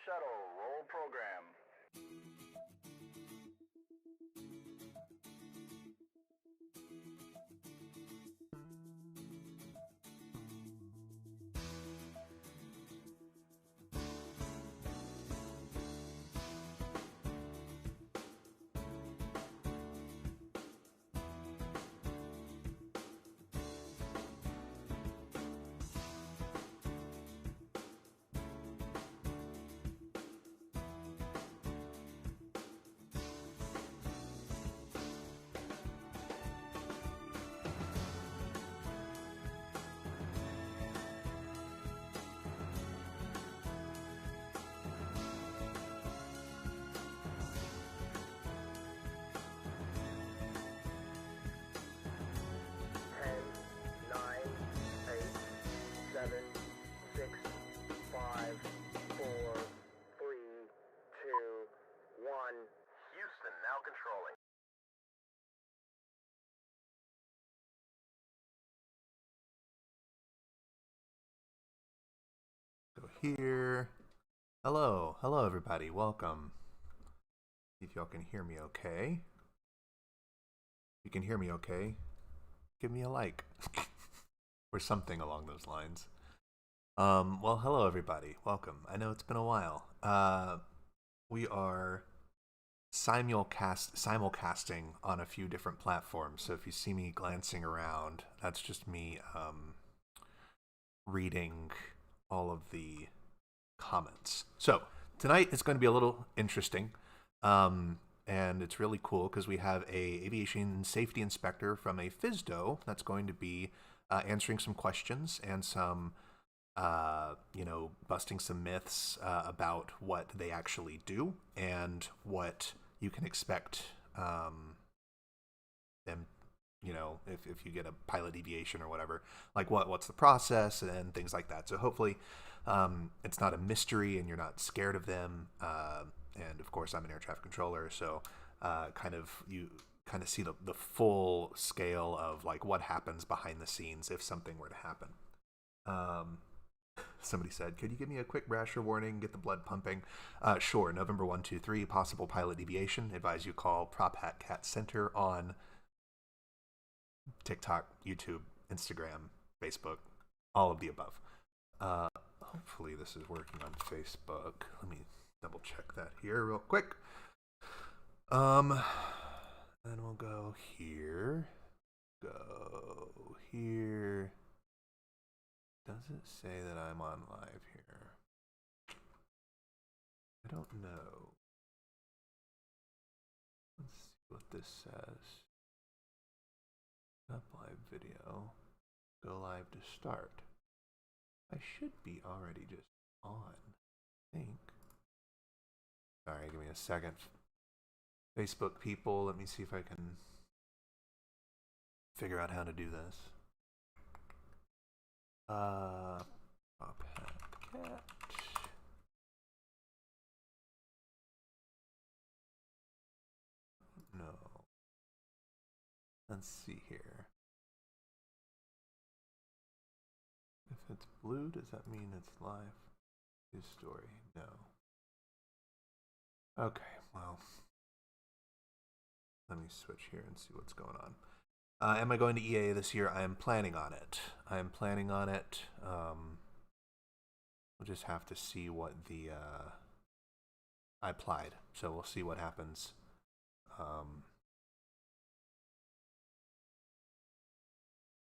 shuttle, roll program. Houston, now controlling. So here, hello everybody, welcome. See if y'all can hear me okay. If you can hear me okay, give me a like. Or something along those lines. Well, hello everybody, welcome. I know it's been a while. We are simulcasting on a few different platforms, so if you see me glancing around, that's just me reading all of the comments. So tonight is going to be a little interesting, and it's really cool because we have a aviation safety inspector from a Fsdo that's going to be answering some questions and some busting some myths about what they actually do and what you can expect them, if you get a pilot deviation or whatever, like what's the process and things like that. So hopefully it's not a mystery and you're not scared of them. And of course I'm an air traffic controller, so you kind of see the full scale of like what happens behind the scenes if something were to happen. Somebody said, could you give me a quick Brasher warning, get the blood pumping? Sure, November 123, possible pilot deviation. Advise you call Prop Hat Cat Center on TikTok, YouTube, Instagram, Facebook, all of the above. Hopefully this is working on Facebook. Let me double check that here real quick. Then we'll go here. Go here. Does it say that I'm on live here? I don't know. Let's see what this says. Up live video. Go live to start. I should be already just on, I think. Sorry, give me a second. Facebook people, let me see if I can figure out how to do this. Prop Hat Cat. No. Let's see here. If it's blue, does that mean it's live? News story? No. Okay, well. Let me switch here and see what's going on. Am I going to EA this year? I am planning on it. We'll just have to see what the... I applied, so we'll see what happens.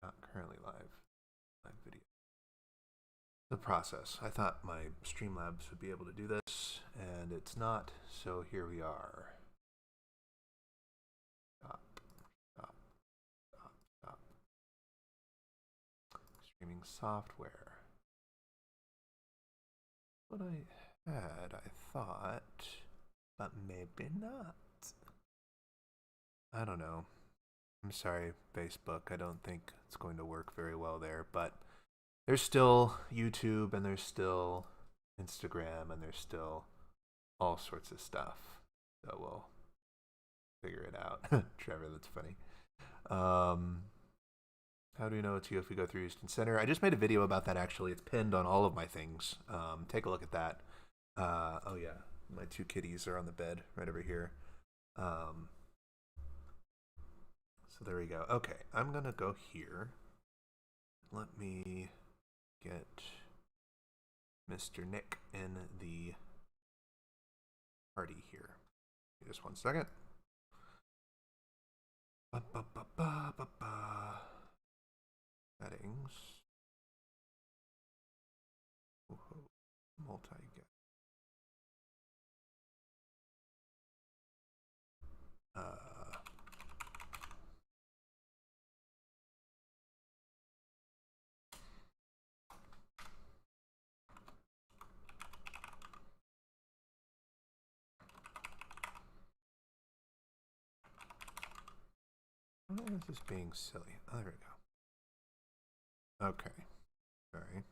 Not currently live video. The process. I thought my Streamlabs would be able to do this, and it's not, so here we are. Stop. Streaming software. What I had, I thought, but maybe not. I don't know. I'm sorry, Facebook. I don't think it's going to work very well there, but there's still YouTube and there's still Instagram and there's still all sorts of stuff. So we'll figure it out. Trevor, that's funny. How do you know it's you if we go through Houston Center? I just made a video about that, actually. It's pinned on all of my things. Take a look at that. Oh yeah, my two kitties are on the bed right over here. Um, so there we go. Okay, I'm gonna go here. Let me get Mr. Nick in the party here. Just one second. Ba, ba, ba, ba, ba, ba. Settings. Multi get. Why is this being silly? Oh, there we go. Okay. Sorry.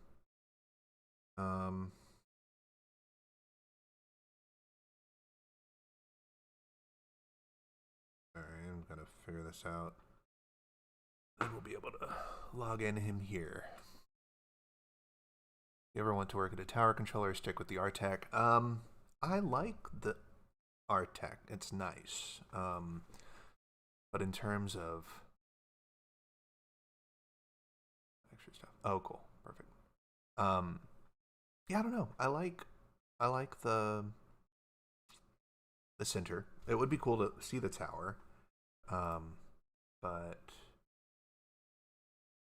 Alright, I'm gonna figure this out. And we'll be able to log in him here. You ever want to work at a tower controller, stick with the RTAC? I like the RTAC. It's nice. But in terms of extra stuff. Oh, cool. Perfect. Yeah, I don't know. I like the center. It would be cool to see the tower. But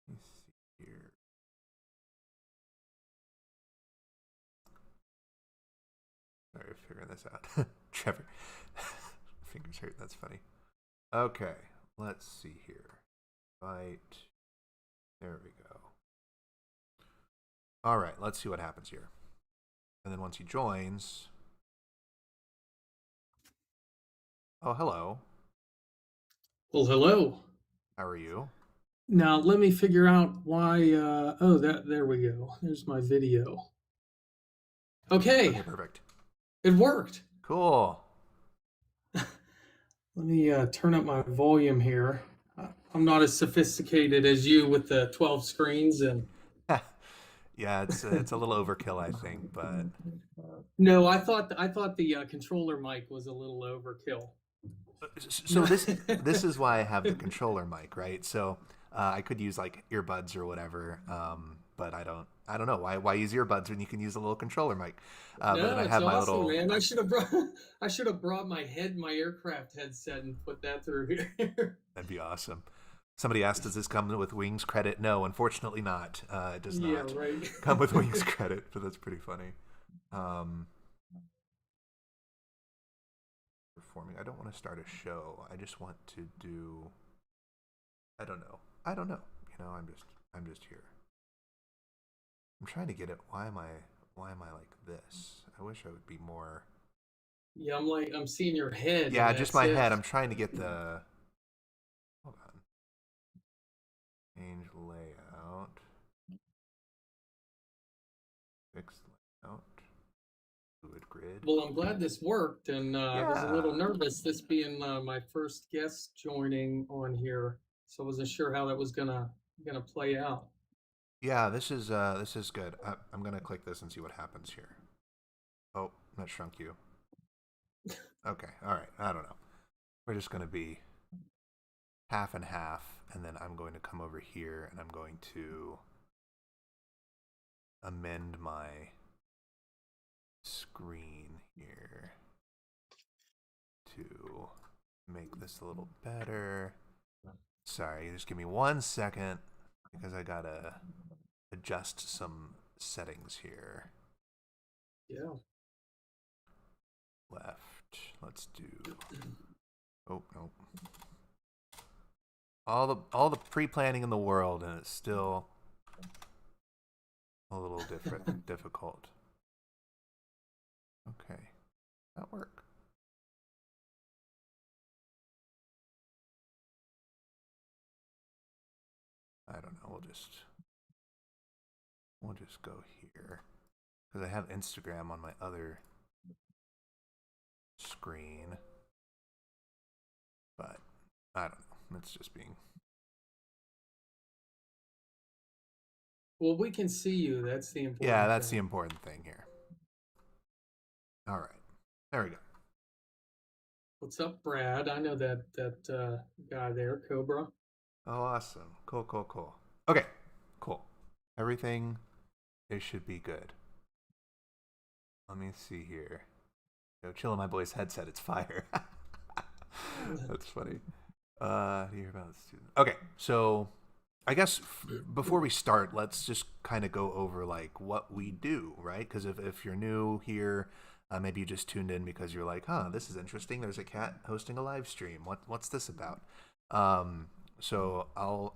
let me see here. Sorry, figuring this out. Trevor. Fingers hurt. That's funny. Okay, let's see here. Right. There we go. All right, let's see what happens here. And then once he joins. Oh, hello. Well, hello. How are you? Now let me figure out why. Oh, there we go. There's my video. Okay, Okay, perfect. it worked. Cool. Let me turn up my volume here. I'm not as sophisticated as you with the 12 screens and. Yeah, it's a little overkill, I think, but No, I thought the controller mic was a little overkill. so this is why I have the controller mic, right? So I could use like earbuds or whatever, but I don't know why use earbuds when you can use a little controller mic. But then No, I it's have my awesome, little. man. I should have brought my aircraft headset and put that through here. That'd be awesome. Somebody asked, does this come with Wings credit? No, unfortunately not. It does Yeah, not right. come with Wings credit, but that's pretty funny. Performing. I don't want to start a show. I just want to do. I don't know. You know, I'm just here. I'm trying to get it. Why am I like this? I wish I would be more. Yeah, I'm seeing your head, Yeah, and just that's my it. head. I'm trying to get the. Hold on. Change layout. Fix layout. Fluid grid. Well, I'm glad this worked, and I was a little Yeah. nervous, this being my first guest joining on here, so I wasn't sure how that was gonna play out. Yeah, this is good. I'm gonna click this and see what happens here. Oh, that shrunk you. Okay, all right. I don't know. We're just gonna be half and half, and then I'm going to come over here and I'm going to amend my screen here to make this a little better. Sorry, just give me 1 second because I gotta adjust some settings here. Yeah. Left. Let's do. Oh no. All the pre-planning in the world, and it's still a little difficult. Okay, that work. I don't know. We'll just go here because I have Instagram on my other screen, but I don't know. It's just being. Well, we can see you. That's the Yeah, important that's the thing. important thing here. All right. There we go. What's up, Brad? I know that guy there, Cobra. Oh, awesome. Cool. Okay, cool. Everything, it should be good. Let me see here. Yo, chill on my boy's headset. It's fire. That's funny. Do you hear about the student? Okay, so I guess before we start, let's just kind of go over like what we do, right? Because if you're new here, maybe you just tuned in because you're like, huh, this is interesting. There's a cat hosting a live stream. What's this about? So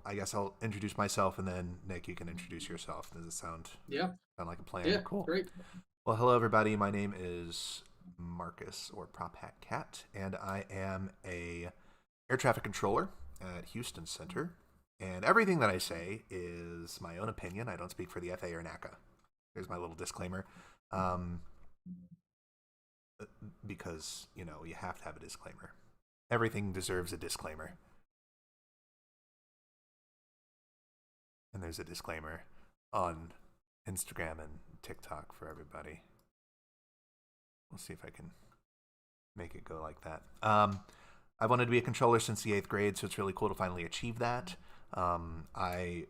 I guess I'll introduce myself, and then Nick, you can introduce yourself. Does it sound like a plan? Yeah, Cool. great. Well, hello everybody. My name is Marcus, or Prop Hat Cat, and I am a air traffic controller at Houston Center. And everything that I say is my own opinion. I don't speak for the FAA or NACA. Here's my little disclaimer. Because, you have to have a disclaimer. Everything deserves a disclaimer. And there's a disclaimer on Instagram and TikTok for everybody. We'll see if I can make it go like that. I wanted to be a controller since the 8th grade, so it's really cool to finally achieve that. I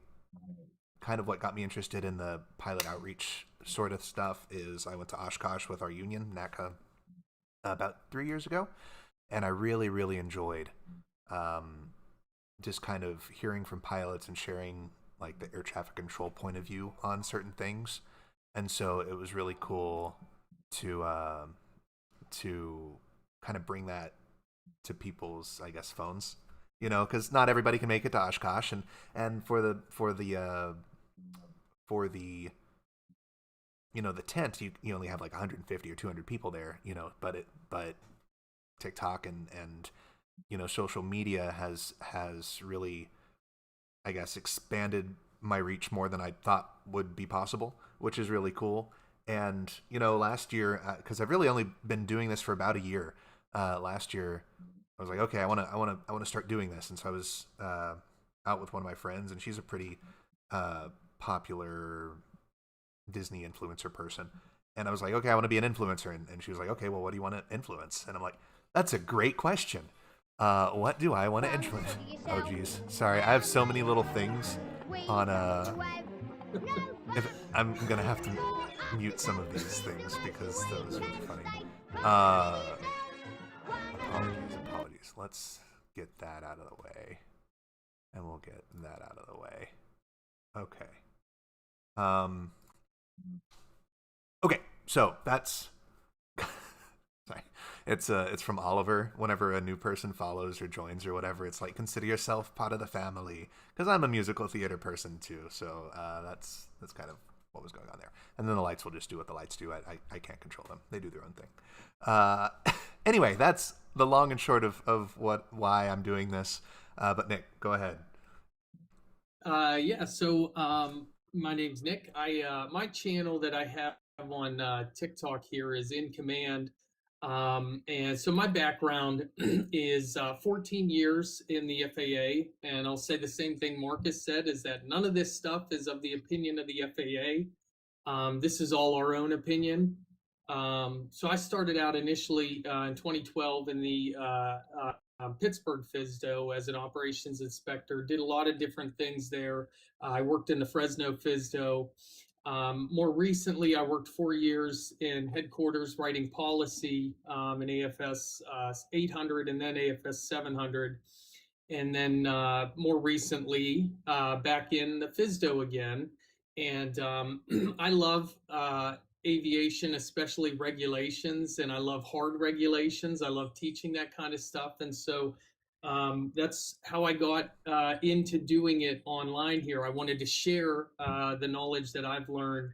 kind of what got me interested in the pilot outreach sort of stuff is I went to Oshkosh with our union, NACA, about 3 years ago, and I really, really enjoyed just kind of hearing from pilots and sharing like the air traffic control point of view on certain things. And so it was really cool to kind of bring that to people's, I guess, phones, because not everybody can make it to Oshkosh, and for the the tent, you only have like 150 or 200 people there, but TikTok and social media has really, I guess, expanded my reach more than I thought would be possible, which is really cool. And last year, because I've really only been doing this for about a year, last year I was like, okay, I want to start doing this. And so I was out with one of my friends, and she's a pretty popular Disney influencer person. And I was like, okay, I want to be an influencer. And she was like, okay, well, what do you want to influence? And I'm like, that's a great question. What do I want to influence? Oh, geez. Sorry, I have so many little things on if I'm going to have to mute some of these things because that was really funny. Apologies. Let's get that out of the way. And we'll get that out of the way. Okay. Okay, so that's sorry. It's from Oliver. Whenever a new person follows or joins or whatever, it's like, consider yourself part of the family. Because I'm a musical theater person too, so that's kind of what was going on there. And then the lights will just do what the lights do. I can't control them. They do their own thing. Anyway, that's the long and short of why I'm doing this. But Nick, go ahead. So my name's Nick. My channel that I have on TikTok here is In Command. And so my background is 14 years in the FAA, and I'll say the same thing Marcus said, is that none of this stuff is of the opinion of the FAA. This is all our own opinion. So I started out initially in 2012 in the Pittsburgh Fsdo as an operations inspector, did a lot of different things there. I worked in the Fresno Fsdo. More recently, I worked 4 years in headquarters writing policy in AFS 800 and then AFS 700. And then more recently, back in the Fsdo again. And I love aviation, especially regulations, and I love hard regulations. I love teaching that kind of stuff. And so that's how I got into doing it online here. I wanted to share the knowledge that I've learned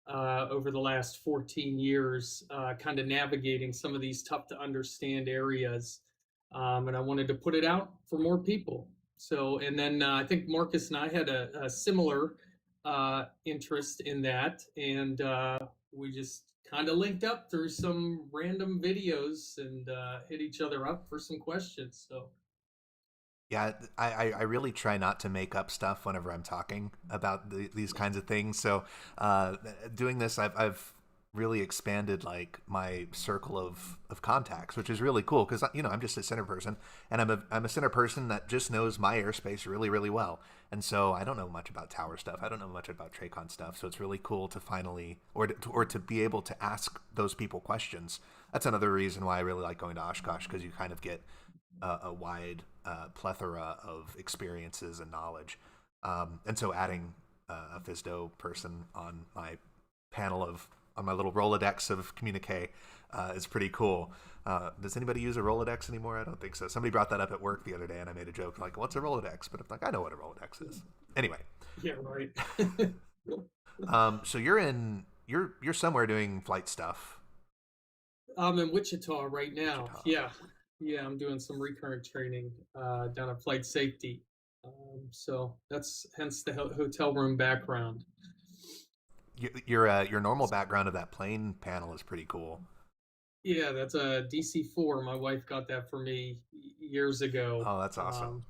over the last 14 years, kind of navigating some of these tough to understand areas. And I wanted to put it out for more people. So, and then I think Marcus and I had a similar interest in that. And we just kind of linked up through some random videos and hit each other up for some questions. So, yeah, I really try not to make up stuff whenever I'm talking about these kinds of things. So doing this, I've really expanded like my circle of contacts, which is really cool because I'm just a center person, and I'm a center person that just knows my airspace really really well, and so I don't know much about tower stuff. I don't know much about Tracon stuff, so it's really cool to finally or to be able to ask those people questions. That's another reason why I really like going to Oshkosh, because you kind of get a wide plethora of experiences and knowledge, and so adding a Fsdo person on my panel on my little Rolodex of communique is pretty cool. Does anybody use a Rolodex anymore? I don't think so. Somebody brought that up at work the other day, and I made a joke like, "What's a Rolodex?" But I'm like, I know what a Rolodex is. Anyway. Yeah, right. So you're somewhere doing flight stuff. I'm in Wichita right now. Wichita. Yeah, I'm doing some recurrent training down at flight safety. So that's hence the hotel room background. Your normal background of that plane panel is pretty cool. Yeah, that's a DC-4. My wife got that for me years ago. Oh, that's awesome.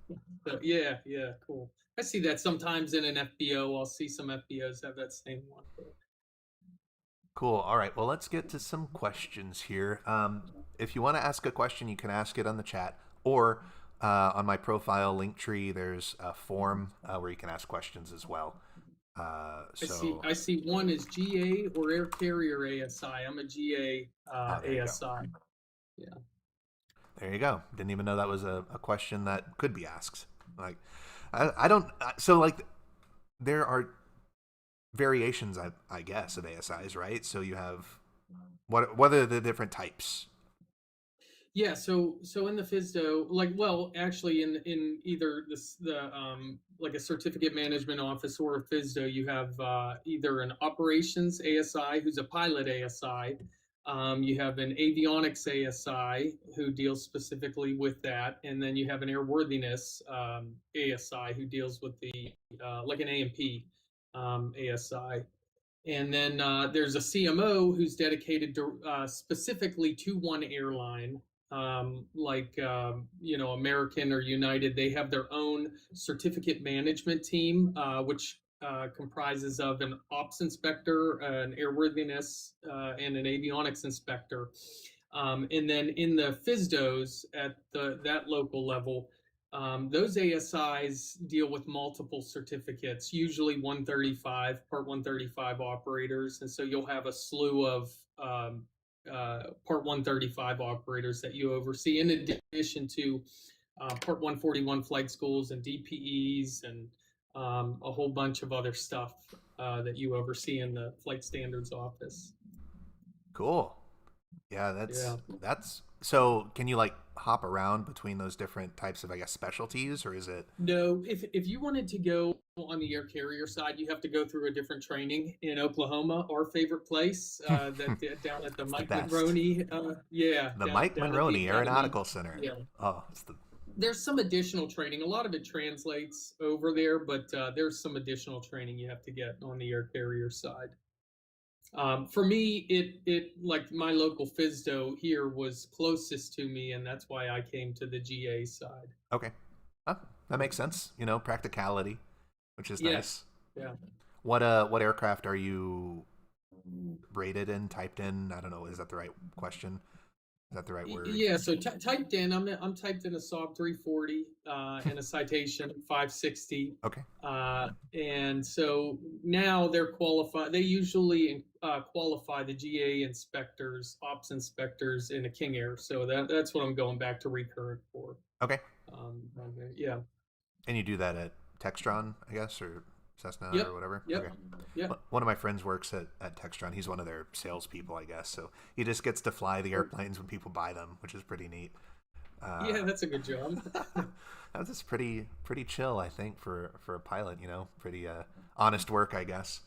So yeah, cool. I see that sometimes in an FBO. I'll see some FBOs have that same one. Cool. All right. Well, let's get to some questions here. If you want to ask a question, you can ask it on the chat, or on my profile Linktree, there's a form where you can ask questions as well. I see one is GA or air carrier ASI. I'm a GA ASI. Yeah. There you go. Didn't even know that was a question that could be asked. Like, I don't. So like, there are variations, I guess, of ASIs, right? So you have what are the different types? Yeah, so in the Fsdo, actually in either the like a certificate management office or a Fsdo, you have either an operations ASI who's a pilot ASI. You have an avionics ASI who deals specifically with that, and then you have an airworthiness ASI who deals with the like an A&P ASI. And then there's a CMO who's dedicated to, specifically to one airline, American or United. They have their own certificate management team, which comprises of an ops inspector, an airworthiness, and an avionics inspector. And then in the FSDOs at that local level, those ASIs deal with multiple certificates, usually 135, Part 135 operators. And so you'll have a slew of Part 135 operators that you oversee, in addition to Part 141 flight schools and DPEs and a whole bunch of other stuff that you oversee in the Flight Standards Office. Cool. Yeah, that's so. Can you like hop around between those different types of, I guess, specialties, or is it? No, if you wanted to go on the air carrier side, you have to go through a different training in Oklahoma, our favorite place, down at the Mike Monroney. The Mike Monroney Aeronautical Center. Yeah. Oh, There's some additional training. A lot of it translates over there, but there's some additional training you have to get on the air carrier side. For me, it like my local Fsdo here was closest to me, and that's why I came to the GA side. Okay, that makes sense. Practicality, which is nice. Yeah. What aircraft are you rated in? Typed in? I don't know. Is that the right question? Is that the right word? Yeah. So typed in, I'm typed in a Saab 340 and a Citation 560. Okay. And so now they're qualified. They usually qualify the GA inspectors, ops inspectors in a King Air. So that's what I'm going back to recurrent for. Okay. Yeah. And you do that at Textron, I guess, or Cessna or whatever? Yep. Okay. Yep. One of my friends works at Textron. He's one of their salespeople, I guess. So he just gets to fly the airplanes when people buy them, which is pretty neat. Yeah, that's a good job. That's just pretty chill, I think, for a pilot. Pretty honest work, I guess.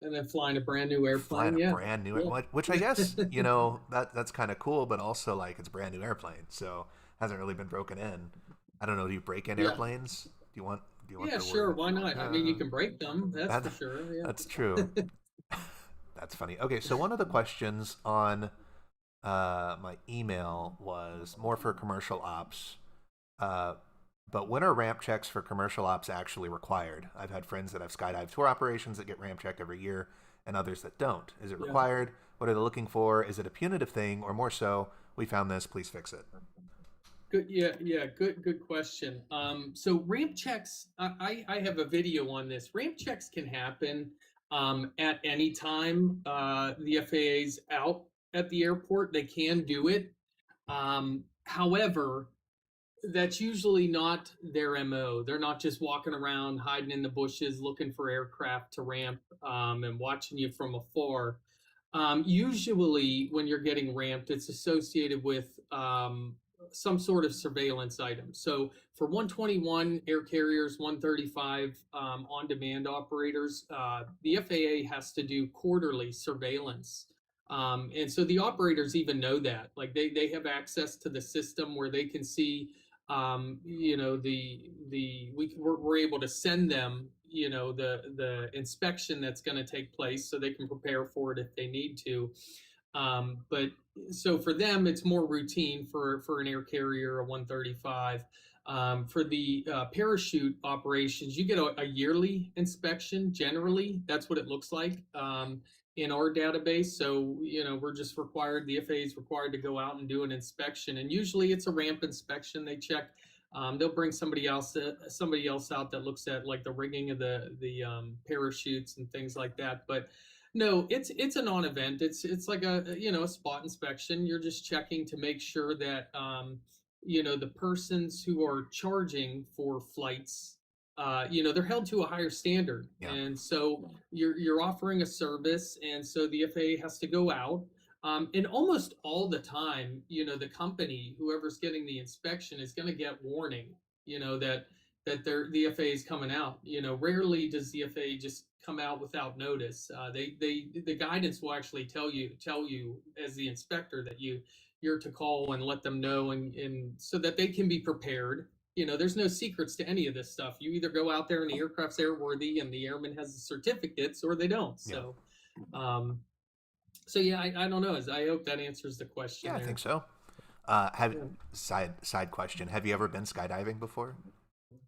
And then flying a brand new airplane. Which I guess that's kind of cool, but also like it's a brand new airplane, so hasn't really been broken in. I don't know. Do you break in airplanes? Do you want? Yeah, sure. Why not? I mean, you can break them. That's for sure. Yeah. That's true. That's funny. Okay, so one of the questions on my email was more for commercial ops. But when are ramp checks for commercial ops actually required? I've had friends that have skydive tour operations that get ramp checked every year, and others that don't? Is it Yeah. required? What are they looking for? Is it a punitive thing, or more so, we found this, please fix it? Good. Yeah. Good question. So ramp checks. I have a video on this. Ramp checks can happen at any time. The FAA's out at the airport. They can do it. However, that's usually not their MO. They're not just walking around hiding in the bushes looking for aircraft to ramp and watching you from afar. Usually, when you're getting ramped, it's associated with some sort of surveillance item. So, for 121 air carriers, 135 on demand operators, the FAA has to do quarterly surveillance. And so the operators even know that. Like they have access to the system where they can see we're able to send them the inspection that's going to take place so they can prepare for it if they need to. But so for them it's more routine for an air carrier, a 135. For the parachute operations, you get a yearly inspection. Generally that's what it looks like in our database. So, we're just required, the FAA is required to go out and do an inspection. And usually it's a ramp inspection. They check, they'll bring somebody else out that looks at like the rigging of the parachutes and things like that. But no, it's a non-event. It's like a spot inspection. You're just checking to make sure that, the persons who are charging for flights, they're held to a higher standard. Yeah. And so you're offering a service, and so the FAA has to go out. And almost all the time, the company, whoever's getting the inspection, is going to get warning, that the FAA is coming out. Rarely does the FAA just come out without notice. The guidance will actually tell you as the inspector that you're to call and let them know, and so that they can be prepared. There's no secrets to any of this stuff. You either go out there and the aircraft's airworthy and the airman has the certificates, or they don't. So, yeah, I don't know. I hope that answers the question. Yeah, there. I think so. Side question: have you ever been skydiving before?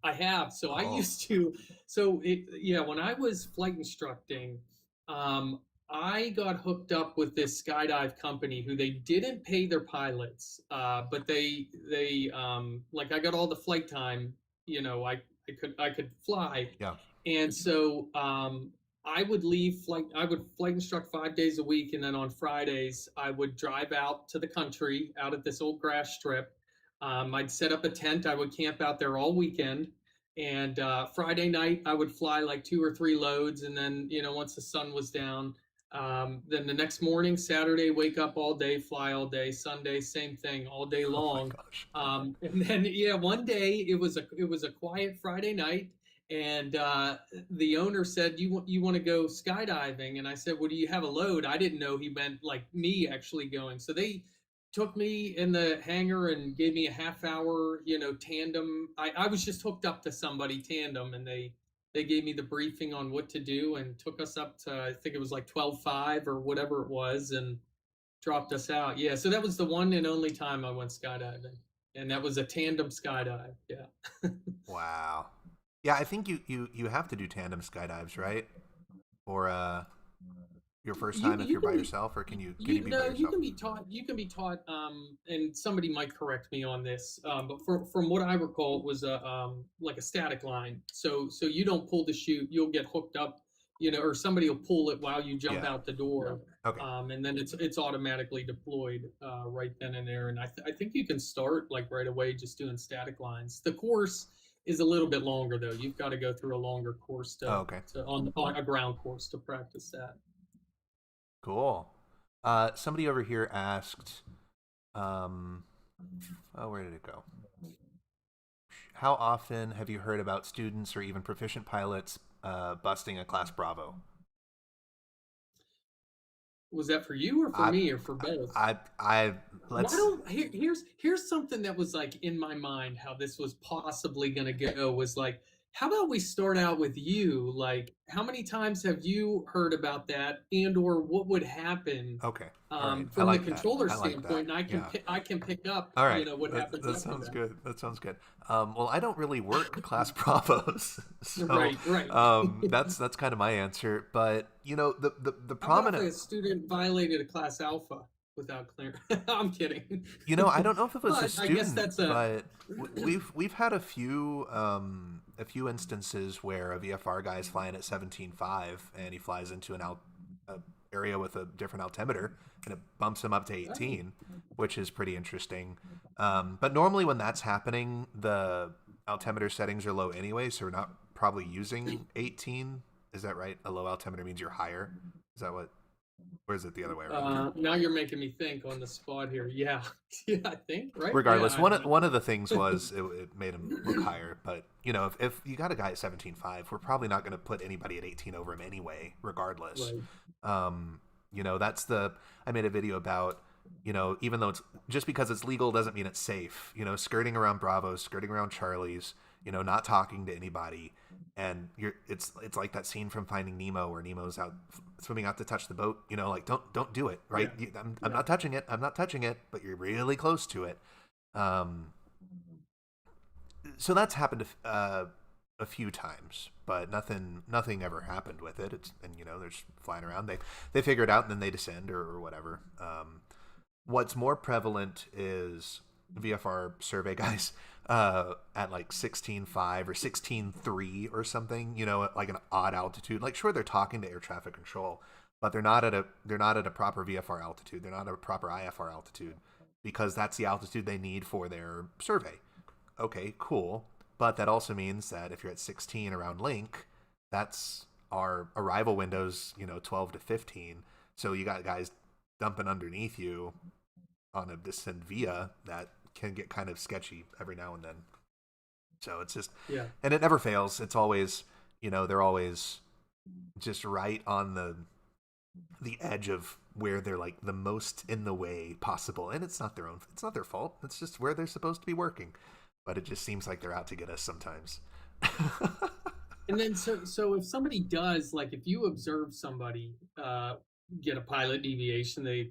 I have. So I used to. When I was flight instructing, I got hooked up with this skydive company who they didn't pay their pilots, but they like I got all the flight time. I could fly. Yeah. And so I would flight instruct 5 days a week, and then on Fridays I would drive out to the country, out at this old grass strip. I'd set up a tent. I would camp out there all weekend. And Friday night I would fly like 2 or 3 loads, and then once the sun was down, then the next morning, Saturday, wake up all day, fly all day. Sunday, same thing, all day long. Oh my gosh. And then one day it was a quiet Friday night, and the owner said, "You want to go skydiving?" And I said, "Well, do you have a load?" I didn't know he meant like me actually going. So they took me in the hangar and gave me a half-hour, tandem. I was just hooked up to somebody tandem, and they gave me the briefing on what to do and took us up to, I think it was like 12.5 or whatever it was, and dropped us out. Yeah, so that was the one and only time I went skydiving, and that was a tandem skydive. Yeah. Wow. Yeah, I think you have to do tandem skydives, right? Or your first time if you're by yourself, or can you be by yourself? You can be taught. You can be taught, and somebody might correct me on this, but from what I recall, it was like a static line. So you don't pull the chute, you'll get hooked up, or somebody will pull it while you jump out the door. Okay. And then it's automatically deployed right then and there. And I think you can start like right away just doing static lines. The course is a little bit longer though. You've got to go through a longer course on a ground course to practice that. Cool. Somebody over here asked, where did it go? How often have you heard about students or even proficient pilots busting a Class Bravo? Was that for you or for me or for both? Here's something that was like in my mind how this was possibly going to go was like, how about we start out with you? Like, how many times have you heard about that, and or what would happen Okay. All right. I from the like that. controller I like that. standpoint? And Yeah. I can pick up, All right. what happens That after sounds that. good. That sounds good. Well, I don't really work class bravos, so Right, right. that's kind of my answer. But the How about if prominent. a student violated a class alpha without clearance? I'm kidding. I don't know if it was a But I guess student, that's a but we've had a few instances where a VFR guy is flying at 17.5 and he flies into a area with a different altimeter and it bumps him up to 18, which is pretty interesting. But normally when that's happening, the altimeter settings are low anyway, so we're not probably using 18. Is that right? A low altimeter means you're higher. Is that what? Or is it the other way around? now you're making me think on the spot here. Yeah, yeah, I think right. Yeah, Regardless, one of the things was it made him look higher. But if you got a guy at 17.5, we're probably not going to put anybody at 18 over him anyway. Regardless, right. that's the I made a video about. Even though it's just because it's legal doesn't mean it's safe. Skirting around Bravos, skirting around Charlie's. Not talking to anybody, and it's like that scene from Finding Nemo where Nemo's out swimming out to touch the boat. Like don't do it, right? Yeah. I'm not touching it. I'm not touching it, but you're really close to it. So that's happened a few times, but nothing ever happened with it. They're just flying around. They figure it out and then they descend or whatever. What's more prevalent is VFR survey guys at like 16.5 or 16.3 or something, at like an odd altitude. Like sure, they're talking to air traffic control, but they're not at a proper VFR altitude. They're not at a proper IFR altitude because that's the altitude they need for their survey. Okay, cool. But that also means that if you're at 16 around link, that's our arrival windows, 12 to 15. So you got guys dumping underneath you on a descent via that can get kind of sketchy every now and then. So it's just, Yeah. and it never fails. It's always, they're always just right on the edge of where they're like the most in the way possible. And it's not their fault. It's just where they're supposed to be working. But it just seems like they're out to get us sometimes. And then so if somebody does, like if you observe somebody get a pilot deviation, they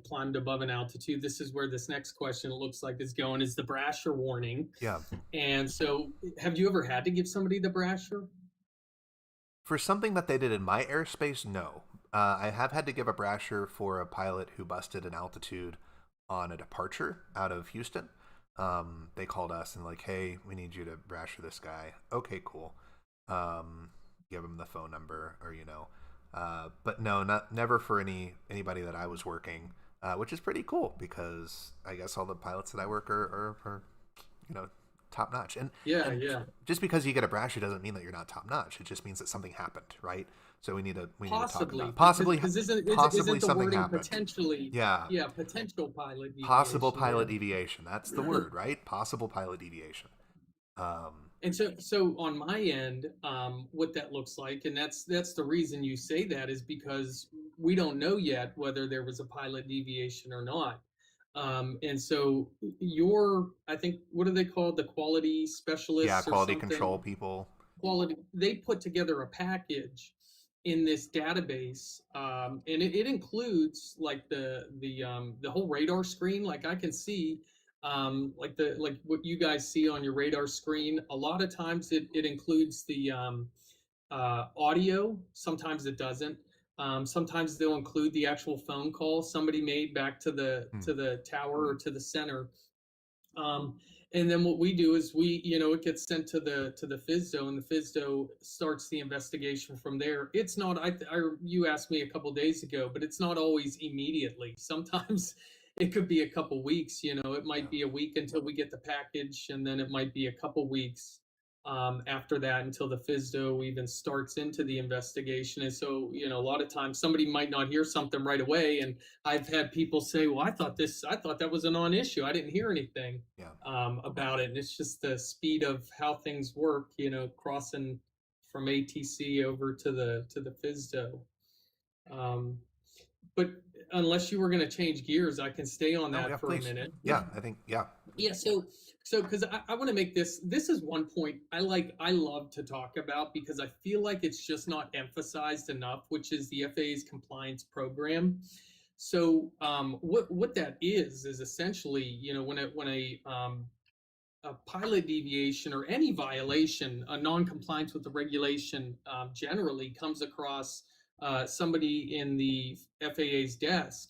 climbed above an altitude. This is where this next question, it looks like, is going, is the Brasher warning. Yeah. And so have you ever had to give somebody the Brasher? For something that they did in my airspace, no. I have had to give a Brasher for a pilot who busted an altitude on a departure out of Houston. They called us and like, hey, we need you to Brasher this guy. Okay, cool. Give him the phone number or but no, never for anybody that I was working, which is pretty cool because I guess all the pilots that I work are top notch. And Yeah. Just because you get a Brasher doesn't mean that you're not top notch. It just means that something happened, right? So we need to talk about possibly isn't the something wording happened. potentially Yeah. Potential pilot deviation. Possible pilot deviation. That's the word, right? Possible pilot deviation. And so on my end, what that looks like, and that's the reason you say that, is because we don't know yet whether there was a pilot deviation or not. And so I think, what are they called? The quality specialists? Yeah, quality or control people. Quality. They put together a package in this database, and it includes like the whole radar screen. Like I can see, like what you guys see on your radar screen. A lot of times it includes the audio. Sometimes it doesn't. Sometimes they'll include the actual phone call somebody made back to the tower or to the center. And then what we do is it gets sent to the Fsdo, and the Fsdo starts the investigation from there. It's not, you asked me a couple days ago, but it's not always immediately. Sometimes it could be a couple weeks. It might be a week until we get the package, and then it might be a couple weeks after that until the Fsdo even starts into the investigation. And so, a lot of times somebody might not hear something right away. And I've had people say, well, I thought that was a non-issue. I didn't hear anything about it. And it's just the speed of how things work, crossing from ATC over to the Fsdo. but unless you were going to change gears, I can stay on No, yeah, that for a please. minute. Yeah, I think, yeah. Yeah, so because I want to make this is one point I love to talk about because I feel like it's just not emphasized enough, which is the FAA's compliance program. So what that is essentially, when a pilot deviation or any violation, a non-compliance with the regulation, generally comes across somebody in the FAA's desk.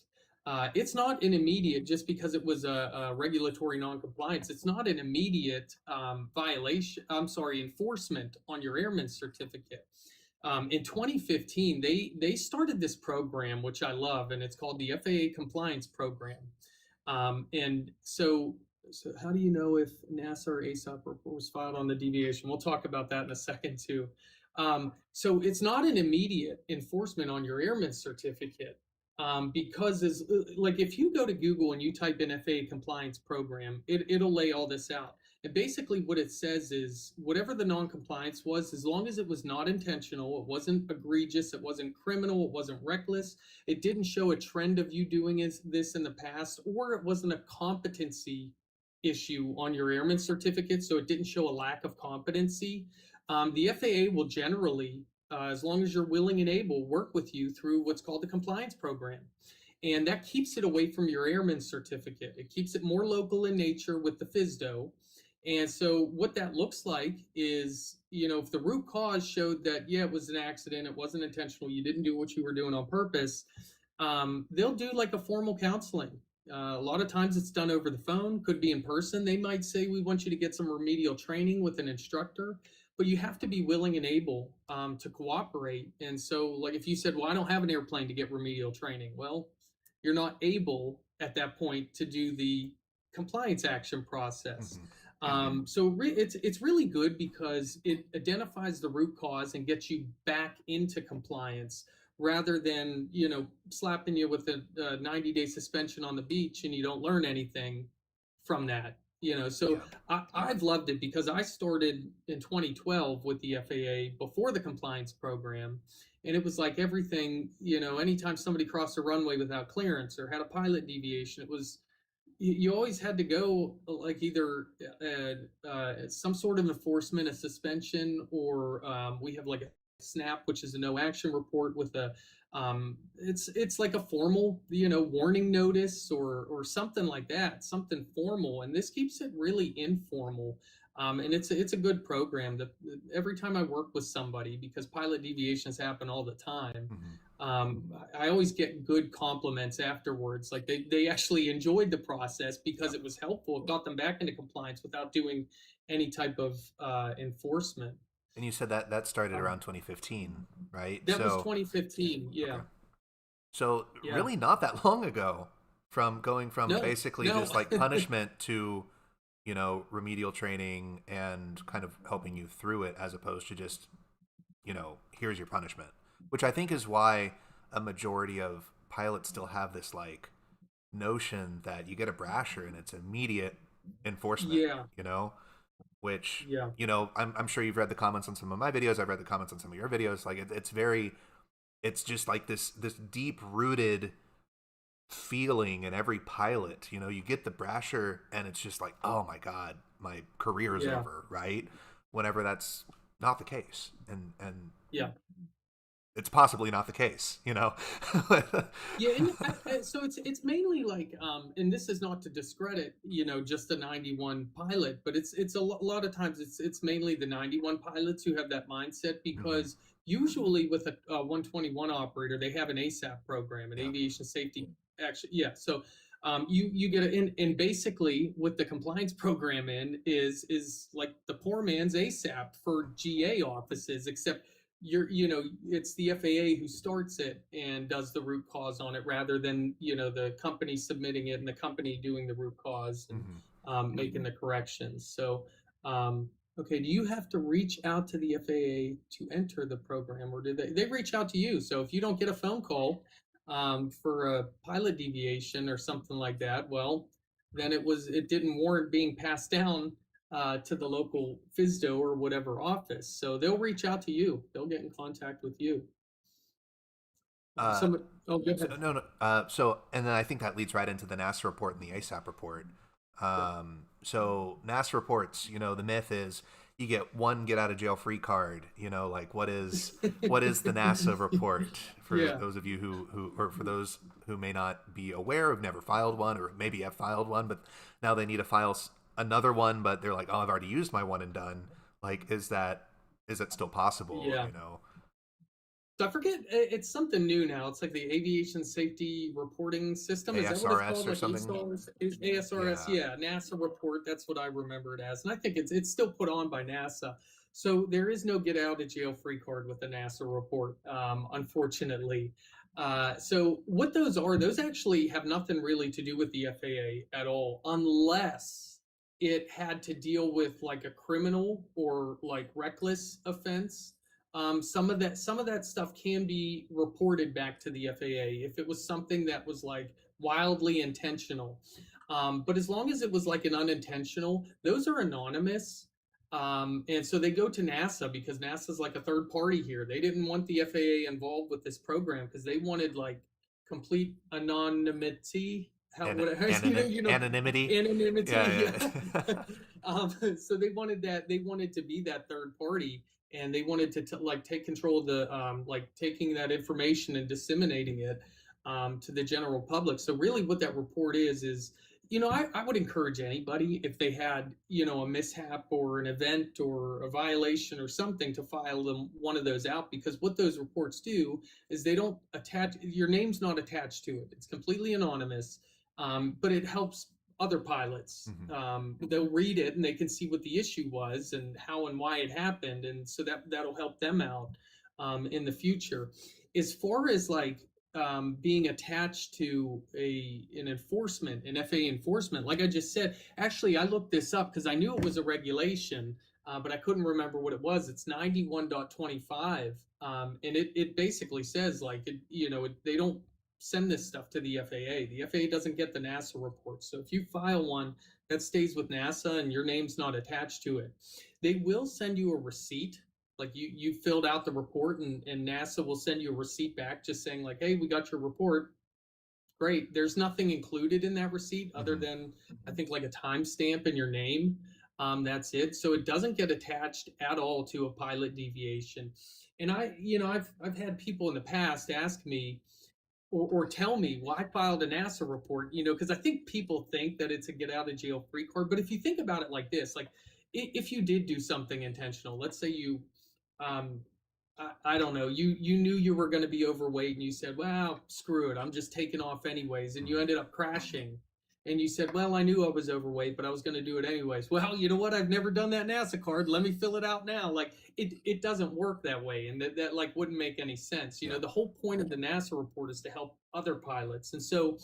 It's not an immediate, just because it was a regulatory non-compliance. It's not an immediate violation. I'm sorry, enforcement on your airman certificate. In 2015, they started this program, which I love, and it's called the FAA Compliance Program. And so how do you know if NASA or ASAP report was filed on the deviation? We'll talk about that in a second too. So it's not an immediate enforcement on your airman certificate, because is like if you go to Google and you type in FAA compliance program, it'll lay all this out. And basically what it says is whatever the non-compliance was, as long as it was not intentional, it wasn't egregious, it wasn't criminal, it wasn't reckless, it didn't show a trend of you doing this in the past, or it wasn't a competency issue on your airman certificate, so it didn't show a lack of competency. The FAA will generally, as long as you're willing and able, work with you through what's called the compliance program. And that keeps it away from your airman certificate. It keeps it more local in nature with the Fsdo. And so what that looks like is, if the root cause showed that, yeah, it was an accident, it wasn't intentional, you didn't do what you were doing on purpose, they'll do like a formal counseling. A lot of times it's done over the phone, could be in person. They might say, we want you to get some remedial training with an instructor, but you have to be willing and able to cooperate. And so, like if you said, well, I don't have an airplane to get remedial training, well, you're not able at that point to do the compliance action process. It's really good because it identifies the root cause and gets you back into compliance rather than slapping you with a 90-day suspension on the beach and you don't learn anything from that. So Yeah. I've loved it because I started in 2012 with the FAA before the compliance program, and it was like everything. Anytime somebody crossed a runway without clearance or had a pilot deviation, it was you always had to go like either some sort of enforcement, a suspension, or we have like a snap, which is a no action report with a it's like a formal warning notice or something like that, something formal. And this keeps it really informal. And it's a good program. Every time I work with somebody, because pilot deviations happen all the time, I always get good compliments afterwards. Like they actually enjoyed the process because it was helpful. It got them back into compliance without doing any type of enforcement. And you said that started around 2015, right? That was 2015. Yeah. Okay. So Yeah. really not that long ago, from going from No, basically no. just like punishment to, remedial training and kind of helping you through it, as opposed to just, here's your punishment. Which I think is why a majority of pilots still have this like notion that you get a Brasher and it's immediate enforcement. Yeah. Which Yeah. I'm sure you've read the comments on some of my videos. I've read the comments on some of your videos. Like it's just like this deep rooted feeling in every pilot. You get the Brasher and it's just like, oh my god, my career is Yeah. over, right? Whenever that's not the case, and Yeah. it's possibly not the case. Yeah, and so it's mainly like, and this is not to discredit, just the 91 pilot, but it's a lot of times it's mainly the 91 pilots who have that mindset, because usually with a 121 operator, they have an ASAP program, an Yeah. aviation safety action. Yeah, so you get it, and basically what the compliance program is like the poor man's ASAP for GA offices, except it's the FAA who starts it and does the root cause on it, rather than the company submitting it and the company doing the root cause and making the corrections. So okay, do you have to reach out to the FAA to enter the program, or do they reach out to you? So if you don't get a phone call for a pilot deviation or something like that, well, then it didn't warrant being passed down to the local Fsdo or whatever office. So they'll reach out to you. They'll get in contact with you. Uh, Some. Oh, go so, ahead. no, no. And then I think that leads right into the NASA report and the ASAP report. Yep. So NASA reports, the myth is you get one get out of jail free card. Like what is the NASA report for Yeah. those of you or for those who may not be aware, have never filed one, or maybe have filed one, but now they need to file another one, but they're like, oh, I've already used my one and done. Like, is that still possible? Yeah. So I forget. It's something new now. It's like the Aviation Safety Reporting System. Is that what it's ASRS called? or Like something. ASRS? Yeah, Yeah, NASA report. That's what I remember it as, and I think it's still put on by NASA. So there is no get out of jail free card with the NASA report, unfortunately. So what those are, those actually have nothing really to do with the FAA at all, unless it had to deal with like a criminal or like reckless offense. Some of that stuff can be reported back to the FAA if it was something that was like wildly intentional. But as long as it was like an unintentional, those are anonymous. And so they go to NASA because NASA's like a third party here. They didn't want the FAA involved with this program because they wanted like complete anonymity. How what Anonymity. anonymity. Yeah, Yeah. yeah. So they wanted that. They wanted to be that third party, and they wanted to like take control of the like taking that information and disseminating it to the general public. So really what that report is I would encourage anybody if they had a mishap or an event or a violation or something to file them one of those out, because what those reports do is they don't attach your name's not attached to it. It's completely anonymous, but it helps other pilots. Mhm. They'll read it and they can see what the issue was and how and why it happened, and so that'll help them out in the future. As far as like being attached to an FAA enforcement, like I just said, actually I looked this up because I knew it was a regulation, but I couldn't remember what it was. It's 91.25, and it basically says like they don't send this stuff to the FAA. The FAA doesn't get the NASA report. So if you file one, that stays with NASA and your name's not attached to it. They will send you a receipt. Like you filled out the report, and NASA will send you a receipt back just saying like, hey, we got your report. Great. There's nothing included in that receipt other Mhm. than I think like a timestamp and your name. That's it. So it doesn't get attached at all to a pilot deviation. And I've had people in the past ask me, or tell me, well, I filed a NASA report, because I think people think that it's a get out of jail free card. But if you think about it like this, like if you did do something intentional, let's say um, I don't know, you knew you were going to be overweight and you said, well, screw it, I'm just taking off anyways. And you ended up crashing. And you said, well, I knew I was overweight, but I was going to do it anyways. Well, you know what? I've never done that NASA card. Let me fill it out now. Like it doesn't work that way. And that like wouldn't make any sense. Yeah. The whole point of the NASA report is to help other pilots. And so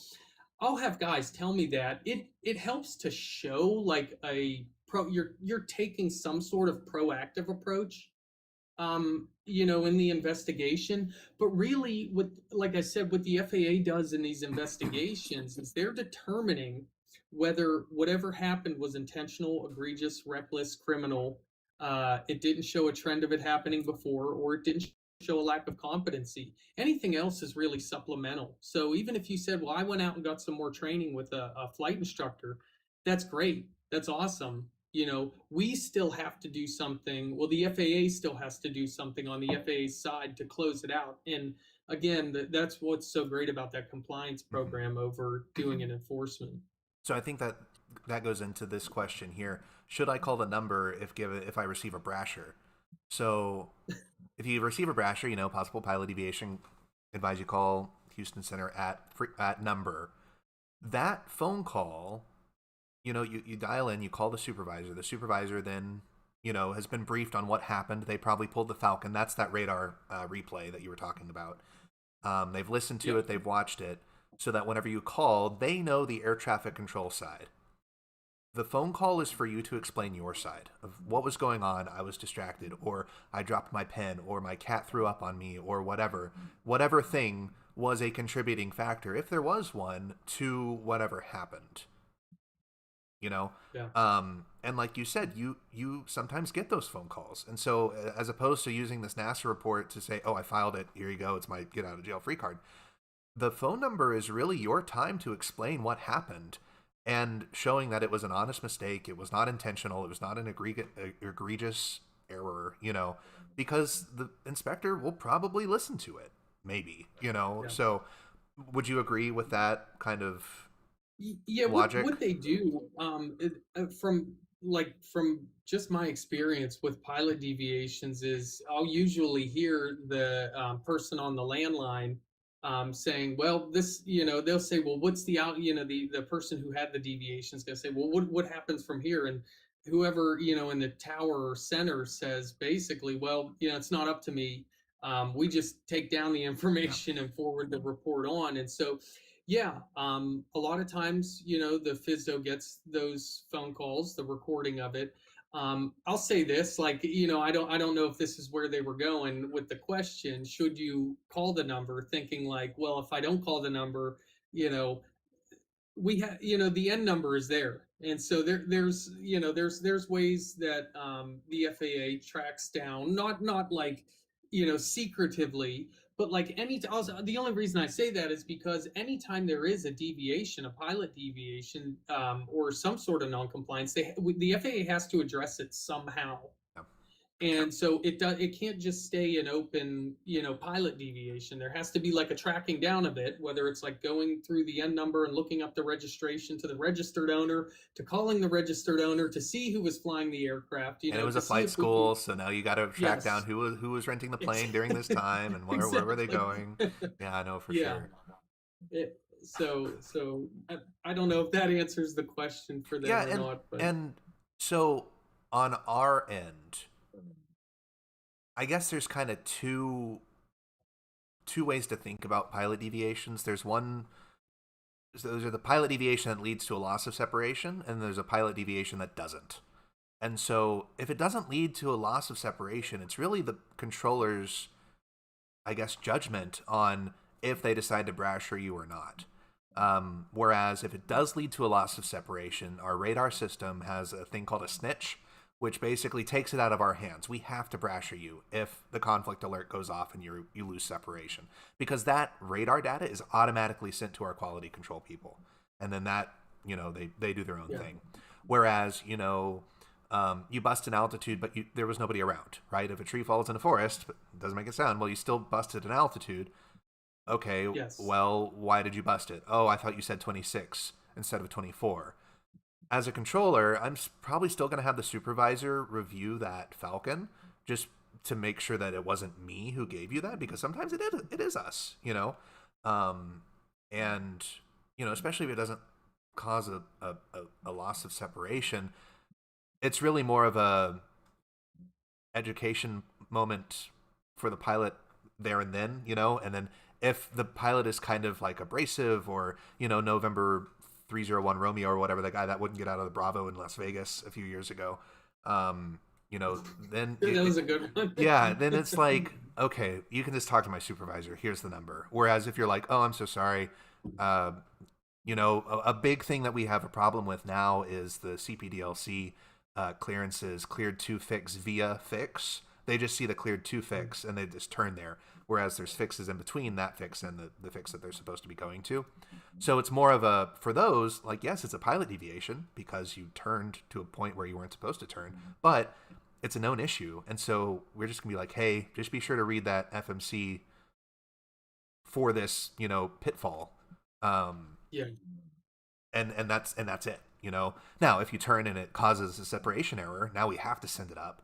I'll have guys tell me that it helps to show like you're taking some sort of proactive approach in the investigation. But really, like I said, what the FAA does in these investigations is they're determining whether whatever happened was intentional, egregious, reckless, criminal. It didn't show a trend of it happening before, or it didn't show a lack of competency. Anything else is really supplemental. So even if you said, well, I went out and got some more training with a flight instructor, that's great. That's awesome. We still have to do something. Well, the FAA still has to do something on the FAA's side to close it out. And again, that's what's so great about that compliance Mhm. program over doing an enforcement. So I think that goes into this question here. Should I call the number if I receive a Brasher? So if you receive a Brasher, possible pilot deviation, advise you call Houston Center at number. That phone call, you dial in, you call the supervisor. The supervisor then, has been briefed on what happened. They probably pulled the Falcon. That's that radar replay that you were talking about. They've listened to Yep. it. They've watched it, so that whenever you call, they know the air traffic control side. The phone call is for you to explain your side of what was going on. I was distracted, or I dropped my pen, or my cat threw up on me, or whatever thing was a contributing factor, if there was one, to whatever happened. you know. Yeah. And like you said, you sometimes get those phone calls, and so as opposed to using this NASA report to say, oh, I filed it, here you go, it's my get out of jail free card, the phone number is really your time to explain what happened and showing that it was an honest mistake, it was not intentional, it was not an egregious error, you know, because the inspector will probably listen to it, maybe, you know. Yeah. So would you agree with that kind of Yeah, logic? what they do, from from just my experience with pilot deviations is I'll usually hear the person on the landline saying, "Well, this, they'll say, well, what's the out, the person who had the deviation is going to say, well, what happens from here?" And whoever in the tower or center says basically, well, it's not up to me. We just take down the Yeah. information and forward the report on, and so yeah, a lot of times, the Fsdo gets those phone calls, the recording of it. I'll say this, like, I don't know if this is where they were going with the question, should you call the number, thinking like, well, if I don't call the number, you know, we have the end number is there, and so there's ways that the FAA tracks down, not like secretively, but like also, the only reason I say that is because anytime there is a deviation, a pilot deviation, or some sort of non-compliance, the FAA has to address it somehow. Yeah. And so it can't just stay an open pilot deviation. There has to be like a tracking down of it, whether it's like going through the N number and looking up the registration to the registered owner, to calling the registered owner to see who was flying the aircraft, And it was to a see flight if we could. school, so now you got to track down Yes. who was renting the It's plane during this time and where were they exactly. going. Yeah, I know for Yeah. sure. So I don't know if that answers the question for them Yeah, or and not, but and so on our end, I guess there's kind of two ways to think about pilot deviations. There's one, so there's the pilot deviation that leads to a loss of separation, and there's a pilot deviation that doesn't. And so if it doesn't lead to a loss of separation, it's really the controller's, I guess, judgment on if they decide to Brasher you or not. Whereas if it does lead to a loss of separation, our radar system has a thing called a snitch, which basically takes it out of our hands. We have to Brasher you if the conflict alert goes off and you lose separation, because that radar data is automatically sent to our quality control people, and then that they do their own yeah, thing. Whereas you bust an altitude, but there was nobody around, right? If a tree falls in a forest, but it doesn't make a sound, well, you still busted an altitude. Okay, yes, well, why did you bust it? Oh, I thought you said 26 instead of 24. As a controller, I'm probably still going to have the supervisor review that Falcon just to make sure that it wasn't me who gave you that, because sometimes it is us, and especially if it doesn't cause a loss of separation. It's really more of a education moment for the pilot there and then, and then if the pilot is kind of like abrasive, or November 301 Romeo or whatever, the guy that wouldn't get out of the Bravo in Las Vegas a few years ago, then that was a good one. yeah, then it's like, okay, you can just talk to my supervisor, here's the number. Whereas if you're like, oh, I'm so sorry, uh, a big thing that we have a problem with now is the CPDLC clearances cleared to fix via fix. They just see the cleared to fix and they just turn there. Whereas there's fixes in between that fix and the fix that they're supposed to be going to. So it's more of a, for those, like, yes, it's a pilot deviation because you turned to a point where you weren't supposed to turn, but it's a known issue. And so we're just going to be like, hey, just be sure to read that FMC for this, pitfall. Yeah, And that's it. Now if you turn and it causes a separation error, now we have to send it up.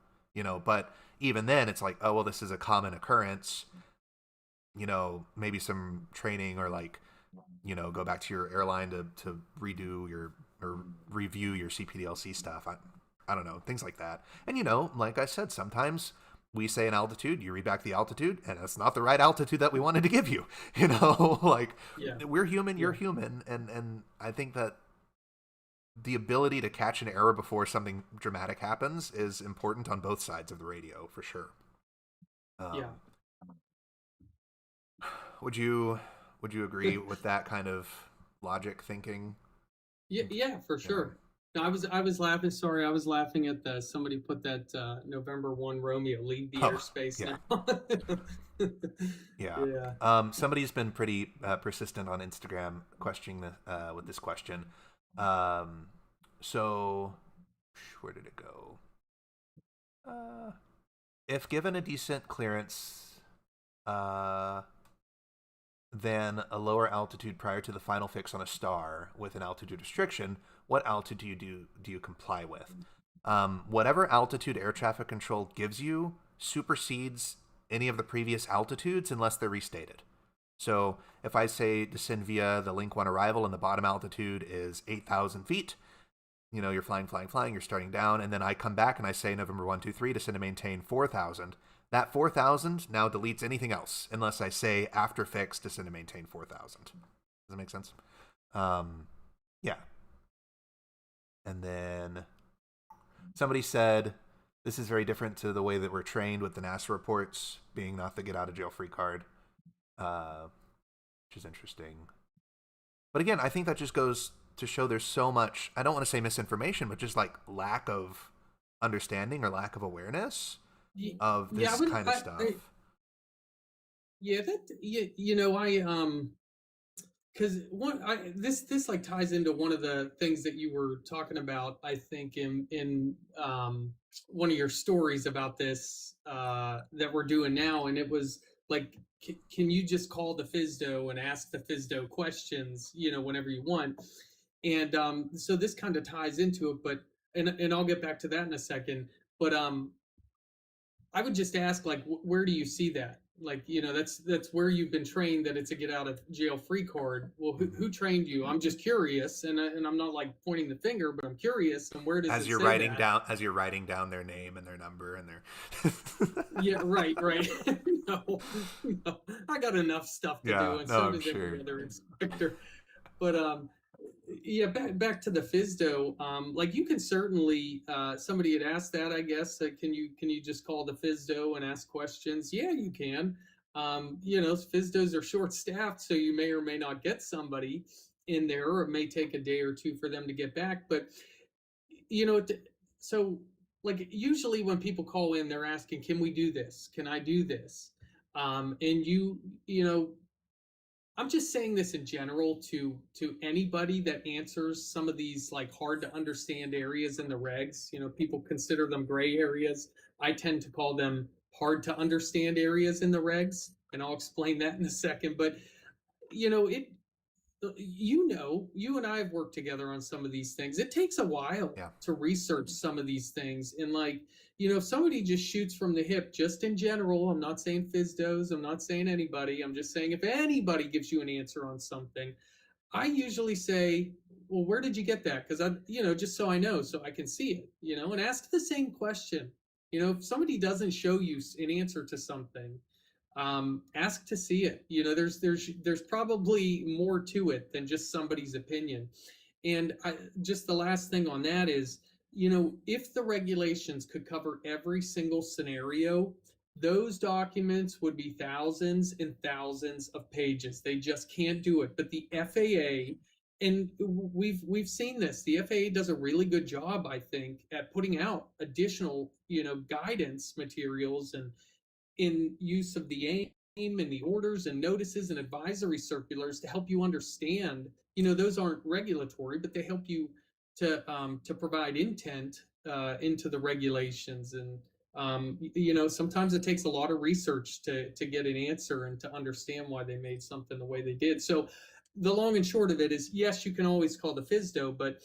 But even then, it's like, oh well, this is a common occurrence. Maybe some training, or like, go back to your airline to redo your or review your CPDLC stuff. I don't know, things like that. And like I said, sometimes we say an altitude, you read back the altitude, and it's not the right altitude that we wanted to give you. Like, yeah, we're human, yeah, you're human, and I think that the ability to catch an error before something dramatic happens is important on both sides of the radio, for sure. yeah. Um, would you agree with that kind of logic thinking? Yeah, yeah, for Yeah. sure. No, I was laughing. Sorry, I was laughing at the somebody put that November 1 Romeo leave the Oh, airspace yeah. now. Yeah. Yeah. Somebody's been pretty persistent on Instagram questioning with this question. Um, so, where did it go? Uh, if given a decent clearance, uh, then a lower altitude prior to the final fix on a star with an altitude restriction, what altitude do you comply with? Whatever altitude air traffic control gives you supersedes any of the previous altitudes unless they're restated. So if I say descend via the Link 1 arrival and the bottom altitude is 8,000 feet, you're flying, flying, flying, you're starting down, and then I come back and I say November 123, descend to maintain 4,000. That 4,000 now deletes anything else unless I say after fix, descend to maintain 4,000. Does that make sense? Yeah. And then somebody said, this is very different to the way that we're trained with the NASA reports being not the get out of jail free card, which is interesting. But again, I think that just goes to show there's so much, I don't want to say misinformation, but just like lack of understanding or lack of awareness of Yeah, this kind of stuff. yeah, that I because this like ties into one of the things that you were talking about, I think, in one of your stories about this that we're doing now, and it was like, can you just call the Fsdo and ask the Fsdo questions, whenever you want? And so this kind of ties into it, but and I'll get back to that in a second. But I would just ask, like, where do you see that? Like, that's where you've been trained that it's a get out of jail free card. Well, who trained you? I'm just curious, and I'm not like pointing the finger, but I'm curious. And where does As it you're say writing that? down, as you're writing down their name and their number and their. Yeah, right, right. No, no, I got enough stuff to do, Yeah, and no, so I'm does every sure. other inspector. But yeah, back to the Fsdo. Like, you can certainly, somebody had asked that, I guess, can you just call the Fsdo and ask questions? Yeah, you can. Fsdos are short staffed, so you may or may not get somebody in there, or it may take a day or two for them to get back. But you know, so, like, usually when people call in, they're asking, can we do this? Can I do this? And you know, I'm just saying this in general to anybody that answers some of these like hard to understand areas in the regs. People consider them gray areas. I tend to call them hard to understand areas in the regs, and I'll explain that in a second. But it you and I have worked together on some of these things. It takes a while Yeah, to research some of these things. And, like, if somebody just shoots from the hip, just in general, I'm not saying Fsdos, I'm not saying anybody, I'm just saying if anybody gives you an answer on something, I usually say, well, where did you get that? Because just so I know, so I can see it, and ask the same question. If somebody doesn't show you an answer to something, ask to see it. There's probably more to it than just somebody's opinion. And just the last thing on that is, if the regulations could cover every single scenario, those documents would be thousands and thousands of pages. They just can't do it. But the FAA, and we've seen this, the FAA does a really good job, I think, at putting out additional, guidance materials and in use of the aim and the orders and notices and advisory circulars to help you understand. Those aren't regulatory, but they help you to provide intent into the regulations. And sometimes it takes a lot of research to get an answer and to understand why they made something the way they did. So the long and short of it is, yes, you can always call the Fsdo, but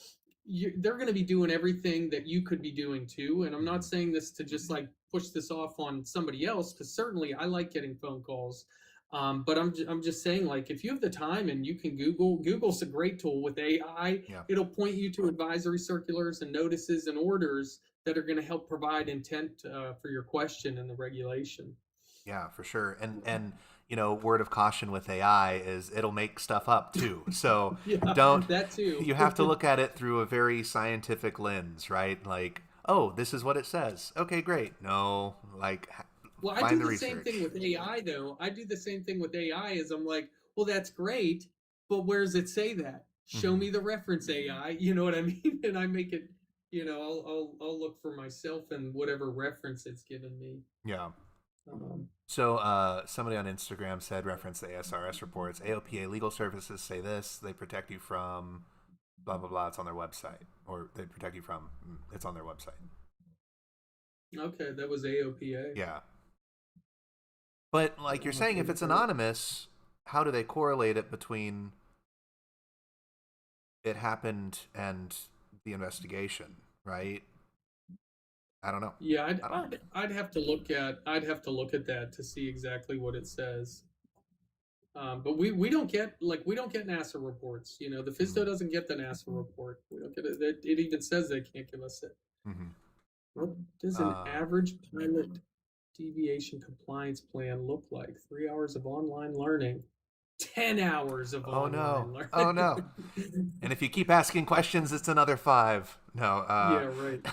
they're going to be doing everything that you could be doing too. And I'm not saying this to just like push this off on somebody else, because certainly I like getting phone calls. But I'm just saying, like, if you have the time and you can Google's a great tool with AI. yeah, It'll point you to advisory circulars and notices and orders that are going to help provide intent for your question in the regulation. yeah, for sure. And word of caution with AI is it'll make stuff up too. So Yeah, don't. that too. You have to look at it through a very scientific lens, right? Like, oh, this is what it says. Okay, great. No, like, Well, I find do the the same thing research. with AI, though. I do the same thing with AI. Is I'm like, well, that's great, but where does it say that? show me the reference AI, you know what I mean? And I make it, I'll look for myself and whatever reference it's given me. Yeah. Um, So somebody on Instagram said reference the ASRS reports. AOPA legal services say this. They protect you from blah blah blah. It's on their website, or they protect you from. It's on their website. okay, that was AOPA. Yeah. But like you're saying, if it's anonymous, how do they correlate it between it happened and the investigation? Right. I don't know. Yeah, I'd have to look at that to see exactly what it says. But we don't get NASA reports. You know, the Fsdo doesn't get the NASA report. We don't get it. It even says they can't give us it. Mm-hmm. What does an average pilot deviation compliance plan look like? 3 hours of online learning, 10 hours of online learning. Oh no! And if you keep asking questions, it's another 5. No. Yeah, right.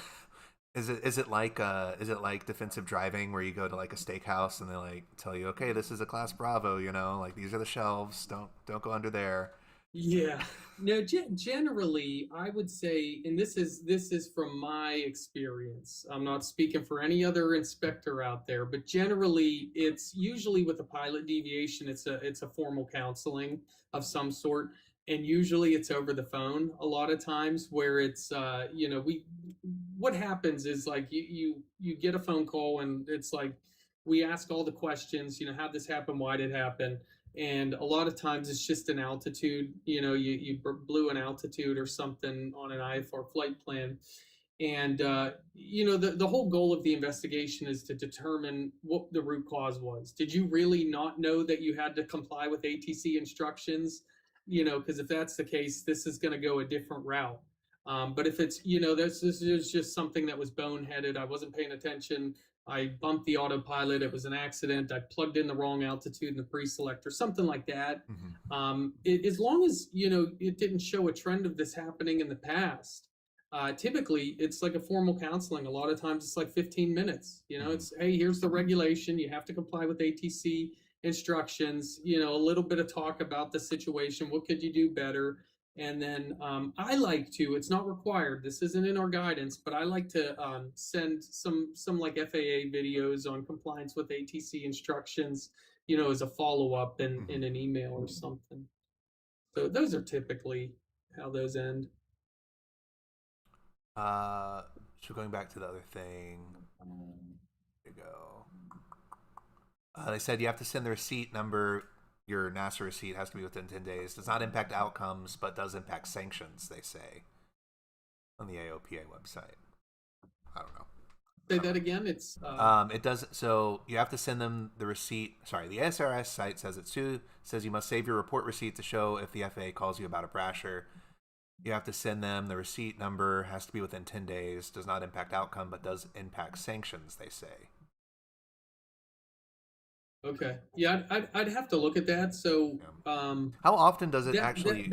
Is it like defensive driving where you go to like a steakhouse and they like tell you, okay, this is a class Bravo, you know, like these are the shelves, don't go under there. Yeah. No, generally, I would say, and this is from my experience. I'm not speaking for any other inspector out there, but generally, it's usually with a pilot deviation, it's a formal counseling of some sort, and usually it's over the phone. A lot of times, where it's what happens is like you get a phone call and it's like we ask all the questions. You know, how this happen? Why did it happen? And a lot of times it's just an altitude, you blew an altitude or something on an IFR flight plan. And the whole goal of the investigation is to determine what the root cause was. Did you really not know that you had to comply with ATC instructions? Because if that's the case, this is going to go a different route. But if it's, this is just something that was boneheaded, I wasn't paying attention, I bumped the autopilot, it was an accident, I plugged in the wrong altitude in the pre-selector, something like that. As long as, it didn't show a trend of this happening in the past, typically it's like a formal counseling. A lot of times it's like 15 minutes. It's, hey, here's the regulation. You have to comply with ATC instructions, a little bit of talk about the situation. What could you do better? And then I like to, it's not required, this isn't in our guidance, but I like to send some like FAA videos on compliance with ATC instructions, as a follow-up in an email or something. So those are typically how those end. So going back to the other thing, there you go. They said you have to send the receipt number. Your NASA receipt has to be within 10 days. Does not impact outcomes, but does impact sanctions, they say, on the AOPA website. I don't know. Say that again. It's it does. So you have to send them the receipt. Sorry, the SRS site says it too. Says you must save your report receipt to show if the FAA calls you about a Brasher. You have to send them the receipt number. Has to be within 10 days. Does not impact outcome, but does impact sanctions, they say. Okay. Yeah, I'd have to look at that. So, how often does it actually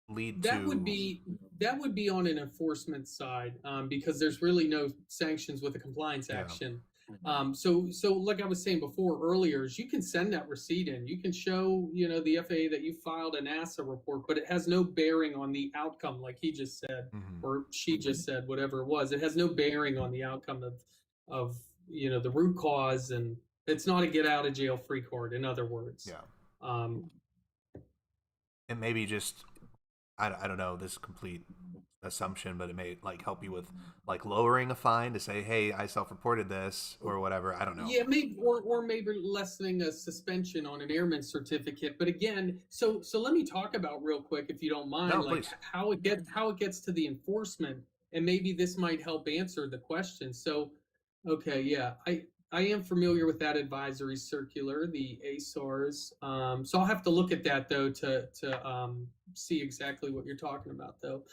lead to? That would be on an enforcement side, because there's really no sanctions with a compliance action. So like I was saying before earlier, is you can send that receipt in. You can show, the FAA that you filed a NASA report, but it has no bearing on the outcome, like he just said, or she just said, whatever it was. It has no bearing on the outcome of the root cause, and it's not a get out of jail free card, in other words. Yeah. And maybe just, I don't know, this complete assumption, but it may like help you with like lowering a fine to say, hey, I self-reported this or whatever. I don't know. Yeah, maybe or maybe lessening a suspension on an airman certificate. But again, so let me talk about real quick, if you don't mind, like please. how it gets to the enforcement, and maybe this might help answer the question. So, okay, yeah, I am familiar with that advisory circular, the ASARS. So I'll have to look at that though to see exactly what you're talking about though.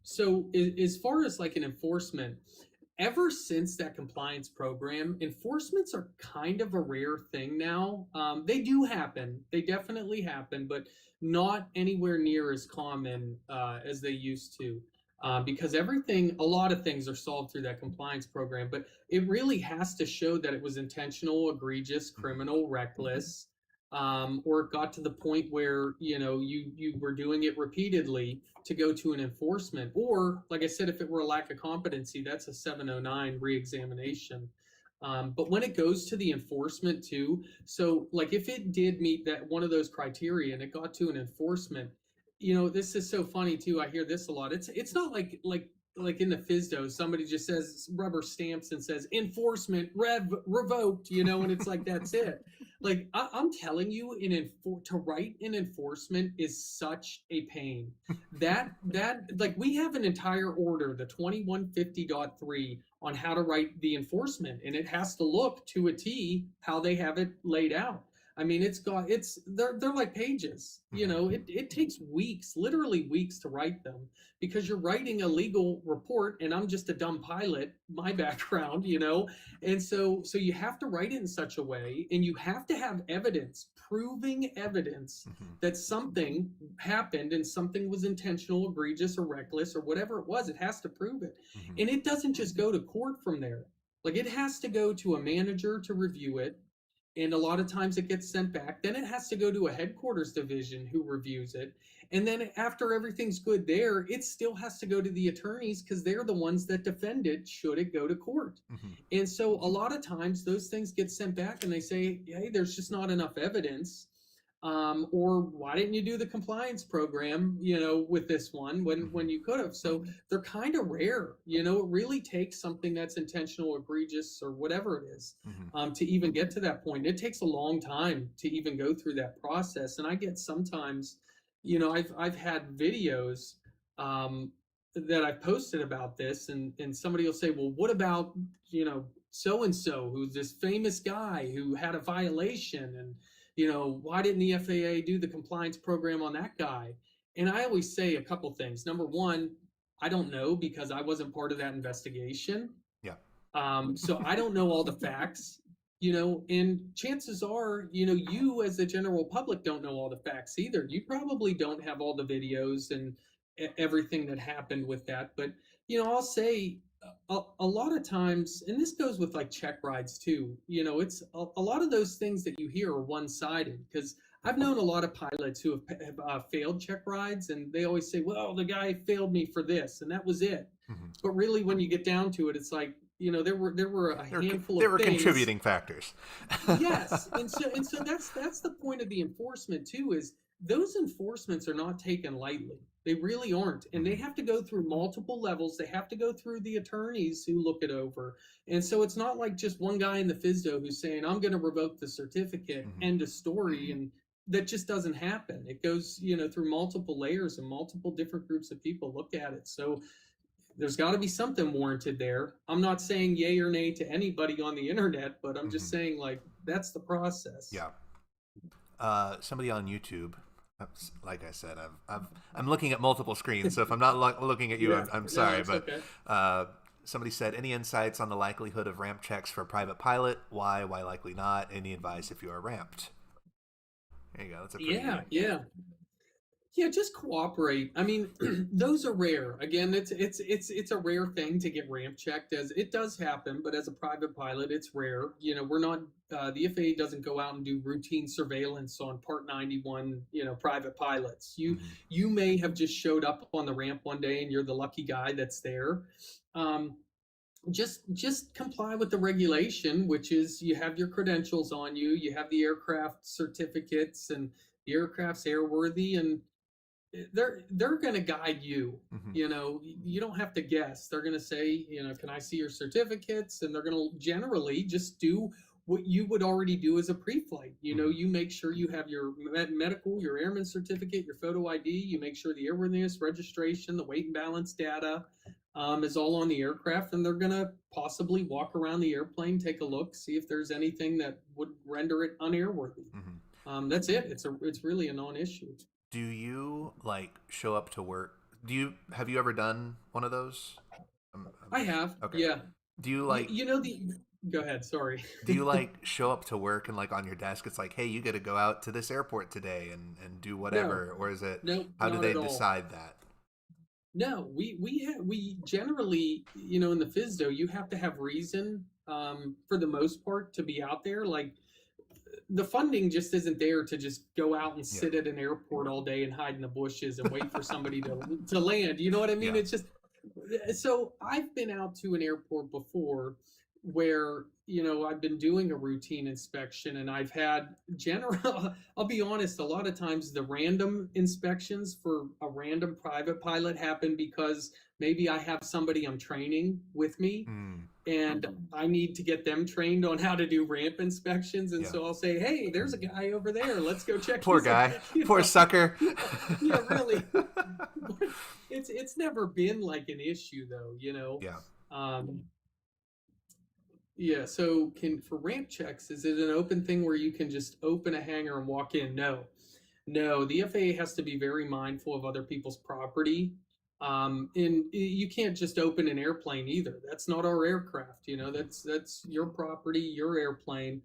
So as far as like an enforcement, ever since that compliance program, enforcements are kind of a rare thing now. They do happen, they definitely happen, but not anywhere near as common as they used to. Because a lot of things are solved through that compliance program, but it really has to show that it was intentional, egregious, criminal, reckless. or it got to the point where you were doing it repeatedly to go to an enforcement, or like I said, if it were a lack of competency, that's a 709 reexamination. But when it goes to the enforcement too, so like if it did meet that one of those criteria and it got to an enforcement, this is so funny too. I hear this a lot. It's not like in the Fsdo, somebody just says rubber stamps and says enforcement revoked, and it's like that's it. Like I'm telling you, to write an enforcement is such a pain. That like we have an entire order, the 2150.3, on how to write the enforcement, and it has to look to a T how they have it laid out. I mean, they're like pages. It takes weeks, literally weeks, to write them because you're writing a legal report, and I'm just a dumb pilot, my background, and so you have to write it in such a way, and you have to have evidence, proving evidence that something happened and something was intentional, egregious, or reckless, or whatever it was. It has to prove it, and it doesn't just go to court from there. Like it has to go to a manager to review it, and a lot of times it gets sent back. Then it has to go to a headquarters division who reviews it, and then after everything's good there, it still has to go to the attorneys because they're the ones that defend it should it go to court. And so a lot of times those things get sent back and they say, hey, there's just not enough evidence. Or why didn't you do the compliance program, with this one when you could have? So they're kind of rare. It really takes something that's intentional, egregious, or whatever it is, to even get to that point. It takes a long time to even go through that process. And I get sometimes, I've had videos that I've posted about this, and somebody will say, well, what about, so and so, who's this famous guy who had a violation, and why didn't the FAA do the compliance program on that guy? And I always say a couple things. Number one, I don't know because I wasn't part of that investigation. Yeah. So I don't know all the facts, and chances are, you as the general public don't know all the facts either. You probably don't have all the videos and everything that happened with that. But, I'll say, a lot of times, and this goes with like check rides too, it's a lot of those things that you hear are one-sided, because I've known a lot of pilots who have failed check rides, and they always say, well, the guy failed me for this and that was it. But really, when you get down to it, it's like, there were a handful of there were things. contributing factors. Yes, and so that's the point of the enforcement too, is those enforcements are not taken lightly. They really aren't. And they have to go through multiple levels. They have to go through the attorneys who look it over. And so it's not like just one guy in the Fsdo who's saying, I'm going to revoke the certificate, end of story. And that just doesn't happen. It goes, through multiple layers, and multiple different groups of people look at it. So there's got to be something warranted there. I'm not saying yay or nay to anybody on the internet, but I'm just saying, like, that's the process. Yeah. Somebody on YouTube, like I said, I'm looking at multiple screens, so if I'm not looking at you, yeah. I'm sorry, but okay. Somebody said, any insights on the likelihood of ramp checks for a private pilot? Why likely not? Any advice if you are ramped? There you go. That's a pretty Yeah, just cooperate. I mean, those are rare. Again, it's a rare thing to get ramp checked, as it does happen, but as a private pilot, it's rare. We're not, the FAA doesn't go out and do routine surveillance on Part 91, private pilots. You may have just showed up on the ramp one day and you're the lucky guy that's there. Just comply with the regulation, which is you have your credentials on you, you have the aircraft certificates, and the aircraft's airworthy, and they're going to guide you. You don't have to guess. They're going to say, can I see your certificates? And they're going to generally just do what you would already do as a pre-flight. You make sure you have your medical, your airman certificate, your photo ID. You make sure the airworthiness, registration, the weight and balance data is all on the aircraft, and they're going to possibly walk around the airplane, take a look, see if there's anything that would render it unairworthy. That's it. It's really a non-issue. Do you show up to work? Have you ever done one of those? I have. Okay. Yeah. Do you go ahead. Sorry. Do you show up to work and on your desk it's like, hey, you got to go out to this airport today and do whatever, or is it? No. How do they decide that? No, we generally, in the Fsdo, you have to have reason, for the most part, to be out there. Like, the funding just isn't there to just go out and Yeah. sit at an airport all day and hide in the bushes and wait for somebody to land. You know what I mean? Yeah. It's just so I've been out to an airport before where I've been doing a routine inspection and I've had general I'll be honest, a lot of times the random inspections for a random private pilot happen because maybe I have somebody I'm training with me Mm. and I need to get them trained on how to do ramp inspections. And Yeah. so I'll say, hey, there's a guy over there. Let's go check. Poor his guy. Poor sucker. Yeah, really. It's never been like an issue though, Yeah. Yeah, so for ramp checks, is it an open thing where you can just open a hangar and walk in? No. No, the FAA has to be very mindful of other people's property. And you can't just open an airplane either. That's not our aircraft, that's your property, your airplane.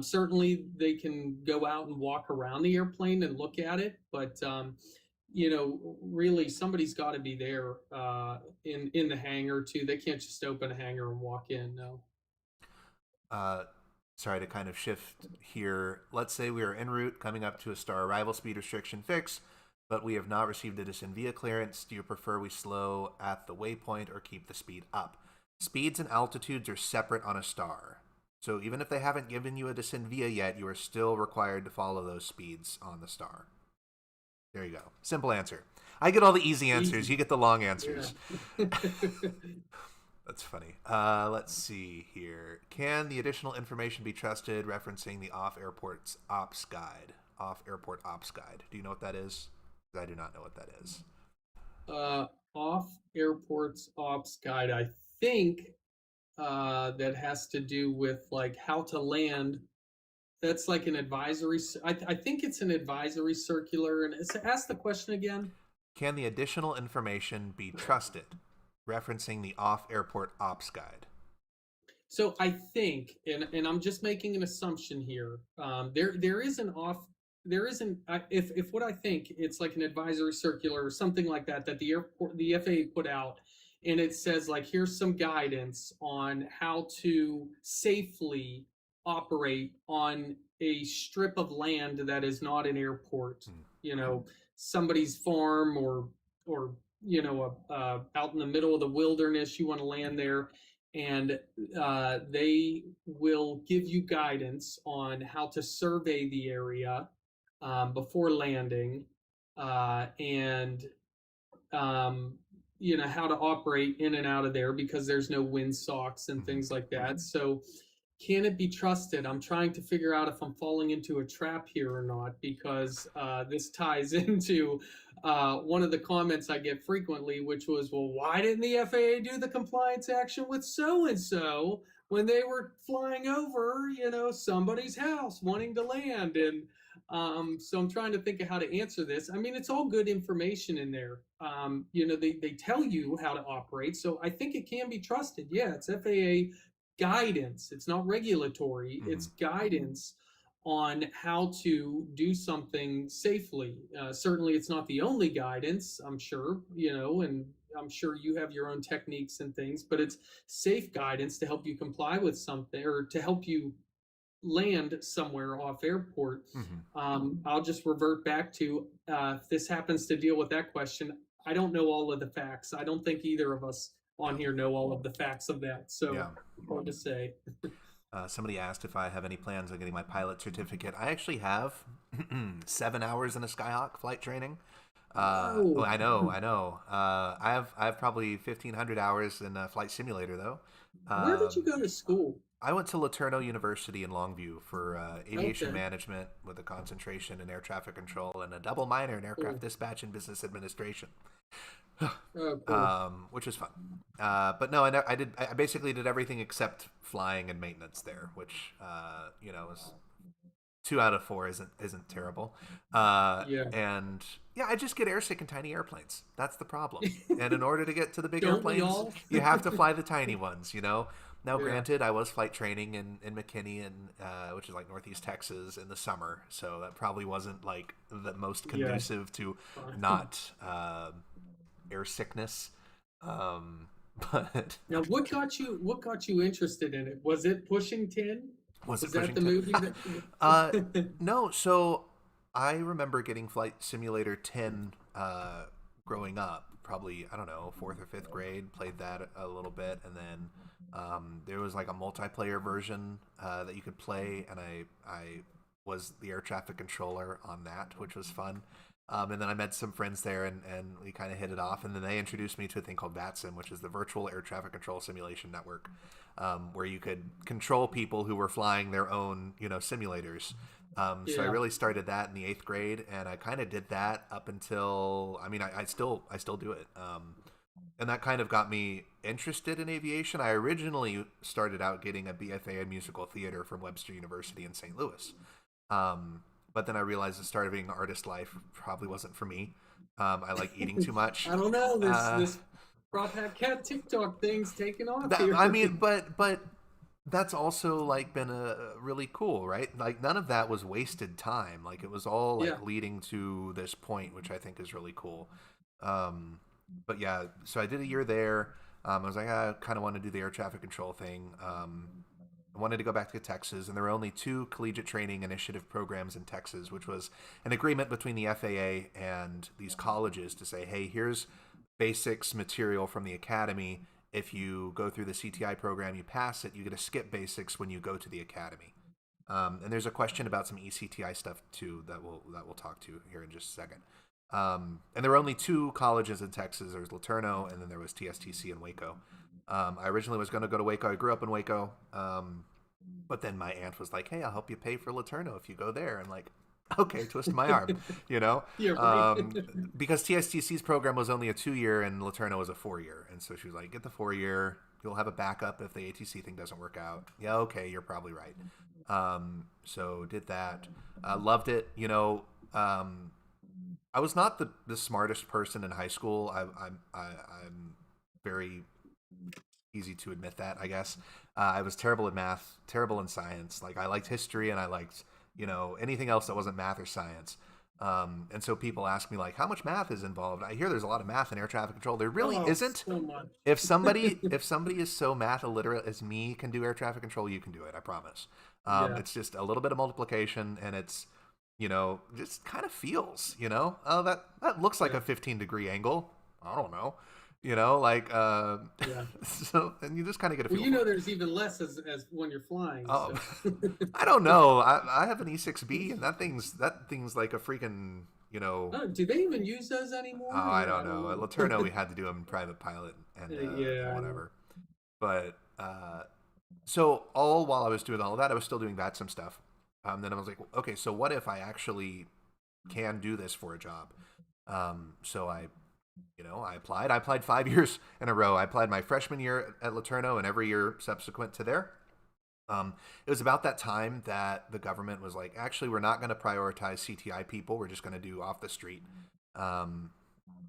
Certainly they can go out and walk around the airplane and look at it, but really somebody's got to be there in the hangar too. They can't just open a hangar and walk in. No. Sorry to kind of shift here. Let's say we are en route coming up to a star arrival speed restriction fix, but we have not received a disinvia clearance. Do you prefer we slow at the waypoint or keep the speed up? Speeds and altitudes are separate on a star. So even if they haven't given you a disinvia yet, you are still required to follow those speeds on the star. There you go. Simple answer. I get all the easy answers. You get the long answers. Yeah. That's funny. Let's see here. Can the additional information be trusted referencing the off-airport ops guide? Off-airport ops guide. Do you know what that is? I do not know what that is. Off-airports ops guide. I think that has to do with like how to land. That's like an advisory. I think it's an advisory circular. And ask the question again. Can the additional information be trusted? Referencing the off-airport ops guide. So I think, and I'm just making an assumption here. There is an off. There isn't. If what I think, it's like an advisory circular or something like that the FAA put out, and it says like here's some guidance on how to safely operate on a strip of land that is not an airport. Somebody's farm or out in the middle of the wilderness, you want to land there, and they will give you guidance on how to survey the area before landing, and how to operate in and out of there because there's no windsocks and things like that. So can it be trusted? I'm trying to figure out if I'm falling into a trap here or not, because this ties into one of the comments I get frequently, which was, well, why didn't the FAA do the compliance action with so-and-so when they were flying over, somebody's house wanting to land? And so I'm trying to think of how to answer this. I mean, it's all good information in there. They tell you how to operate. So I think it can be trusted. Yeah, it's FAA guidance. It's not regulatory. It's guidance on how to do something safely. Certainly it's not the only guidance, I'm sure, and I'm sure you have your own techniques and things, but it's safe guidance to help you comply with something or to help you land somewhere off airport. I'll just revert back to if this happens to deal with that question. I don't know all of the facts. I don't think either of us on here know all of the facts of that. So hard to say. Somebody asked if I have any plans on getting my pilot certificate. I actually have 7 hours in a Skyhawk flight training. I know. I have probably 1,500 hours in a flight simulator though. Where did you go to school? I went to LeTourneau University in Longview for aviation management with a concentration in air traffic control and a double minor in aircraft dispatch and business administration. Which was fun. But no, I basically did everything except flying and maintenance there, which is 2 out of 4 isn't terrible. And I just get airsick in tiny airplanes. That's the problem. And in order to get to the big airplanes, you have to fly the tiny ones. Now, granted, I was flight training in McKinney, which is like Northeast Texas, in the summer, so that probably wasn't like the most conducive to not air sickness. But now, what got you interested in it? Was it pushing 10? Was it Was that pushing the 10? movie uh, that? no. So I remember getting Flight Simulator 10 growing up. Probably, I don't know, fourth or fifth grade. Played that a little bit, and then there was like a multiplayer version that you could play, and I was the air traffic controller on that, which was fun. And then I met some friends there, and we kind of hit it off. And then they introduced me to a thing called VATSIM, which is the Virtual Air Traffic Control Simulation Network, where you could control people who were flying their own, simulators. So I Yeah. really started that in the eighth grade, and I kind of did that up until, I mean, I still do it. And that kind of got me interested in aviation. I originally started out getting a BFA in musical theater from Webster University in St. Louis. Um, but then I realized the start of being an artist life probably wasn't for me. I like eating too much. I don't know. Uh, This Prop Hat Cat TikTok thing's taking off that, here. I mean, but that's also like been a really cool, right? Like none of that was wasted time. Like it was all Yeah. like leading to this point, which I think is really cool. Um, but yeah, so I did a year there. I was like, I kind of want to do the air traffic control thing. I wanted to go back to Texas, and there were only two collegiate training initiative programs in Texas, which was an agreement between the FAA and these colleges to say, hey, here's basics material from the academy. If you go through the CTI program, you pass it, you get to skip basics when you go to the academy. And there's a question about some ECTI stuff too that we'll talk to here in just a second. And there were only two colleges in Texas. There was LeTourneau, and then there was TSTC in Waco. I originally was going to go to Waco. I grew up in Waco, but then my aunt was like, "Hey, I'll help you pay for LeTourneau if you go there." And like, okay, twist my arm, Yeah, right. because TSTC's program was only a 2-year and LeTourneau was a 4-year, and so she was like, "Get the 4-year. You'll have a backup if the ATC thing doesn't work out." Yeah, okay, you're probably right. So did that. Loved it. I was not the smartest person in high school. I'm very easy to admit that, I guess. I was terrible at math, terrible in science. Like I liked history and I liked, anything else that wasn't math or science. And so people ask me like, how much math is involved? I hear there's a lot of math in air traffic control. There really Oh, isn't. so much. If somebody is so math illiterate as me can do air traffic control, you can do it. I promise. Yeah. It's just a little bit of multiplication, and it's just kind of feels. Oh, that looks like Yeah. a 15-degree angle. I don't know. Like Yeah. so, and you just kind of get a feel. Well, there's even less as when you're flying. Oh, So. I don't know. I have an E6B, and that thing's like a freaking. Oh, do they even use those anymore? Oh, I Or don't know. At LeTourneau, we had to do them in private pilot and Yeah, I know. whatever. But so all while I was doing all of that, I was still doing VATSIM stuff. Then I was like, okay, so what if I actually can do this for a job? So I applied. I applied 5 years in a row. I applied my freshman year at LeTourneau and every year subsequent to there. It was about that time that the government was like, actually, we're not going to prioritize CTI people. We're just going to do off the street.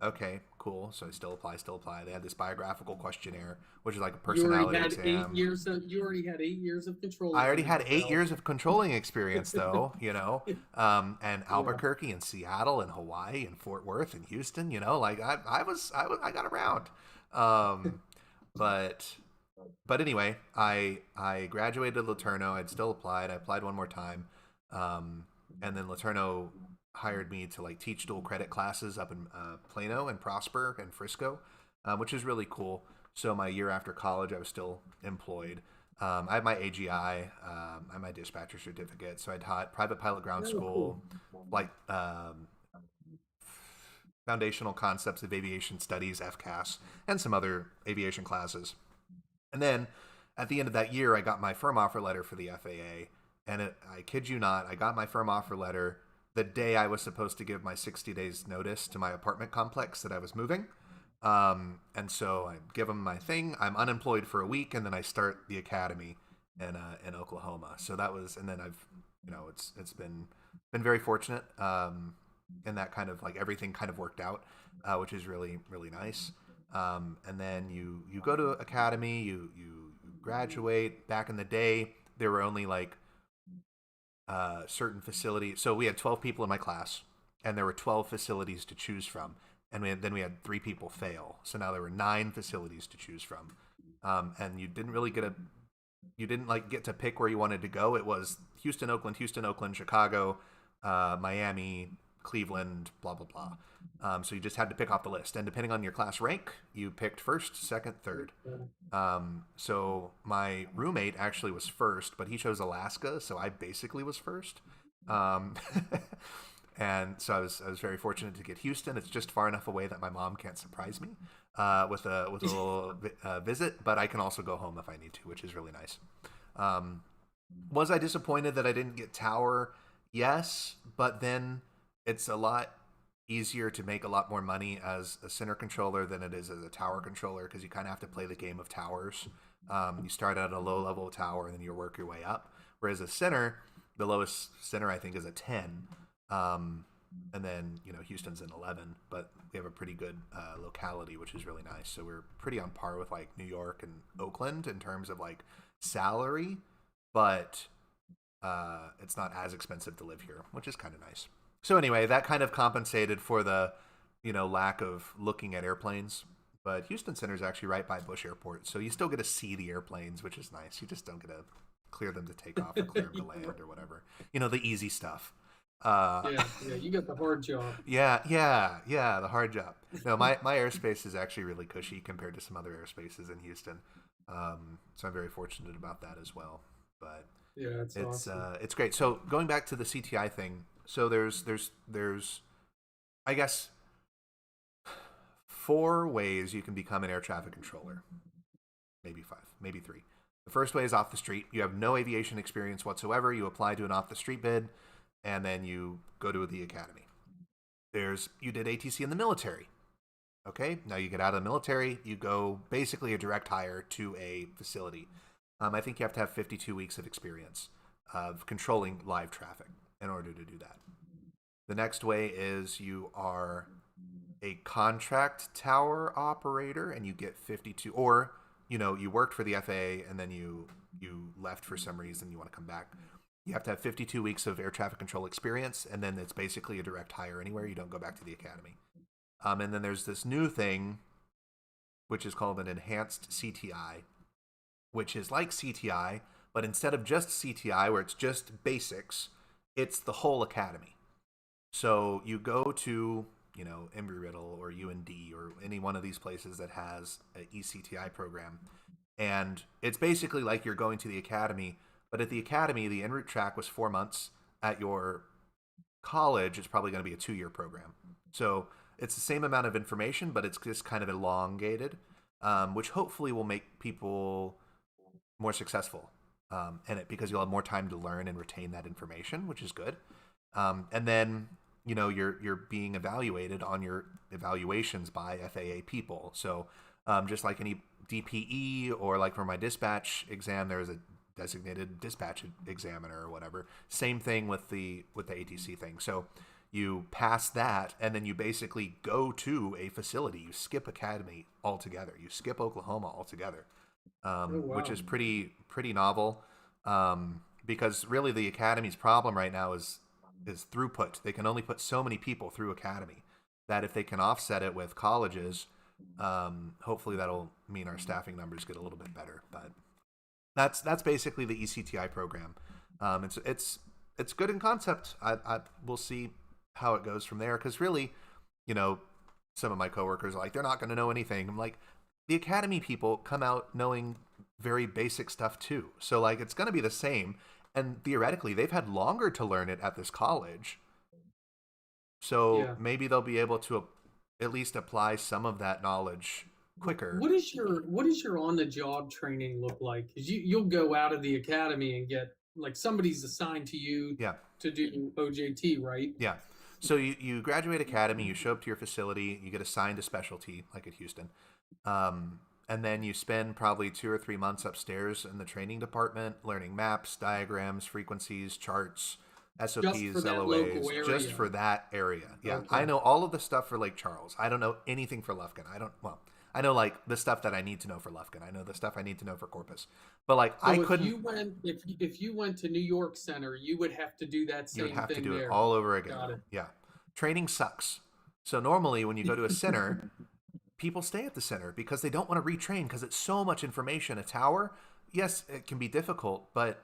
Okay, cool. So I still apply. They had this biographical questionnaire, which is like a personality exam. You already had 8 years of control. I already had 8 years of controlling experience, though, and Albuquerque and Seattle and Hawaii and Fort Worth and Houston, like I got around. But anyway, I graduated LeTourneau. I'd still applied. I applied one more time, and then LeTourneau hired me to like teach dual credit classes up in Plano and Prosper and Frisco, which is really cool. So my year after college, I was still employed. I had my AGI, I had my dispatcher certificate. So I taught private pilot ground school, like foundational concepts of aviation studies, FCAS, and some other aviation classes. And then at the end of that year, I got my firm offer letter for the FAA. And I kid you not, I got my firm offer letter the day I was supposed to give my 60 days notice to my apartment complex that I was moving. And so I give them my thing. I'm unemployed for a week, and then I start the academy in Oklahoma. So that was, and then I've, it's been very fortunate. And that kind of like everything kind of worked out, which is really, really nice. And then you go to academy, you graduate. Back in the day, there were only like certain facilities. So we had 12 people in my class, and there were 12 facilities to choose from. And then we had 3 people fail. So now there were 9 facilities to choose from. And you didn't really get a you didn't like get to pick where you wanted to go. It was Houston, Oakland, Chicago, Miami, Cleveland, blah blah blah. So you just had to pick off the list, and depending on your class rank, you picked first, second, third. So my roommate actually was first, but he chose Alaska, so I basically was first. Um, and so I was very fortunate to get Houston. It's just far enough away that my mom can't surprise me with a little visit, but I can also go home if I need to, which is really nice. Um, was I disappointed that I didn't get Tower? Yes, but then it's a lot easier to make a lot more money as a center controller than it is as a tower controller because you kind of have to play the game of towers. You start at a low level tower and then you work your way up. Whereas a center, the lowest center I think is a 10. And then, Houston's an 11, but we have a pretty good locality, which is really nice. So we're pretty on par with like New York and Oakland in terms of like salary, but it's not as expensive to live here, which is kind of nice. So anyway, that kind of compensated for the, lack of looking at airplanes. But Houston Center is actually right by Bush Airport, so you still get to see the airplanes, which is nice. You just don't get to clear them to take off or clear them to land or whatever. The easy stuff. Yeah, you got the hard job. Yeah, the hard job. No, my airspace is actually really cushy compared to some other airspaces in Houston. So I'm very fortunate about that as well. But yeah, it's awesome. It's great. So going back to the CTI thing, so there's I guess 4 ways you can become an air traffic controller. Maybe 5, maybe 3. The first way is off the street. You have no aviation experience whatsoever. You apply to an off the street bid, and then you go to the academy. You did ATC in the military. Okay, now you get out of the military, you go basically a direct hire to a facility. I think you have to have 52 weeks of experience of controlling live traffic in order to do that. The next way is you are a contract tower operator and you get 52, or you worked for the FAA and then you left for some reason, you want to come back. You have to have 52 weeks of air traffic control experience, and then it's basically a direct hire anywhere. You don't go back to the academy. And then there's this new thing, which is called an enhanced CTI, which is like CTI, but instead of just CTI, where it's just basics, it's the whole academy. So you go to, Embry-Riddle or UND or any one of these places that has an ECTI program, and it's basically like you're going to the academy. But at the academy, the en route track was 4 months. At your college, it's probably going to be a 2-year program. So it's the same amount of information, but it's just kind of elongated, which hopefully will make people more successful in it because you'll have more time to learn and retain that information, which is good. And then you're being evaluated on your evaluations by FAA people. So just like any DPE or like for my dispatch exam, there's a designated dispatch examiner or whatever. Same thing with the ATC thing. So you pass that, and then you basically go to a facility. You skip academy altogether. You skip Oklahoma altogether, which is pretty novel. Because really the academy's problem right now is throughput. They can only put so many people through academy. That if they can offset it with colleges, hopefully that'll mean our staffing numbers get a little bit better. But that's basically the ECTI program. It's good in concept. We'll see how it goes from there. Because really, some of my coworkers are like, they're not going to know anything. I'm like, the academy people come out knowing very basic stuff too. So like, it's going to be the same. And theoretically, they've had longer to learn it at this college. So maybe they'll be able to at least apply some of that knowledge quicker. What is your on the job training look like? Because you'll go out of the academy and get like somebody's assigned to you to do OJT, right? Yeah. So you graduate academy, you show up to your facility, you get assigned a specialty like at Houston, and then you spend probably 2 or 3 months upstairs in the training department learning maps, diagrams, frequencies, charts, SOPs, LOAs, just for that area. Yeah, okay. I know all of the stuff for Lake Charles. I don't know anything for Lufkin. I know like the stuff that I need to know for Lufkin. I know the stuff I need to know for Corpus. But like so I couldn't. If you went to New York Center, you would have to do that same thing. You would have to do there. It all over again. Got it. Yeah, training sucks. So normally when you go to a center, people stay at the center because they don't want to retrain because it's so much information. A tower, yes, it can be difficult, but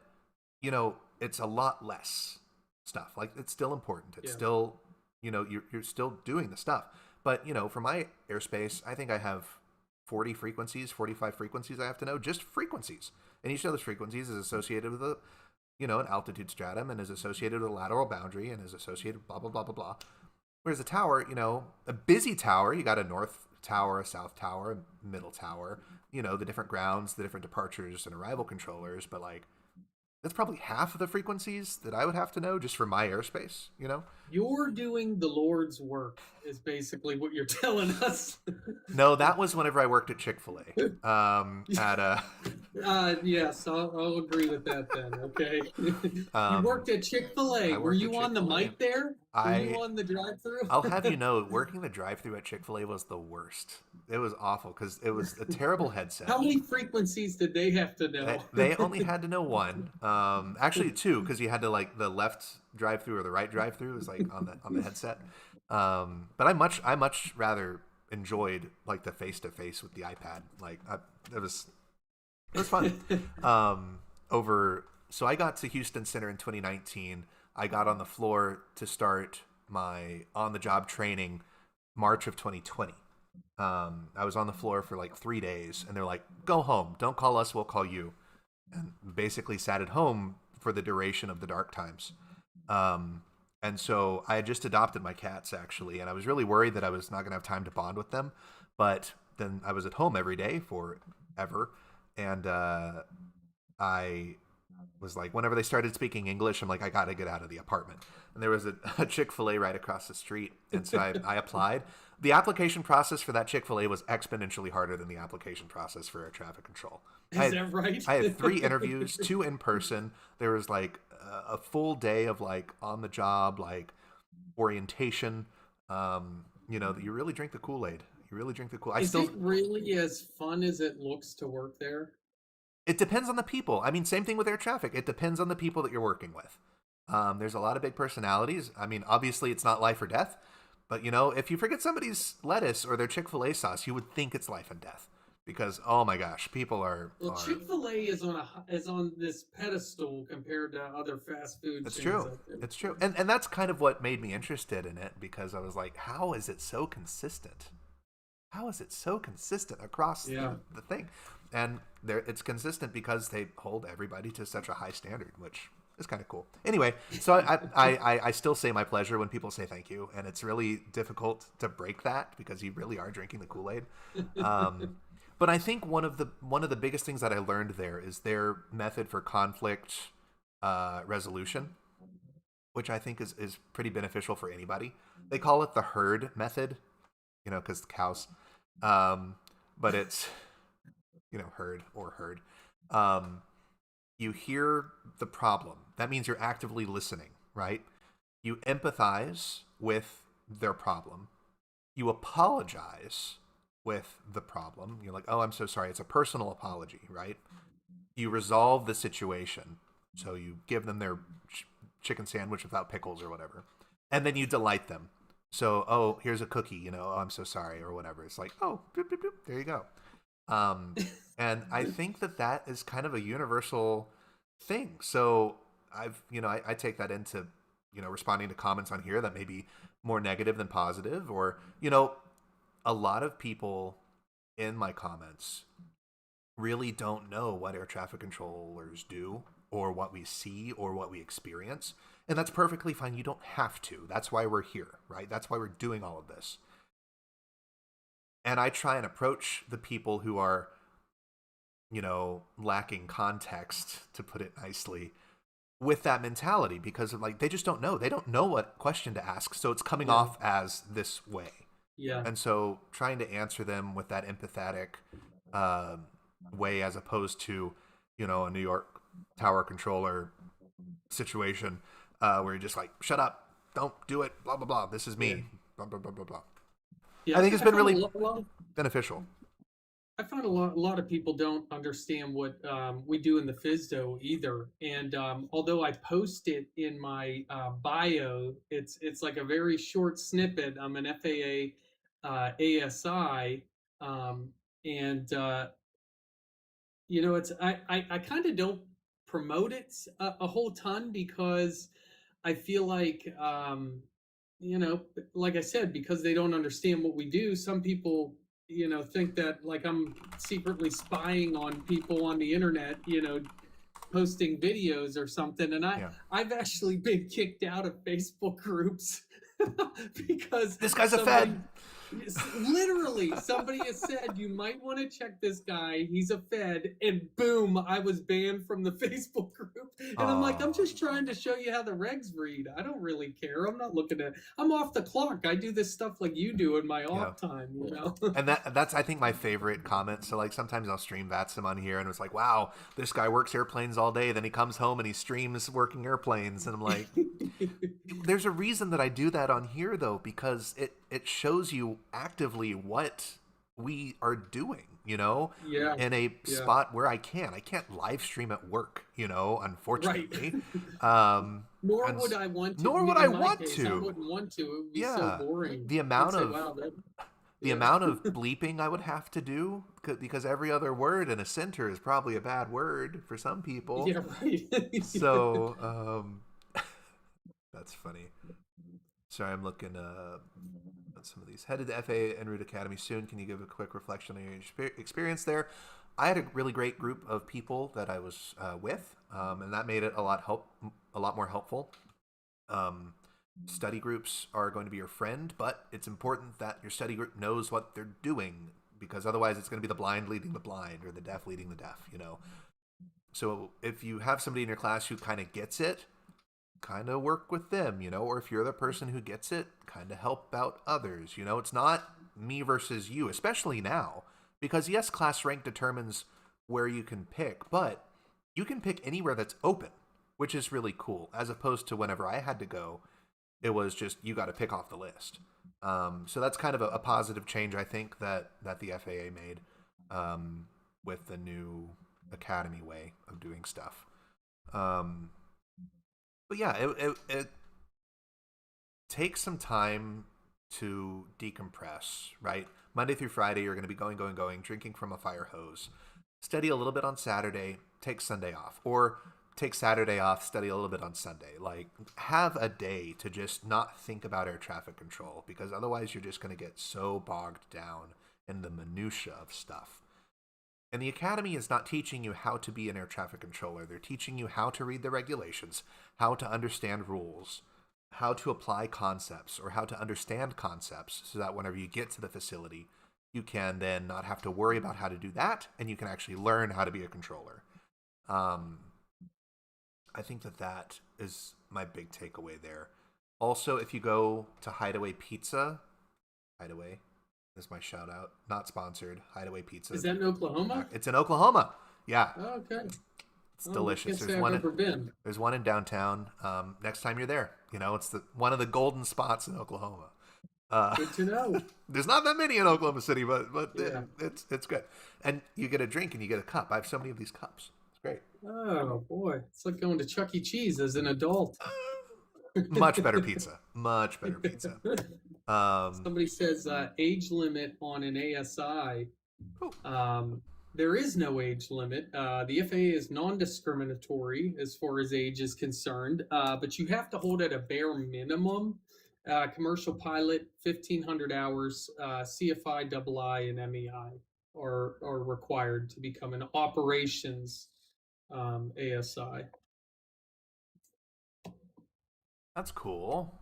it's a lot less stuff. Like it's still important. It's Yeah. still, you're still doing the stuff. But for my airspace, I think I have 40 frequencies, 45 frequencies I have to know, just frequencies. And each of those frequencies is associated with an altitude stratum and is associated with a lateral boundary and is associated with blah, blah, blah, blah, blah. Whereas a tower, a busy tower, you got a north tower, a south tower, a middle tower, the different grounds, the different departures and arrival controllers. But like, that's probably half of the frequencies that I would have to know just for my airspace. You're doing the Lord's work, is basically what you're telling us. No, that was whenever I worked at Chick-fil-A. Yes, I'll agree with that then. Okay. You worked at Chick-fil-A. I Were worked you at on the Chick-fil-A. mic there? Were you on the drive-through? I'll have you know, working the drive-through at Chick-fil-A was the worst. It was awful because it was a terrible headset. How many frequencies did they have to know? They only had to know one. Actually two, because you had to like the left drive-through or the right drive-through was like on the headset. But I much rather enjoyed like the face-to-face with the iPad. Like it was fun. So I got to Houston Center in 2019. I got on the floor to start my on-the-job training March of 2020. I was on the floor for like 3 days, and they're like, "Go home. Don't call us. We'll call you." And basically sat at home for the duration of the dark times. And so I had just adopted my cats, actually, and I was really worried that I was not going to have time to bond with them. But then I was at home every day forever, and I was like, whenever they started speaking English, I'm like, I got to get out of the apartment. And there was a Chick-fil-A right across the street, and so I applied. The application process for that Chick-fil-A was exponentially harder than the application process for air traffic control. Is that right? I had 3 interviews, 2 in person. There was like a full day of like on the job, like orientation. You really drink the Kool-Aid. You really drink the Kool-Aid. Is it really as fun as it looks to work there? It depends on the people. I mean, same thing with air traffic. It depends on the people that you're working with. There's a lot of big personalities. I mean, obviously it's not life or death, but if you forget somebody's lettuce or their Chick-fil-A sauce, you would think it's life and death because, oh my gosh, people are. Well, Chick-fil-A is on this pedestal compared to other fast food. It's true. It's true, and that's kind of what made me interested in it because I was like, how is it so consistent? How is it so consistent across the thing? And it's consistent because they hold everybody to such a high standard, which is kind of cool. Anyway, so I still say my pleasure when people say thank you, and it's really difficult to break that because you really are drinking the Kool-Aid. But I think one of the biggest things that I learned there is their method for conflict resolution, which I think is pretty beneficial for anybody. They call it the herd method, because cows. But it's herd. You hear the problem. That means you're actively listening, right? You empathize with their problem. You apologize with the problem. You're like, oh, I'm so sorry. It's a personal apology, right? You resolve the situation. So you give them their chicken sandwich without pickles or whatever. And then you delight them. So, oh, here's a cookie, oh, I'm so sorry or whatever. It's like, oh, boop, boop, boop, there you go. And I think that is kind of a universal thing. So I take that into, responding to comments on here that may be more negative than positive, or, a lot of people in my comments really don't know what air traffic controllers do or what we see or what we experience. And that's perfectly fine. You don't have to. That's why we're here, right? That's why we're doing all of this. And I try and approach the people who are, lacking context, to put it nicely, with that mentality because they just don't know. They don't know what question to ask. So it's coming off as this way. Yeah. And so trying to answer them with that empathetic way as opposed to, a New York tower controller situation where you're just like, shut up, don't do it, blah, blah, blah. This is me, blah, blah, blah, blah, blah. Yeah, I think it's been really beneficial. I find a lot of people don't understand what we do in the Fsdo either. And although I post it in my bio, it's like a very short snippet. I'm an FAA ASI, and it's I kind of don't promote it a whole ton because I feel like like I said, because they don't understand what we do. Some people think that like I'm secretly spying on people on the internet, posting videos or something, and Yeah. I've actually been kicked out of Facebook groups because This guy's a somebody Fed. literally somebody has said you might want to check this guy, he's a Fed, and boom, I was banned from the Facebook group. And I'm like, I'm Oh, just trying to show you how the regs read. I don't really care. I'm not looking at, I'm off the clock. I do this stuff like you do in my yeah. off time, And that's I think my favorite comment. So like sometimes I'll stream VATSIM on here, and it's like, wow, this guy works airplanes all day. Then he comes home and he streams working airplanes, and I'm like, there's a reason that I do that on here though, because it shows you actively what we are doing, Yeah, in a yeah, spot where I can't live stream at work, right. unfortunately. Nor And would I want to. nor would I In my want case, I to. wouldn't want to. It would be so Yeah, boring. the You'd amount say, of "Wow, that." the Yeah. amount of bleeping I would have to do, because every other word in a center is probably a bad word for some people. Yeah, right. So that's funny. Sorry, I'm looking at some of these. Headed to FAA en route Academy soon. Can you give a quick reflection on your experience there? I had a really great group of people that I was with, and that made it a lot more helpful. Um, Study groups are going to be your friend, but it's important that your study group knows what they're doing, because otherwise it's going to be the blind leading the blind or the deaf leading the deaf. So if you have somebody in your class who kind of gets it, kind of work with them, or if you're the person who gets it, kind of help out others. It's not me versus you, especially now, because yes, class rank determines where you can pick, but you can pick anywhere that's open, which is really cool, as opposed to whenever I had to go, it was just you got to pick off the list. So that's kind of a positive change, I think, that the FAA made with the new academy way of doing stuff. But yeah, it takes some time to decompress, right? Monday through Friday, you're going to be going, drinking from a fire hose. Study a little bit on Saturday, take Sunday off. Or take Saturday off, study a little bit on Sunday. Like, have a day to just not think about air traffic control, because otherwise you're just going to get so bogged down in the minutia of stuff. And the academy is not teaching you how to be an air traffic controller. They're teaching you how to read the regulations, how to understand rules, how to apply concepts, or how to understand concepts, so that whenever you get to the facility, you can then not have to worry about how to do that, and you can actually learn how to be a controller. I think that is my big takeaway there. Also, if you go to Hideaway Pizza, Hideaway is my shout out. Not sponsored. Hideaway Pizza. Is that in Oklahoma? It's in Oklahoma. Yeah. Oh, okay. It's delicious. I can't say I've ever been. There's one in downtown. Next time you're there, it's one of the golden spots in Oklahoma. Good to know. There's not that many in Oklahoma City, but Yeah. it's good. And you get a drink and you get a cup. I have so many of these cups. It's great. Oh boy, it's like going to Chuck E. Cheese as an adult. Much better pizza. Much better pizza. Somebody says age limit on an ASI. Oh. There is no age limit. The FAA is non-discriminatory as far as age is concerned, but you have to hold at a bare minimum. Commercial pilot, 1,500 hours, CFI, II, and MEI are required to become an operations ASI. That's cool.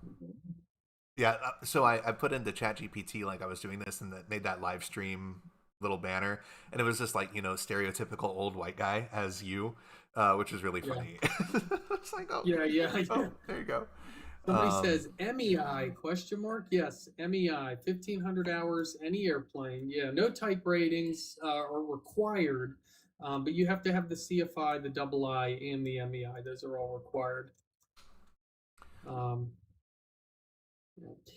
Yeah, so I put into ChatGPT like I was doing this, and that made that live stream little banner, and it was just like stereotypical old white guy as you, which is really funny. Yeah. It's like, oh yeah. Oh, there you go. Somebody says MEI question mark. Yes, MEI 1,500 hours any airplane. Yeah, no type ratings are required, but you have to have the CFI, the II, and the MEI. Those are all required.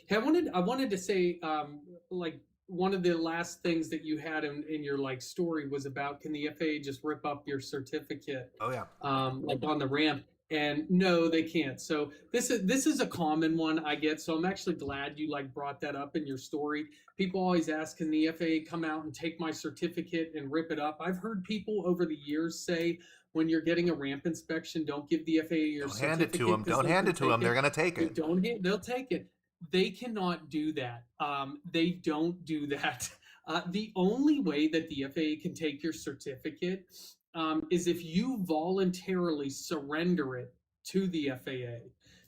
Hey, I wanted to say, like one of the last things that you had in your like story was about, can the FAA just rip up your certificate? Oh yeah. Like on the ramp. And no, they can't. So this is a common one I get. So I'm actually glad you like brought that up in your story. People always ask, can the FAA come out and take my certificate and rip it up? I've heard people over the years say, when you're getting a ramp inspection, don't give the FAA your Don't hand it to certificate them. because Don't they hand can it to them. take They're it. gonna take They it. don't. They'll take it. They cannot do that. They don't do that. The only way that the FAA can take your certificate is if you voluntarily surrender it to the FAA.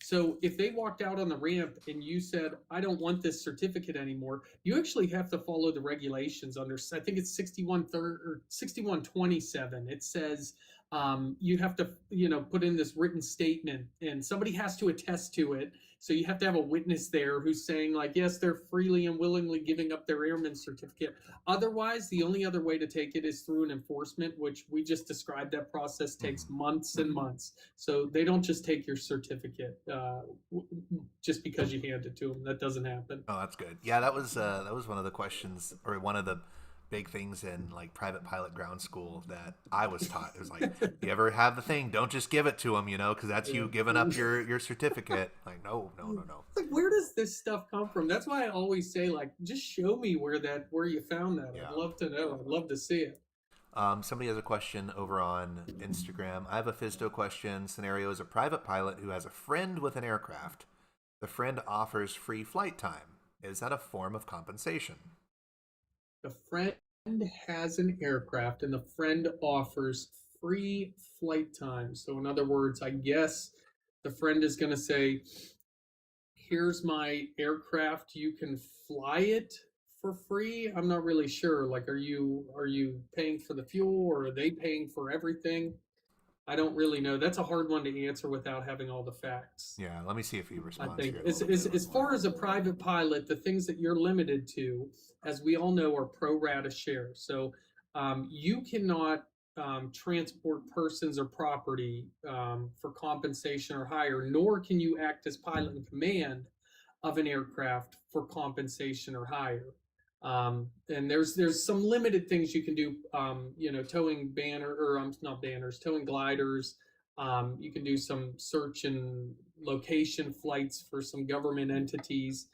So if they walked out on the ramp and you said, I don't want this certificate anymore, you actually have to follow the regulations under, I think it's 6127. It says you have to, put in this written statement and somebody has to attest to it. So you have to have a witness there who's saying like, yes, they're freely and willingly giving up their airman certificate. Otherwise, the only other way to take it is through an enforcement, which we just described. That process takes months and months. So they don't just take your certificate just because you hand it to them. That doesn't happen. Oh, that's good. Yeah, that was one of the questions, or one of the big things in like private pilot ground school that I was taught. It was like, you ever have the thing, don't just give it to them, because that's you giving up your certificate. Like, no. Like, where does this stuff come from? That's why I always say, like, just show me where you found that. Yeah. I'd love to know. I'd love to see it. Somebody has a question over on Instagram. I have a Fsdo question. Scenario is a private pilot who has a friend with an aircraft. The friend offers free flight time. Is that a form of compensation? The friend has an aircraft and the friend offers free flight time. So, in other words, I guess the friend is going to say, here's my aircraft, you can fly it for free. I'm not really sure. Like, are you paying for the fuel or are they paying for everything? I don't really know. That's a hard one to answer without having all the facts. Yeah, let me see if he I responds think here. as far as a private pilot, the things that you're limited to, as we all know, are pro rata share. So you cannot transport persons or property for compensation or hire, nor can you act as pilot in command of an aircraft for compensation or hire. And there's some limited things you can do. Towing banner or not banners, towing gliders. You can do some search and location flights for some government entities.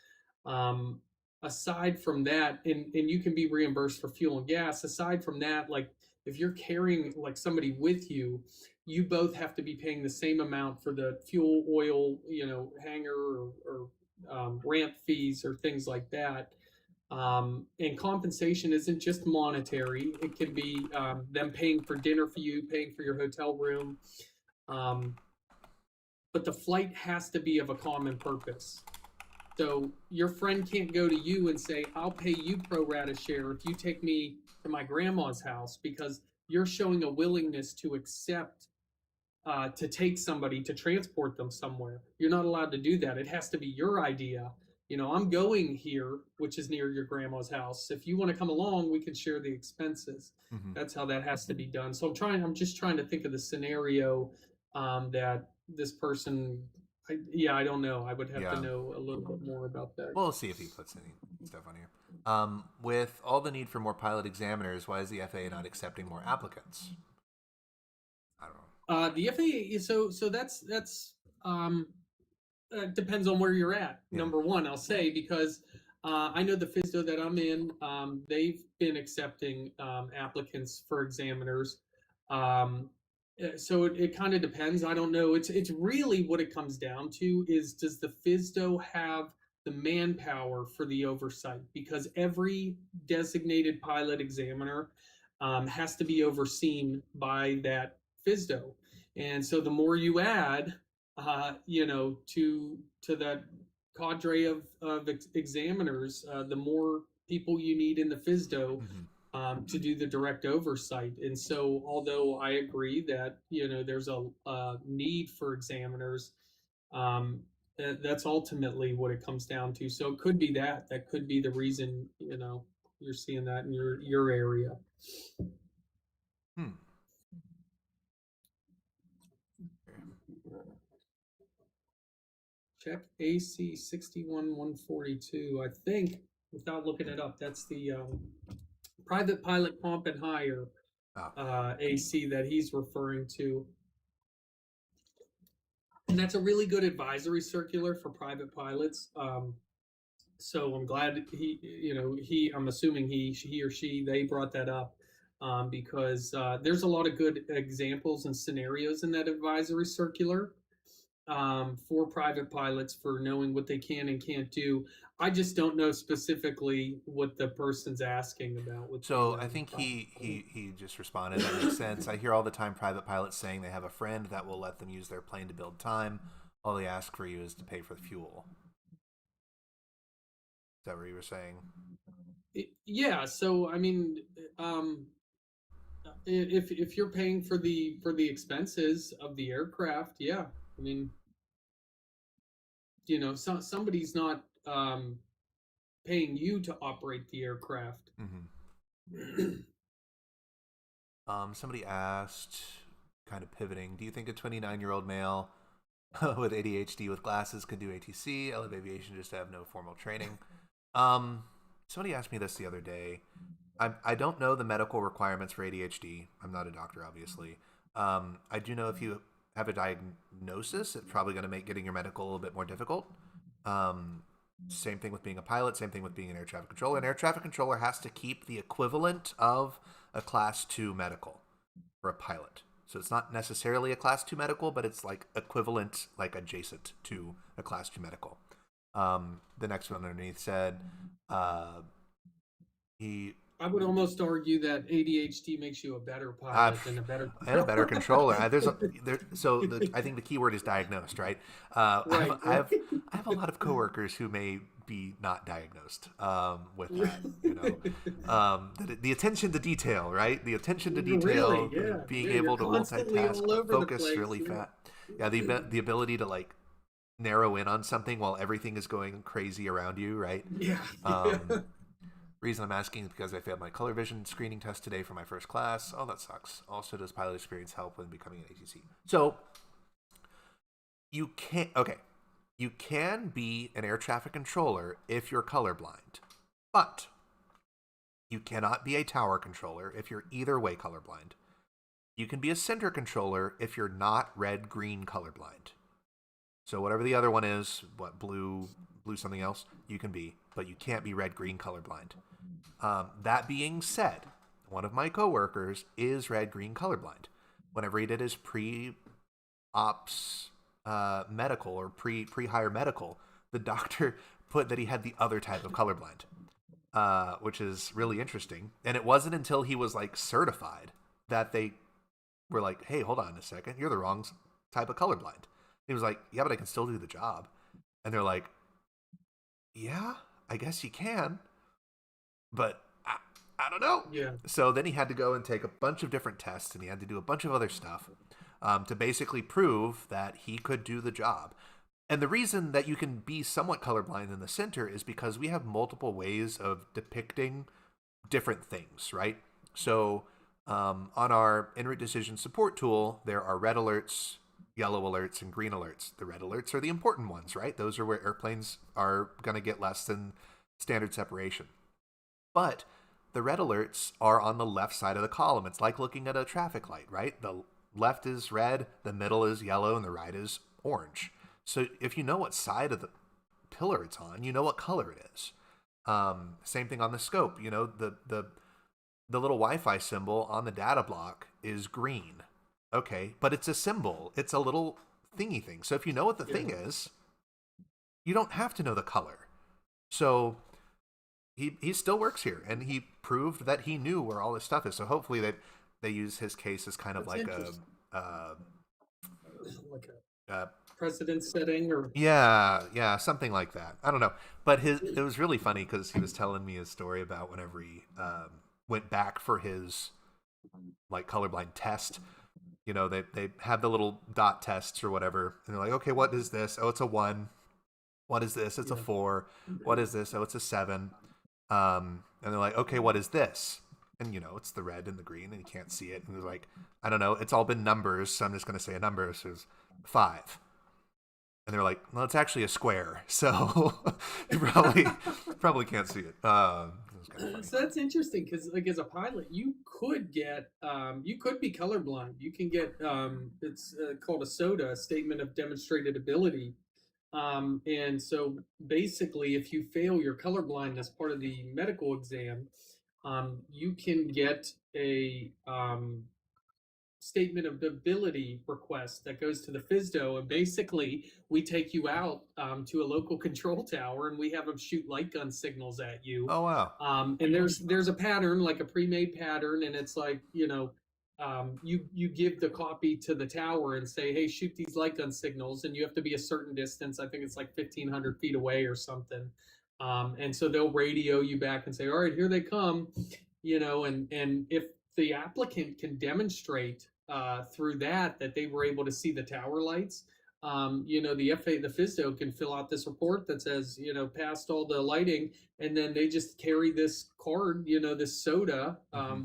Um, Aside from that, and you can be reimbursed for fuel and gas. Aside from that, like if you're carrying like somebody with you, you both have to be paying the same amount for the fuel, oil, hangar or ramp fees or things like that. And compensation isn't just monetary; it can be them paying for dinner for you, paying for your hotel room. Um, but the flight has to be of a common purpose. So your friend can't go to you and say, I'll pay you pro rata share if you take me to my grandma's house, because you're showing a willingness to accept to take somebody to transport them somewhere. You're not allowed to do that. It has to be your idea. I'm going here, which is near your grandma's house. If you want to come along, we can share the expenses. Mm-hmm. That's how that has to be done. So I'm just trying to think of the scenario that this person, I don't know. I would have to know a little bit more about that. We'll see if he puts any stuff on here. With all the need for more pilot examiners, why is the FAA not accepting more applicants? I don't know. The FAA, so that's depends on where you're at. Yeah. Number one, I'll say, because I know the Fsdo that I'm in, they've been accepting applicants for examiners. So it kind of depends. I don't know. It's really what it comes down to is, does the Fsdo have the manpower for the oversight? Because every designated pilot examiner has to be overseen by that Fsdo. And so the more you add, to that cadre of examiners, the more people you need in the Fsdo to do the direct oversight. And so, although I agree that there's a need for examiners, that's ultimately what it comes down to. So it could be that could be the reason you're seeing that in your area. Check AC 61142. I think, without looking it up, that's the private pilot comp and hire AC that he's referring to. And that's a really good advisory circular for private pilots. So I'm glad I'm assuming he or she, they brought that up, because there's a lot of good examples and scenarios in that advisory circular, for private pilots for knowing what they can and can't do. I just don't know specifically what the person's asking about with So the I think he just responded. That makes sense. I hear all the time private pilots saying they have a friend that will let them use their plane to build time. All they ask for you is to pay for the fuel. Is that what you were saying? Yeah. So I mean, if you're paying for the expenses of the aircraft, yeah. I mean, somebody's not paying you to operate the aircraft. Mm-hmm. Somebody asked, kind of pivoting, do you think a 29-year-old male with ADHD with glasses could do ATC? I love aviation, just have no formal training. Somebody asked me this the other day. I don't know the medical requirements for ADHD. I'm not a doctor, obviously. I do know if you have a diagnosis, it's probably going to make getting your medical a little bit more difficult. Same thing with being a pilot, same thing with being an air traffic controller. An air traffic controller has to keep the equivalent of a class 2 medical for a pilot. So it's not necessarily a class 2 medical, but it's like equivalent, like adjacent to a class 2 medical. The next one underneath said, I would almost argue that ADHD makes you a better pilot and a better controller. And a better controller. I think the key word is diagnosed, right? Right. I have a lot of coworkers who may be not diagnosed with that. The attention to detail, right? The attention to detail, really, yeah. being able to multitask, focus really yeah. fast. Yeah, the ability to like narrow in on something while everything is going crazy around you, right? Yeah. Reason I'm asking is because I failed my color vision screening test today for my first class. Oh, that sucks. Also, does pilot experience help when becoming an ATC? So, you can be an air traffic controller if you're colorblind, but you cannot be a tower controller if you're either way colorblind. You can be a center controller if you're not red-green colorblind. So whatever the other one is, blue something else, you can be, but you can't be red-green colorblind. That being said, one of my coworkers is red-green colorblind. Whenever he did his pre-ops medical or pre-hire medical, the doctor put that he had the other type of colorblind, which is really interesting. And it wasn't until he was like certified that they were like, hey, hold on a second, you're the wrong type of colorblind. He was like, yeah, but I can still do the job. And they're like, yeah, I guess you can, but I don't know. Yeah. So then he had to go and take a bunch of different tests, and he had to do a bunch of other stuff to basically prove that he could do the job. And the reason that you can be somewhat colorblind in the center is because we have multiple ways of depicting different things, right? So on our en route decision support tool, there are red alerts, yellow alerts, and green alerts. The red alerts are the important ones, right? Those are where airplanes are going to get less than standard separation. But the red alerts are on the left side of the column. It's like looking at a traffic light, right? The left is red, the middle is yellow, and the right is orange. So if you know what side of the pillar it's on, you know what color it is. Same thing on the scope. You know, the little Wi-Fi symbol on the data block is green. Okay, but it's a symbol. It's a little thingy thing. So if you know what the thing is, you don't have to know the color. So he still works here, and he proved that he knew where all this stuff is. So hopefully they use his case as kind of That's like a precedent setting, or yeah, something like that. I don't know, but it was really funny because he was telling me his story about whenever he went back for his like colorblind test. You know, they have the little dot tests or whatever, and they're like, okay, what is this? Oh, it's a 1. What is this? It's a 4. What is this? Oh, it's a 7. And they're like, okay, what is this? And, you know, it's the red and the green, and you can't see it. And they're like, I don't know. It's all been numbers, so I'm just going to say a number. So it's 5. And they're like, well, it's actually a square. So you probably can't see it. Those funny. So that's interesting because, like, as a pilot, you could be colorblind. You can get it's called a SOTA, a Statement of Demonstrated Ability. And so basically, if you fail your colorblind as part of the medical exam, you can get a statement of ability request that goes to the Fsdo, and basically we take you out to a local control tower, and we have them shoot light gun signals at you. Oh wow. And there's a pattern, like a pre-made pattern, and it's like, you give the copy to the tower and say, hey, shoot these light gun signals, and you have to be a certain distance. I think it's like 1,500 feet away or something. And so they'll radio you back and say, all right, here they come. And if the applicant can demonstrate through that they were able to see the tower lights, the Fsdo can fill out this report that says, passed all the lighting, and then they just carry this card, this SOTA,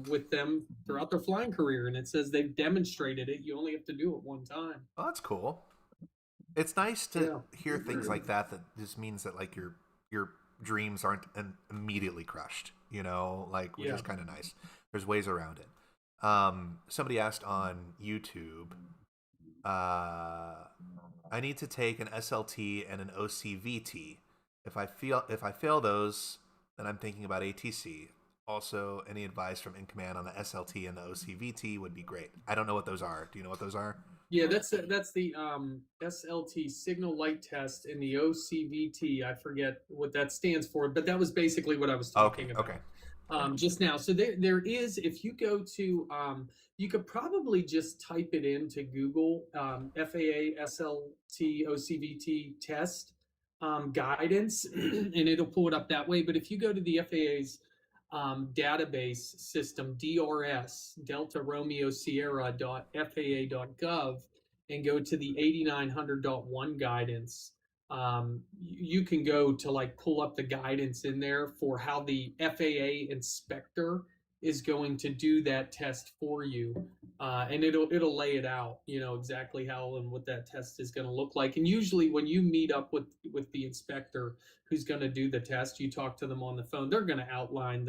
with them throughout their flying career, and it says they've demonstrated it. You only have to do it one time. Oh, that's cool. It's nice to hear things like that. That just means that like your dreams aren't immediately crushed. Which is kind of nice. There's ways around it. Somebody asked on YouTube, I need to take an SLT and an OCVT. If I fail those, then I'm thinking about ATC. Also, any advice from in command on the SLT and the OCVT would be great. I don't know what those are. Do you know what those are? Yeah, that's the SLT, signal light test, and the OCVT. I forget what that stands for, but that was basically what I was talking about. Okay. Just now. So there is, if you go to, you could probably just type it into Google, FAA SLT OCVT test guidance, and it'll pull it up that way. But if you go to the FAA's database system, DRS, Delta Romeo Sierra .faa.gov, and go to the 8900.1 guidance, you can go to like pull up the guidance in there for how the FAA inspector is going to do that test for you, and it'll lay it out, exactly how and what that test is going to look like. And usually, when you meet up with the inspector who's going to do the test, you talk to them on the phone. They're going to outline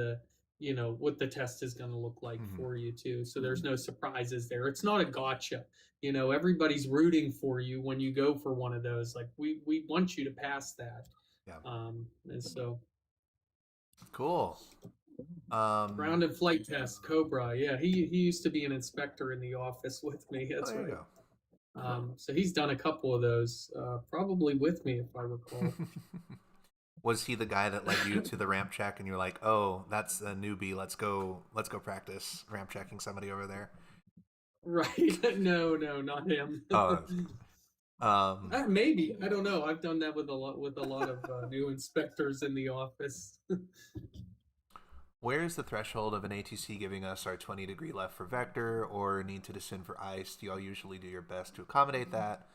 what the test is going to look like for you too. So there's no surprises there. It's not a gotcha. Everybody's rooting for you when you go for one of those. Like we want you to pass that. Yeah. And so. Cool. Ground and flight test, Cobra. Yeah, he used to be an inspector in the office with me. That's right. So he's done a couple of those, probably with me, if I recall. Was he the guy that led you to the ramp check, and you're like, "Oh, that's a newbie. Let's go practice ramp checking somebody over there"? Right? No, not him. Maybe, I don't know. I've done that with a lot of new inspectors in the office. Where is the threshold of an ATC giving us our 20-degree left for vector or need to descend for ice? Do y'all usually do your best to accommodate that?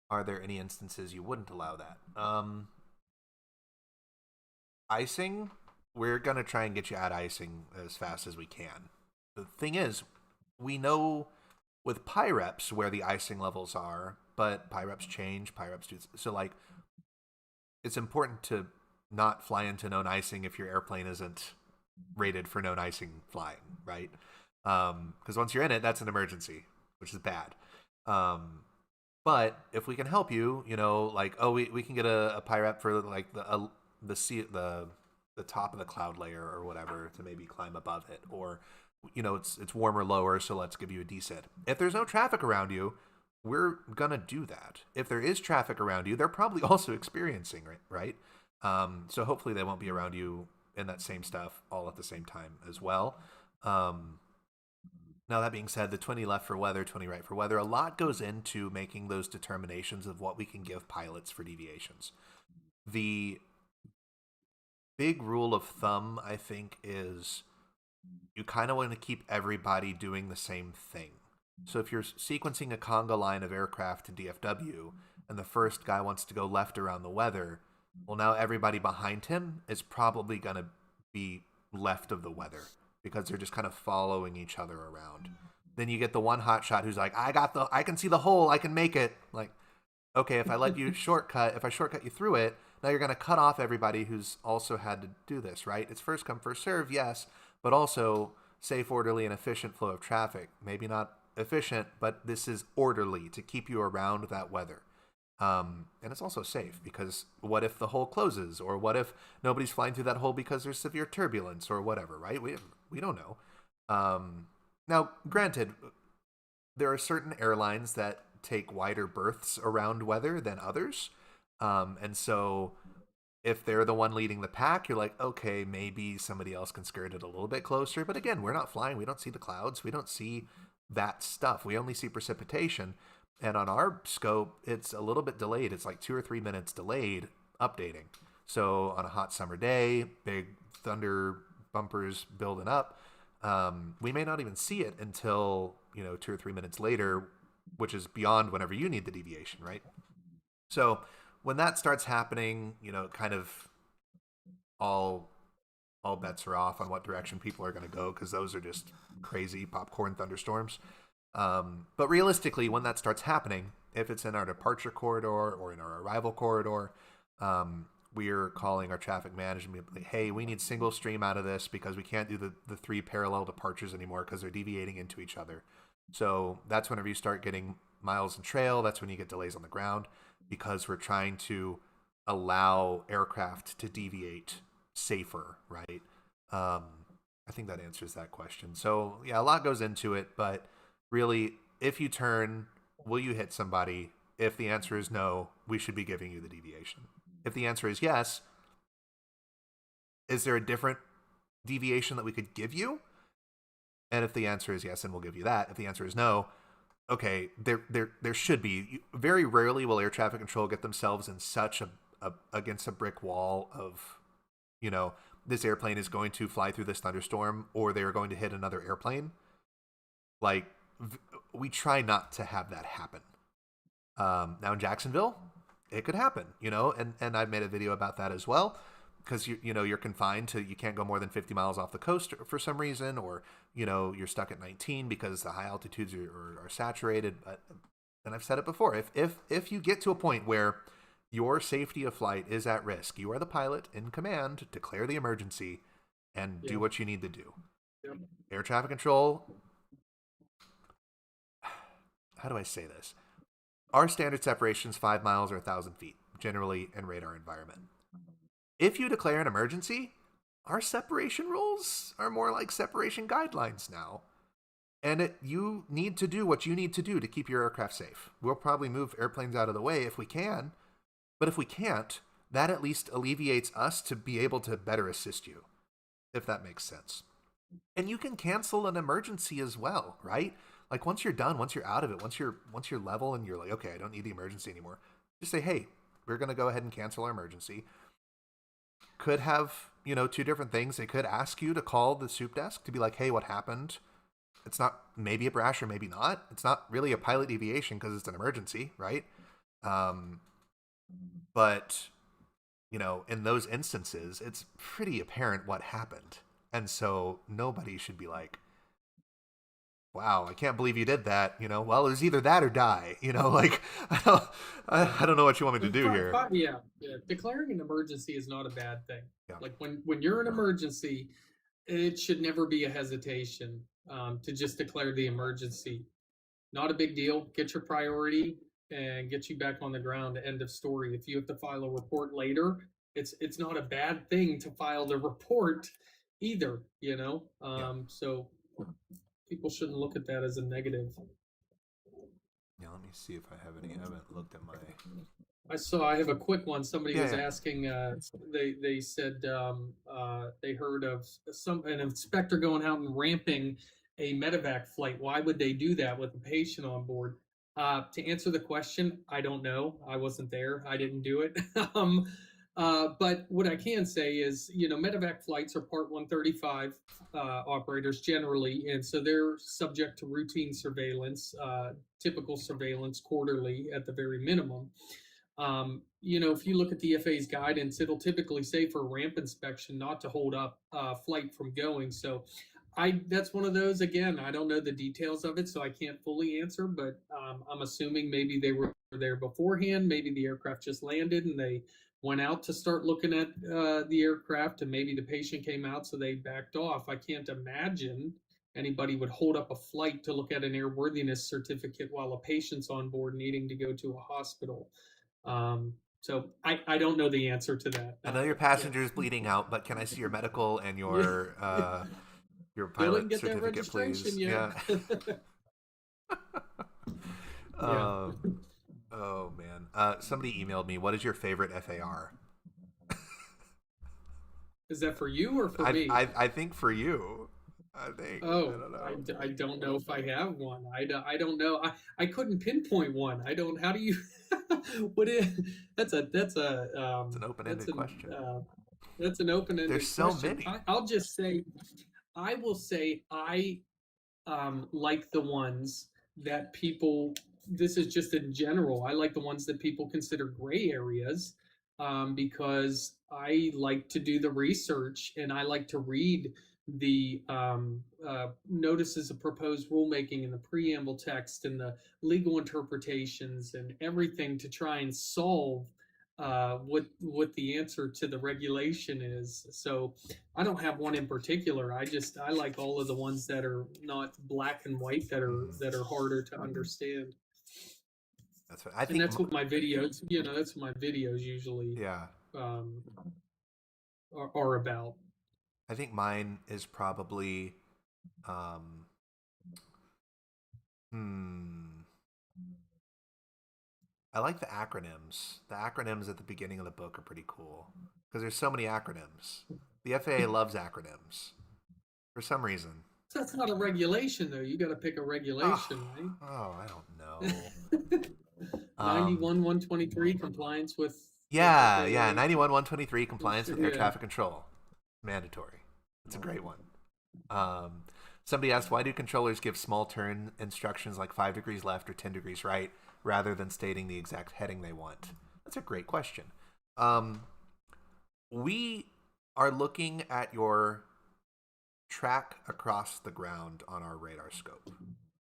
Are there any instances you wouldn't allow that? Icing, we're going to try and get you out icing as fast as we can. The thing is, we know with PIREPs where the icing levels are, but PIREPs change, PIREPs do... So, like, it's important to not fly into known icing if your airplane isn't rated for known icing flying, right? Because once you're in it, that's an emergency, which is bad. But if we can help you, we can get a PIREP for like the top of the cloud layer or whatever to maybe climb above it, or it's warmer lower, so let's give you a DSID. If there's no traffic around you, we're gonna do that. If there is traffic around you, they're probably also experiencing it, right? So hopefully they won't be around you in that same stuff all at the same time as well. Now, that being said, the 20 left for weather, 20 right for weather, a lot goes into making those determinations of what we can give pilots for deviations. The big rule of thumb, I think, is you kind of want to keep everybody doing the same thing. So if you're sequencing a conga line of aircraft to DFW, and the first guy wants to go left around the weather, well, now everybody behind him is probably going to be left of the weather because they're just kind of following each other around. Then you get the one hot shot who's like, I can see the hole, I can make it. Like, okay, if I shortcut you through it, Now you're going to cut off everybody who's also had to do this, right? It's first come, first serve, yes, but also safe, orderly, and efficient flow of traffic. Maybe not efficient, but this is orderly to keep you around that weather. And it's also safe because what if the hole closes, or what if nobody's flying through that hole because there's severe turbulence or whatever, right? We don't know. Now, granted, there are certain airlines that take wider berths around weather than others, and so if they're the one leading the pack, you're like, okay, maybe somebody else can skirt it a little bit closer. But again, we're not flying. We don't see the clouds. We don't see that stuff. We only see precipitation. And on our scope, it's a little bit delayed. It's like 2 or 3 minutes delayed updating. So on a hot summer day, big thunder bumpers building up, we may not even see it until, 2 or 3 minutes later, which is beyond whenever you need the deviation, right? So when that starts happening, kind of all bets are off on what direction people are going to go, because those are just crazy popcorn thunderstorms. But realistically, when that starts happening, if it's in our departure corridor or in our arrival corridor, we're calling our traffic management, like, hey, we need single stream out of this because we can't do the 3 parallel departures anymore because they're deviating into each other. So that's whenever you start getting miles in trail. That's when you get delays on the ground, because we're trying to allow aircraft to deviate safer, right? I think that answers that question. So yeah, a lot goes into it, but really, if you turn, will you hit somebody? If the answer is no, we should be giving you the deviation. If the answer is yes, is there a different deviation that we could give you? And if the answer is yes, then we'll give you that. If the answer is no, okay, there should be. Very rarely will air traffic control get themselves in such against a brick wall of, this airplane is going to fly through this thunderstorm, or they are going to hit another airplane. Like, we try not to have that happen. Now in Jacksonville, it could happen, and I've made a video about that as well, because you're confined to, you can't go more than 50 miles off the coast for some reason, or you're stuck at 19 because the high altitudes are saturated. But, and I've said it before, if you get to a point where your safety of flight is at risk, you are the pilot in command, declare the emergency and do what you need to do. Yep. Air traffic control, how do I say this? Our standard separation is 5 miles or 1,000 feet, generally in radar environment. If you declare an emergency, our separation rules are more like separation guidelines now. And you need to do what you need to do to keep your aircraft safe. We'll probably move airplanes out of the way if we can, but if we can't, that at least alleviates us to be able to better assist you, if that makes sense. And you can cancel an emergency as well, right? Like, once you're done, once you're out of it, once you're level and you're like, okay, I don't need the emergency anymore, just say, hey, we're going to go ahead and cancel our emergency. Could have, 2 different things. They could ask you to call the soup desk to be like, hey, what happened? It's not maybe a Brasher, maybe not. It's not really a pilot deviation because it's an emergency, right? But, in those instances, it's pretty apparent what happened. And so nobody should be like, wow, I can't believe you did that. Well, it was either that or die. Like, I don't know what you want me to do here. Yeah. Declaring an emergency is not a bad thing. Yeah. Like, when you're in emergency, it should never be a hesitation to just declare the emergency. Not a big deal. Get your priority and get you back on the ground. End of story. If you have to file a report later, it's not a bad thing to file the report either. So people shouldn't look at that as a negative. Yeah, let me see if I have any. I haven't looked at my. I have a quick one. Somebody was asking. They said they heard of an inspector going out and ramping a medevac flight. Why would they do that with a patient on board? To answer the question, I don't know. I wasn't there. I didn't do it. But what I can say is, medevac flights are Part 135 operators generally, and so they're subject to routine surveillance, typical surveillance quarterly at the very minimum. If you look at the FAA's guidance, it'll typically say for ramp inspection not to hold up flight from going. So that's one of those, again, I don't know the details of it, so I can't fully answer, but I'm assuming maybe they were there beforehand. Maybe the aircraft just landed and they went out to start looking at the aircraft, and maybe the patient came out, so they backed off. I can't imagine anybody would hold up a flight to look at an airworthiness certificate while a patient's on board needing to go to a hospital. So I don't know the answer to that. I know your Yeah. passenger's bleeding out, but can I see your medical and your Still didn't pilot get that certificate, please? registration yet. Yeah. Yeah. Oh man. Somebody emailed me. What is your favorite FAR? Is that for you or for me? I think for you. I think. Oh, I don't know. I don't know if I have one. I don't know. I couldn't pinpoint one. I don't. How do you? What is? That's a It's an open-ended question. That's an open-ended There's so question. many. I'll just say, I will say I like the ones that people, this is just in general, I like the ones that people consider gray areas, because I like to do the research and I like to read the notices of proposed rulemaking and the preamble text and the legal interpretations and everything to try and solve what the answer to the regulation is. So I don't have one in particular. I like all of the ones that are not black and white, that are harder to understand. That's what I think. And that's what my videos, that's what my videos usually Yeah. um, are about. I think mine is probably um hmm I like the acronyms. The acronyms at the beginning of the book are pretty cool because there's so many acronyms. The FAA loves acronyms for some reason. That's not a regulation, though. You got to pick a regulation, right? Oh, I don't know. 91-123 compliance with. Yeah, FAA. yeah. 91-123 compliance with air Yeah. traffic control. Mandatory. It's a great one. Somebody asked, why do controllers give small turn instructions like 5 degrees left or 10 degrees right rather than stating the exact heading they want? That's a great question. We are looking at your track across the ground on our radar scope.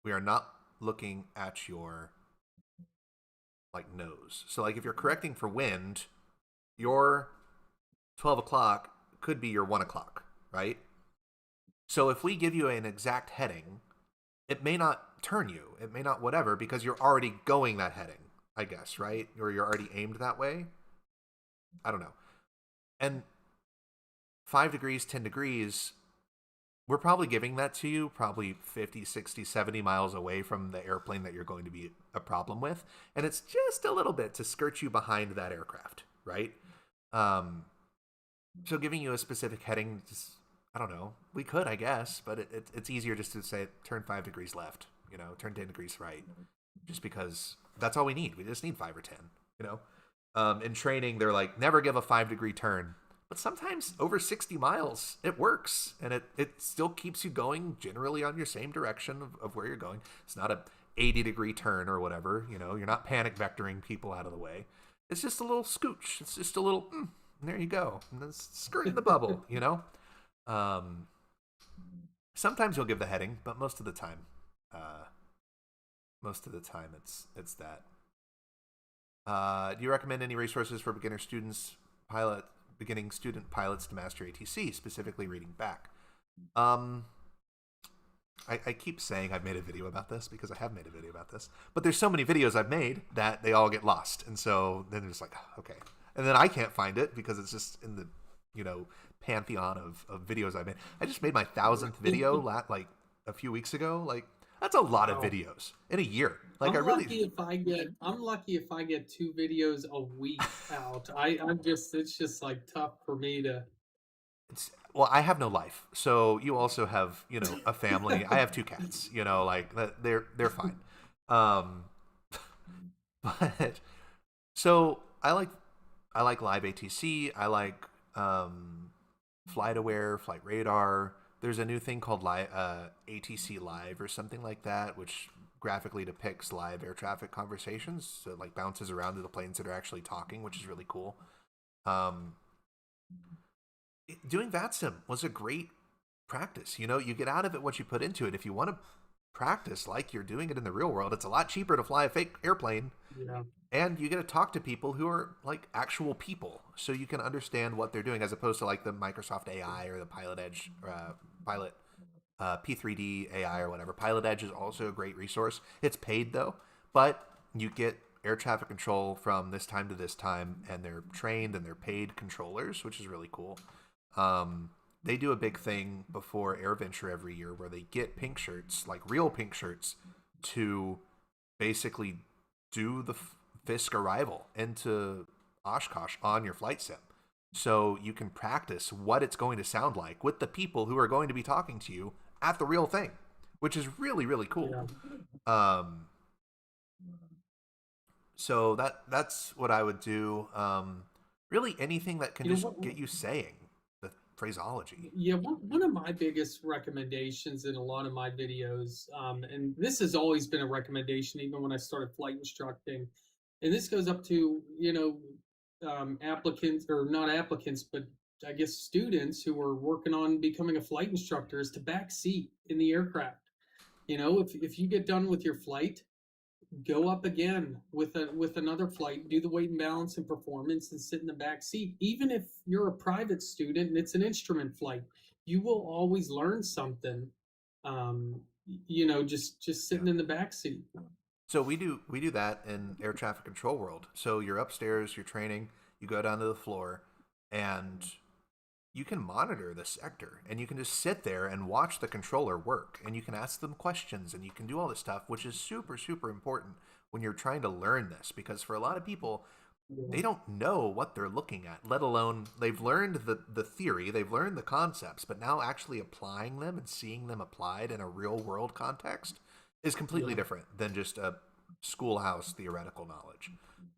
We are not looking at your nose. So if you're correcting for wind, your 12 o'clock could be your 1 o'clock, right? So if we give you an exact heading, it may not turn you. It may not whatever because you're already going that heading, I guess, right? Or you're already aimed that way. I don't know. And 5 degrees, 10 degrees, we're probably giving that to you probably 50, 60, 70 miles away from the airplane that you're going to be a problem with. And it's just a little bit to skirt you behind that aircraft, right? So giving you a specific heading, just, I don't know. We could, I guess, but it's easier just to say turn 5 degrees left, turn 10 degrees right, just because that's all we need. We just need 5 or 10, In training, they're like, never give a 5-degree turn. But sometimes over 60 miles, it works, and it still keeps you going generally on your same direction of where you're going. It's not a 80-degree turn or whatever, You're not panic vectoring people out of the way. It's just a little scooch. It's just a little, and there you go. And then skirting the bubble, Sometimes you'll give the heading, but most of the time it's that. Do you recommend any resources for beginning student pilots to master ATC, specifically reading back? I keep saying I've made a video about this because I have made a video about this, but there's so many videos I've made that they all get lost, and so then it's like, okay, and then I can't find it because it's just in the pantheon of videos I made. I just made my 1,000th video a few weeks ago. That's a lot of videos in a year. I'm lucky if I get 2 videos a week out. It's just tough for me to. Well, I have no life, so you also have a family. I have 2 cats. They're fine. But so I like live ATC. I like Flight Aware, Flight Radar. There's a new thing called ATC Live or something like that, which graphically depicts live air traffic conversations. So it bounces around to the planes that are actually talking, which is really cool. Doing VATSIM was a great practice. You get out of it what you put into it. If you want to practice like you're doing it in the real world. It's a lot cheaper to fly a fake airplane, Yeah. and you get to talk to people who are like actual people, so you can understand what they're doing, as opposed to like the Microsoft AI or the Pilot Edge Pilot P3D AI or whatever. Pilot Edge is also a great resource. It's paid though, but you get air traffic control from this time to this time, and they're trained and they're paid controllers, which is really cool. They do a big thing before AirVenture every year where they get pink shirts, like real pink shirts, to basically do the Fisk arrival into Oshkosh on your flight sim. So you can practice what it's going to sound like with the people who are going to be talking to you at the real thing, which is really, really cool. Yeah. So that's what I would do. Really anything that can You know just what? get you saying the phraseology. Yeah, one of my biggest recommendations in a lot of my videos, and this has always been a recommendation even when I started flight instructing, and this goes up to, applicants, or not applicants, but I guess students who are working on becoming a flight instructor, is to back seat in the aircraft. If you get done with your flight, go up again with another flight, do the weight and balance and performance, and sit in the back seat. Even if you're a private student and it's an instrument flight, you will always learn something. Just Yeah. sitting in the back seat. So we do that in air traffic control world. So you're upstairs, you're training, you go down to the floor, and you can monitor the sector, and you can just sit there and watch the controller work, and you can ask them questions, and you can do all this stuff, which is super, super important when you're trying to learn this, because for a lot of people, Yeah. they don't know what they're looking at, let alone they've learned the theory, they've learned the concepts, but now actually applying them and seeing them applied in a real world context is completely Yeah. different than just a schoolhouse theoretical knowledge.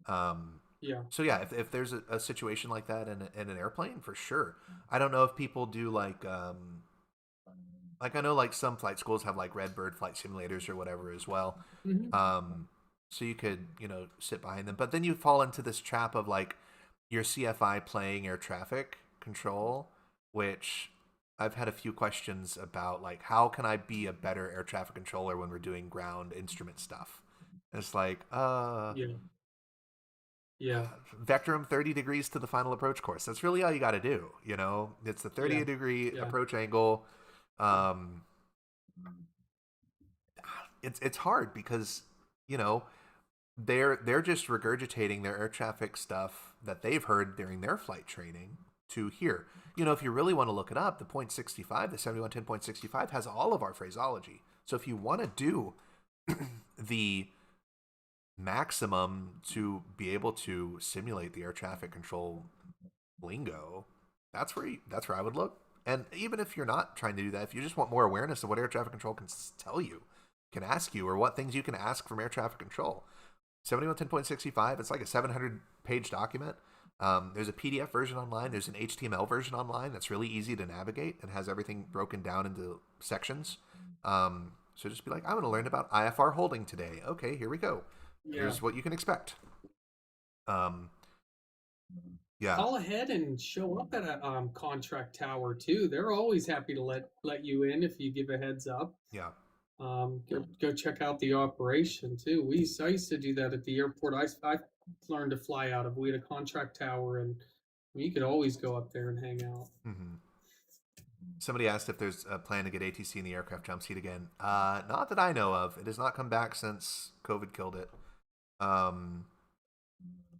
Um, Yeah. so yeah, if there's a situation like that in an airplane, for sure. I don't know if people do like I know like some flight schools have like Redbird flight simulators or whatever as well. Hmm. Um, so you could sit behind them, but then you fall into this trap of like your CFI playing air traffic control, which I've had a few questions about, like how can I be a better air traffic controller when we're doing ground instrument stuff. And it's like Yeah. Yeah. vector them 30 degrees to the final approach course. That's really all you got to do. It's the 30 Yeah. degree Yeah. approach angle. Um, it's hard because you know they're just regurgitating their air traffic stuff that they've heard during their flight training to here. If you really want to look it up, the .65, the 7110.65 has all of our phraseology. So if you want to do the maximum to be able to simulate the air traffic control lingo, that's where I would look. And even if you're not trying to do that, if you just want more awareness of what air traffic control can tell you, can ask you, or what things you can ask from air traffic control, 7110.65, it's like a 700-page document. There's a PDF version online. There's an HTML version online that's really easy to navigate and has everything broken down into sections. So just be like, I'm going to learn about IFR holding today. Okay, here we go. Yeah. Here's what you can expect. Yeah, Call ahead and show up at a contract tower too. They're always happy to let you in if you give a heads up. yeah. Go check out the operation too. I used to do that at the airport. I learned to fly out of. We had a contract tower, and you could always go up there and hang out. Mm-hmm. Somebody asked if there's a plan to get ATC in the aircraft jump seat again. Not that I know of. It has not come back since COVID killed it.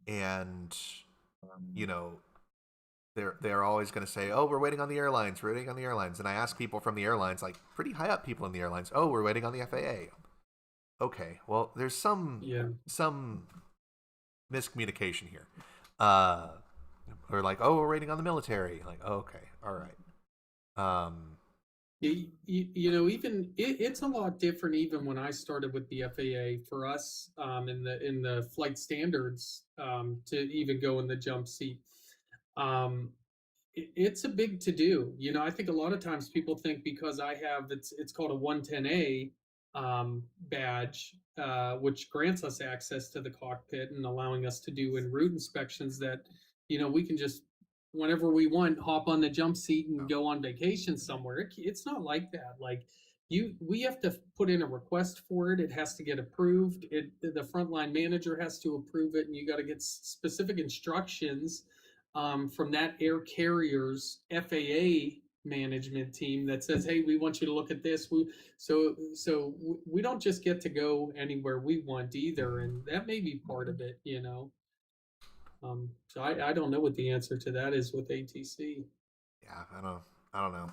And you know, they're always going to say, "Oh, we're waiting on the airlines. We're waiting on the airlines." And I ask people from the airlines, like pretty high up people in the airlines, "Oh, we're waiting on the FAA." Okay, well, there's some miscommunication here. Or like, "Oh, we're waiting on the military." Like, oh, okay, all right. Even it's a lot different. Even when I started with the FAA, for us, in the flight standards, to even go in the jump seat, um, it's a big to do. I think a lot of times people think because I have it's called a 110A badge, which grants us access to the cockpit and allowing us to do en route inspections, that we can just whenever we want hop on the jump seat and go on vacation somewhere. It's not like that. Like we have to put in a request for it. It has to get approved. The frontline manager has to approve it, and you got to get specific instructions from that air carrier's FAA management team that says, "Hey, we want you to look at this." We don't just get to go anywhere we want either, and that may be part of it, you know. So I don't know what the answer to that is with ATC. Yeah, I don't know.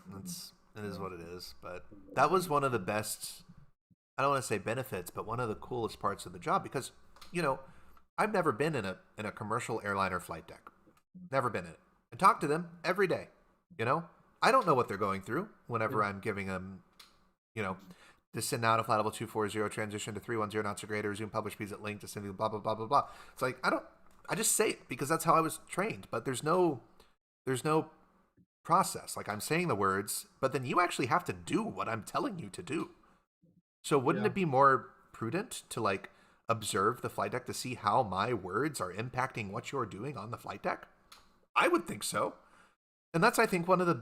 It is what it is. But that was one of the best. I don't want to say benefits, but one of the coolest parts of the job because, you know, I've never been in a commercial airliner flight deck. Never been in it. I talk to them every day. You know, I don't know what they're going through whenever I'm giving them, you know, descend now to flight level 240, transition to 310 knots or greater, resume publish speeds at link, descend blah blah blah blah blah. It's like I just say it because that's how I was trained. But there's no process. Like I'm saying the words, but then you actually have to do what I'm telling you to do. So wouldn't Yeah. it be more prudent to like observe the flight deck to see how my words are impacting what you're doing on the flight deck? I would think so. And that's, I think, one of the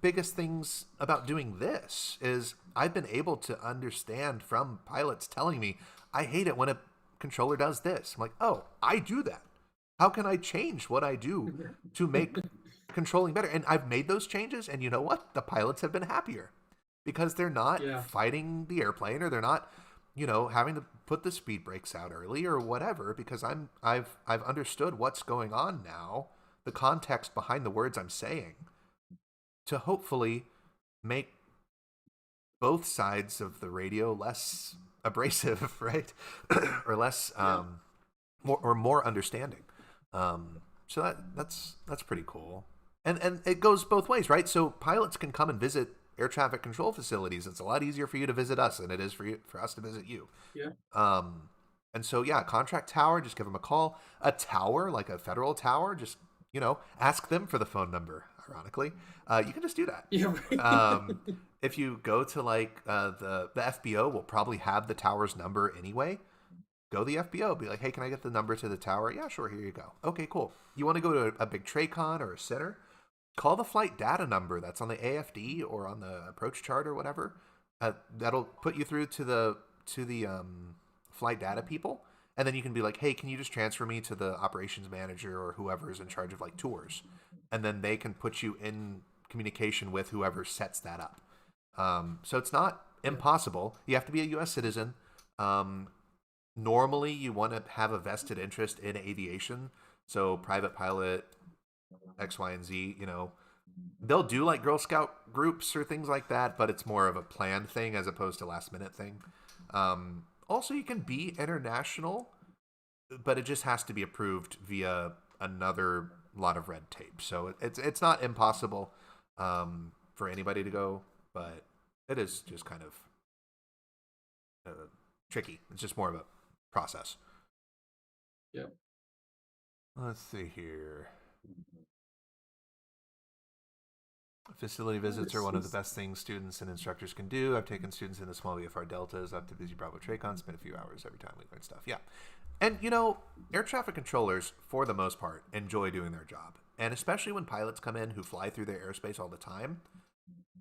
biggest things about doing this is I've been able to understand from pilots telling me, I hate it when a controller does this. I'm like, oh, I do that. How can I change what I do to make controlling better? And I've made those changes, and you know what? The pilots have been happier because they're not Yeah. fighting the airplane, or they're not, you know, having to put the speed brakes out early or whatever, because I've understood what's going on now, the context behind the words I'm saying, to hopefully make both sides of the radio less abrasive, right? Or less more understanding. So that's pretty cool. And it goes both ways, right? So pilots can come and visit air traffic control facilities. It's a lot easier for you to visit us than it is for us to visit you. Yeah. And so yeah, contract tower, just give them a call. A tower, like a federal tower, just, you know, ask them for the phone number. Ironically, you can just do that. Yeah. Right. If you go to like the FBO, will probably have the tower's number anyway. Go to the FBO, be like, hey, can I get the number to the tower? Yeah, sure, here you go. Okay, cool. You want to go to a big TRACON or a center? Call the flight data number that's on the AFD or on the approach chart or whatever. That'll put you through to the flight data people, and then you can be like, hey, can you just transfer me to the operations manager or whoever is in charge of like tours, and then they can put you in communication with whoever sets that up. So it's not impossible. You have to be a U.S. citizen. Normally, you want to have a vested interest in aviation. So private pilot, X, Y, and Z, you know, they'll do like Girl Scout groups or things like that, but it's more of a planned thing as opposed to last minute thing. Also, you can be international, but it just has to be approved via another lot of red tape. So it's not impossible for anybody to go, but it is just kind of tricky. It's just more of a process. Yep. Let's see here. Facility visits are one of the best things students and instructors can do. I've taken students into small VFR deltas up to busy Bravo TRACON, spend a few hours every time we learn stuff. Yeah. And, you know, air traffic controllers, for the most part, enjoy doing their job. And especially when pilots come in who fly through their airspace all the time,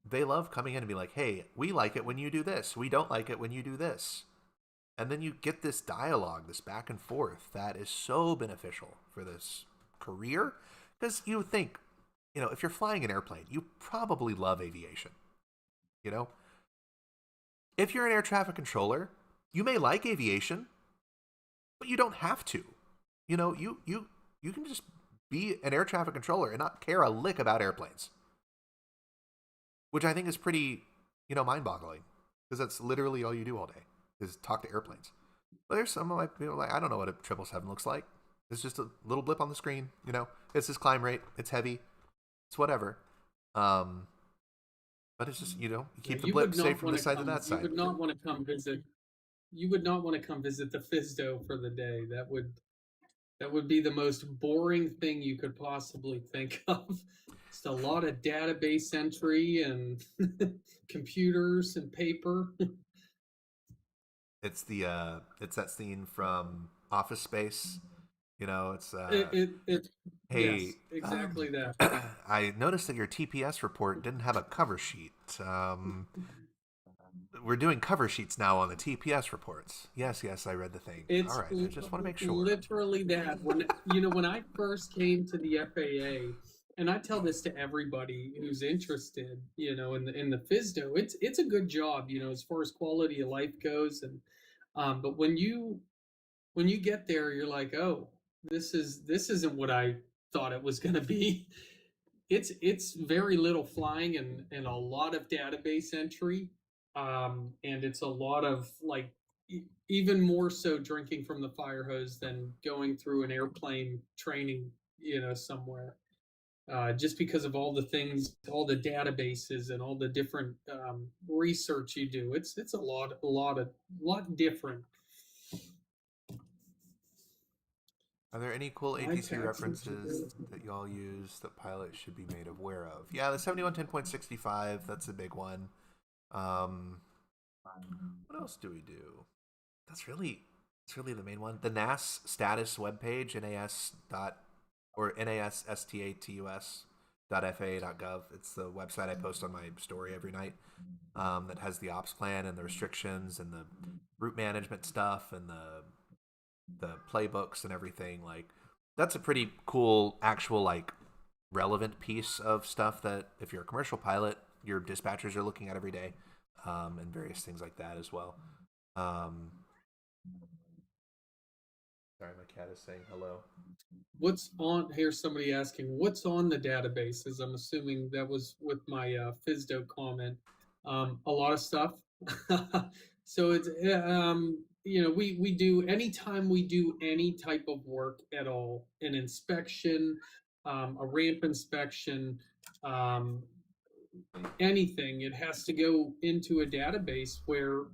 they love coming in and be like, hey, we like it when you do this. We don't like it when you do this. And then you get this dialogue, this back and forth that is so beneficial for this career. Because you would think, you know, if you're flying an airplane, you probably love aviation. You know? If you're an air traffic controller, you may like aviation, but you don't have to. You know, you can just be an air traffic controller and not care a lick about airplanes. Which I think is pretty, you know, mind-boggling. Because that's literally all you do all day, is talk to airplanes. But there's some of my people like, I don't know what a 777 looks like. It's just a little blip on the screen, you know. It's this climb rate. It's heavy. It's whatever. But it's just, you know, you keep the blip safe from this side to that side. You would not want to come visit. You would not want to come visit the Fsdo for the day. That would be the most boring thing you could possibly think of. Just a lot of database entry and computers and paper. It's that scene from Office Space. You know, it's hey, yes, exactly that. I noticed that your TPS report didn't have a cover sheet. we're doing cover sheets now on the TPS reports. Yes, I read the thing. All It's right, I just want to make sure. literally that. When I first came to the FAA, and I tell this to everybody who's interested, in the Fsdo, it's a good job, as far as quality of life goes, and but when you get there, you're like, oh, this isn't what I thought it was going to be. It's very little flying and a lot of database entry, and it's a lot of like even more so drinking from the fire hose than going through an airplane training, somewhere. Just because of all the things, all the databases, and all the different research you do, it's a lot different. Are there any cool My ATC taxes. references that y'all use that pilots should be made aware of? Yeah, the 7110.65, that's a big one. What else do we do? It's really the main one. The NAS status webpage, NASstatus.faa.gov. It's the website I post on my story every night, that has the ops plan and the restrictions and the route management stuff and the playbooks and everything. Like, that's a pretty cool actual like relevant piece of stuff that if you're a commercial pilot, your dispatchers are looking at every day, and various things like that as well. Sorry, my cat is saying hello. What's on here? Somebody asking what's on the databases. I'm assuming that was with my Fsdo comment. A lot of stuff. So it's we do anytime we do any type of work at all, an inspection, a ramp inspection, um, anything, it has to go into a database where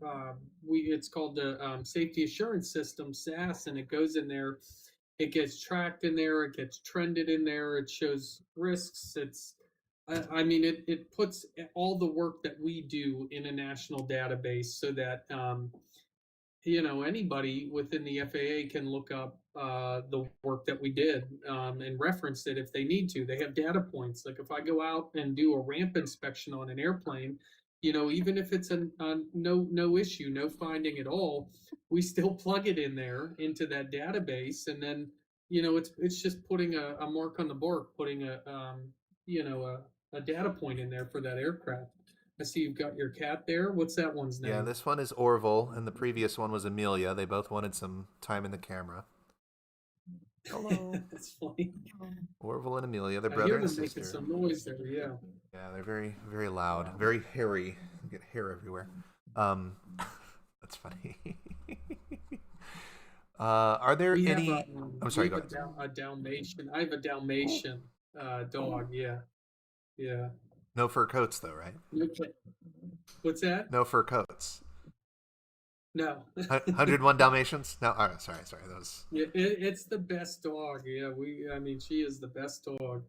it's called the safety assurance system, SAS, and it goes in there. It gets tracked in there. It gets trended in there. It shows risks. It puts all the work that we do in a national database so that anybody within the FAA can look up the work that we did, and reference it if they need to. They have data points. Like if I go out and do a ramp inspection on an airplane, even if it's a no issue, no finding at all, we still plug it in there into that database, and then it's just putting a mark on the board, putting a data point in there for that aircraft. I see you've got your cat there. What's that one's name? Yeah, this one is Orville, and the previous one was Amelia. They both wanted some time in the camera. Hello. That's funny. Orville and Amelia, they're I brother hear and them making sister. some noise there. Yeah. Yeah, they're very, very loud, very hairy. You get hair everywhere. That's funny. Are there We any? have I'm sorry. we Go have ahead. a Dalmatian. I have a Dalmatian dog. Yeah. Yeah. No fur coats, though, right? What's that? No fur coats. No. 101 Dalmatians? No. All right. Sorry. Those. Yeah, it's the best dog. Yeah. She is the best dog.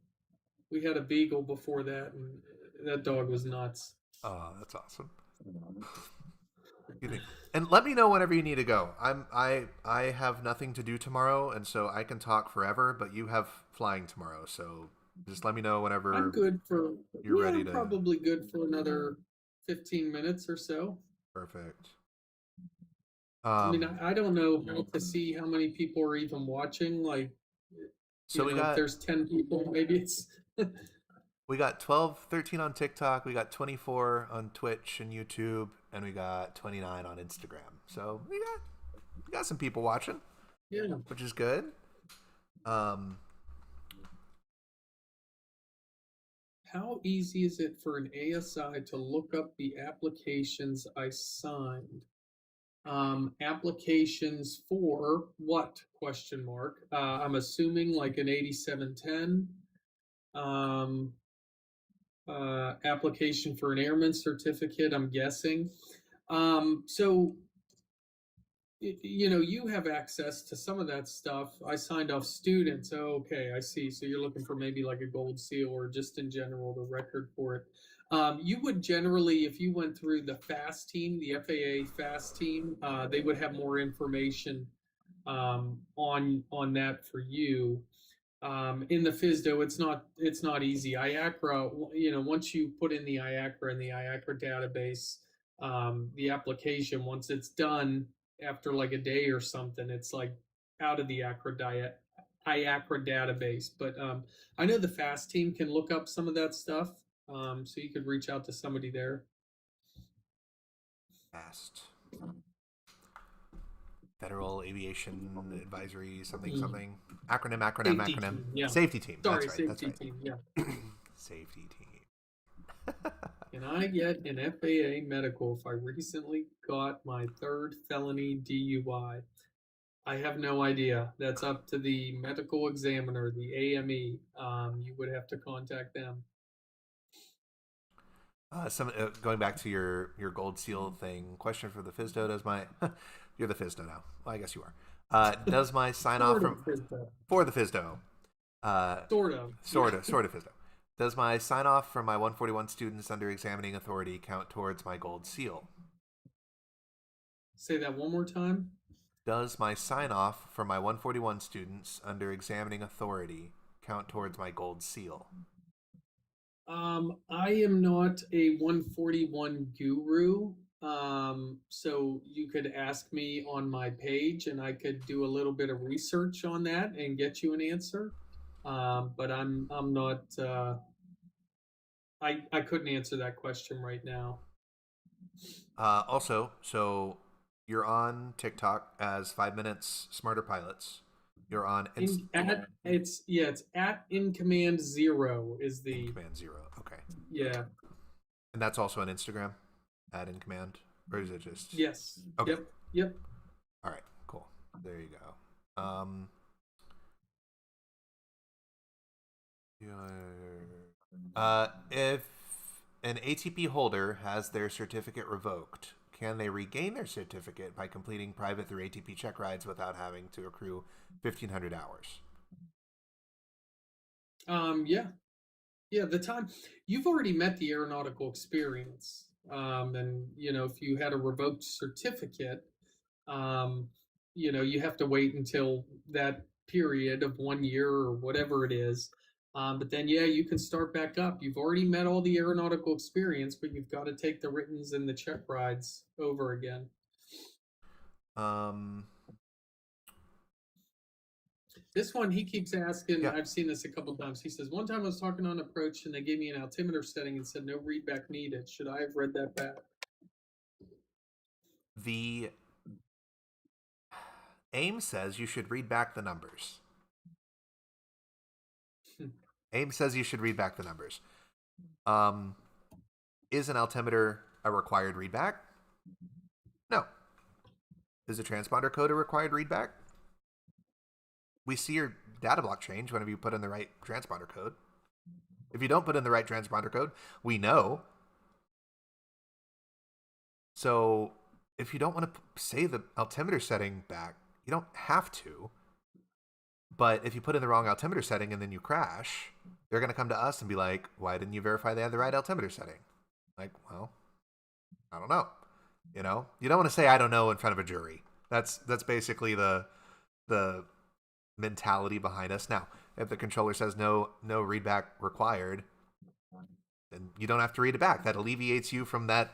We had a beagle before that, and that dog was nuts. Oh, that's awesome. And let me know whenever you need to go. I have nothing to do tomorrow, and so I can talk forever. But you have flying tomorrow, so just let me know whenever. I'm good for. You're ready I'm to. probably good for another 15 minutes or so. Perfect. I don't know how to see how many people are even watching. Like, so we got. If there's 10 people, maybe it's. We got 12, 13 on TikTok. We got 24 on Twitch and YouTube, and we got 29 on Instagram. So we got some people watching. Yeah, which is good. How easy is it for an ASI to look up the applications I signed? Applications for what? Question mark. I'm assuming like an 8710. Application for an airman certificate, I'm guessing. So you have access to some of that stuff. I signed off students. Oh, okay, I see. So you're looking for maybe like a gold seal or just in general the record for it. You would generally, if you went through the FAST team, the FAA FAST team, they would have more information on that for you. In the Fsdo, it's not easy. IACRA, once you put in the IACRA in the IACRA database, the application, once it's done after like a day or something, it's like out of the IACRA database. But I know the FAST team can look up some of that stuff. So you could reach out to somebody there. Fast. Federal Aviation Advisory something Mm. something. Acronym. Safety team, yeah. Safety team. Sorry, That's right. That's safety right. team, yeah. Safety team. Can I get an FAA medical if I recently got my third felony DUI? I have no idea. That's up to the medical examiner, the AME. You would have to contact them. Going back to your gold seal thing. Question for the Fsdo: Does my you're the Fsdo now? Well, I guess you are. Does my sign off Sort of from Fsdo. for the Fsdo? Sort of. Sort of Fsdo. Does my sign off from my 141 students under examining authority count towards my gold seal? Say that one more time. Does my sign off from my 141 students under examining authority count towards my gold seal? I am not a 141 guru. So you could ask me on my page and I could do a little bit of research on that and get you an answer. But I'm not I couldn't answer that question right now. Also, so you're on TikTok as 5 Minutes Smarter Pilots. You're on It's at In Command Zero is the In Command Zero. Okay. yeah. And that's also on Instagram at In Command, or is it just? Yes. Okay. Yep. All right. Cool. There you go. If an ATP holder has their certificate revoked, can they regain their certificate by completing private through ATP check rides without having to accrue 1,500 hours? Yeah. Yeah, the time you've already met the aeronautical experience. And if you had a revoked certificate, um, you have to wait until that period of 1 year or whatever it is. But then, yeah, you can start back up. You've already met all the aeronautical experience, but you've got to take the writtens and the check rides over again. This one, he keeps asking, Yeah. I've seen this a couple times. He says, one time I was talking on approach and they gave me an altimeter setting and said no readback needed. Should I have read that back? The AIM says you should read back the numbers. AIM says you should read back the numbers. Is an altimeter a required readback? No. Is a transponder code a required readback? We see your data block change whenever you put in the right transponder code. If you don't put in the right transponder code, we know. So if you don't want to say the altimeter setting back, you don't have to. But if you put in the wrong altimeter setting and then you crash, they're going to come to us and be like, why didn't you verify they had the right altimeter setting? Like, well, I don't know. You don't want to say I don't know in front of a jury. That's basically the mentality behind us. Now, if the controller says no readback required, then you don't have to read it back. That alleviates you from that,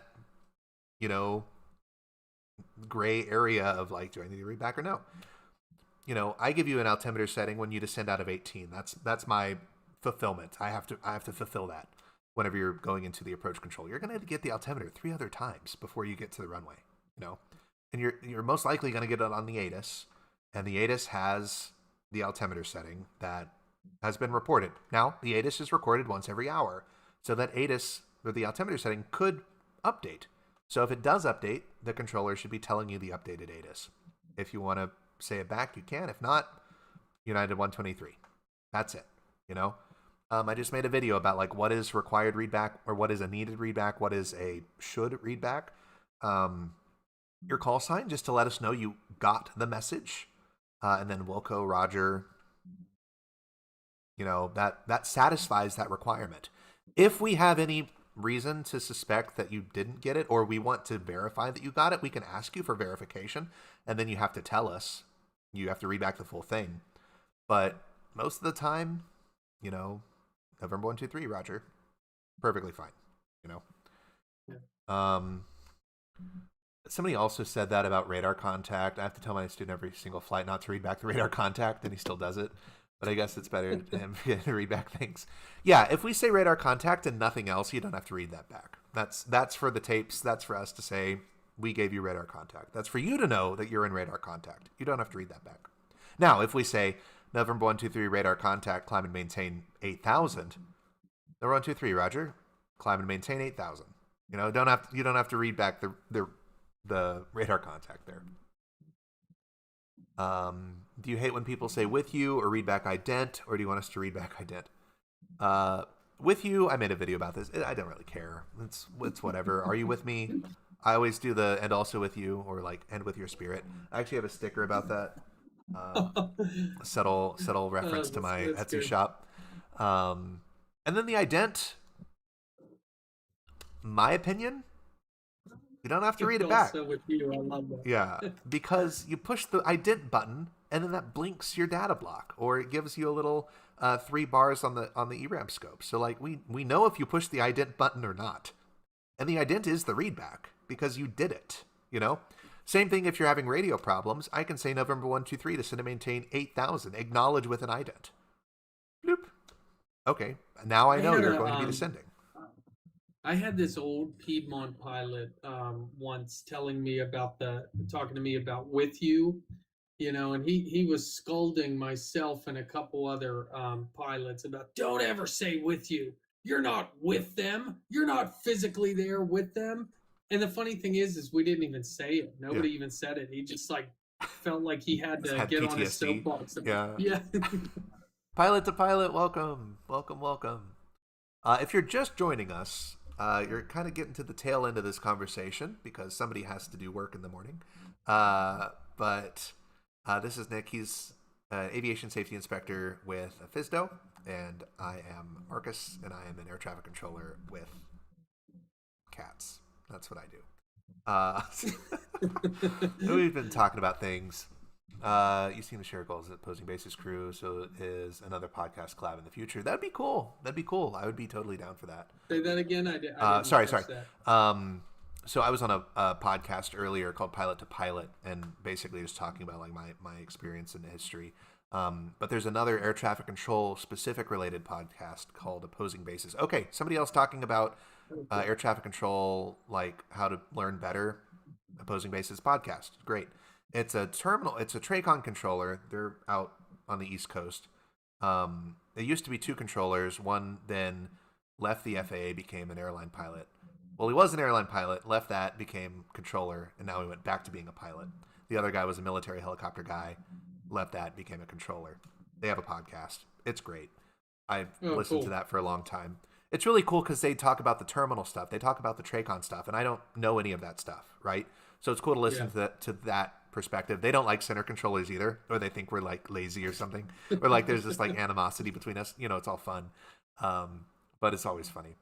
gray area of like, do I need to read back or no? I give you an altimeter setting when you descend out of 18. That's my fulfillment. I have to fulfill that. Whenever you're going into the approach control, you're going to get the altimeter 3 other times before you get to the runway, and you're most likely going to get it on the ATIS, and the ATIS has the altimeter setting that has been reported. Now, the ATIS is recorded once every hour, so that ATIS or the altimeter setting could update. So if it does update, the controller should be telling you the updated ATIS. If you want to say it back, you can. If not, United 123. That's it. I just made a video about like what is required readback or what is a needed readback, what is a should readback. Your call sign just to let us know you got the message, and then Wilco, Roger. That satisfies that requirement. If we have any reason to suspect that you didn't get it or we want to verify that you got it, we can ask you for verification, and then you have to tell us. You have to read back the full thing. But most of the time, November 123, Roger. Perfectly fine, Yeah. Somebody also said that about radar contact. I have to tell my student every single flight not to read back the radar contact, and he still does it. But I guess it's better to him to read back things. Yeah, if we say radar contact and nothing else, you don't have to read that back. That's for the tapes. That's for us to say we gave you radar contact. That's for you to know that you're in radar contact. You don't have to read that back. Now, if we say November 123 radar contact, climb and maintain 8,000. November 123, Roger, climb and maintain 8,000. You know, you don't have to read back the radar contact there. Do you hate when people say with you or read back ident, or do you want us to read back ident? With you, I made a video about this. I don't really care. It's whatever. Are you with me? I always do the and also with you, or like and with your spirit. I actually have a sticker about that. Subtle reference to my Etsy good. shop. And then the ident, my opinion, you don't have to read it back. Also with you, I love that. Yeah, because you push the ident button and then that blinks your data block, or it gives you a little 3 bars on the ERAM scope. So like we know if you push the ident button or not, and the ident is the readback because you did it. You know, same thing if you're having radio problems. I can say November 123 to send and maintain 8,000. Acknowledge with an ident. Bloop. Okay, now I know you're going to be descending. I had this old Piedmont pilot once talking to me about with you, you know, and he was scolding myself and a couple other pilots about don't ever say with you. You're not with them. You're not physically there with them. And the funny thing is we didn't even say it. Nobody even said it. He just like felt like he had to get PTSD. on his soapbox. Yeah. Pilot to pilot, welcome. If you're just joining us, you're kind of getting to the tail end of this conversation because somebody has to do work in the morning. But this is Nick. He's an aviation safety inspector with Fsdo, and I am Marcus, and I am an air traffic controller with cats. That's what I do. We've been talking about things. You seem to share goals at Opposing Bases Crew, so is another podcast collab in the future. That'd be cool. I would be totally down for that. Say that again. Sorry. So I was on a podcast earlier called Pilot to Pilot, and basically just talking about like my experience in the history. But there's another air traffic control specific related podcast called Opposing Bases. Okay, somebody else talking about air traffic control, like how to learn better. Opposing Bases podcast. Great. It's a Tracon controller. They're out on the East Coast. It used to be 2 controllers. One then left the FAA, became an airline pilot. Well, he was an airline pilot, left that, became controller, and now he went back to being a pilot. The other guy was a military helicopter guy, left that, became a controller. They have a podcast. It's great. I've listened to that for a long time. It's really cool because they talk about the terminal stuff. They talk about the Tracon stuff, and I don't know any of that stuff, right? So it's cool to listen to that perspective. They don't like center controllers either, or they think we're like lazy or something, or like there's this like animosity between us. You know, it's all fun, but it's always funny.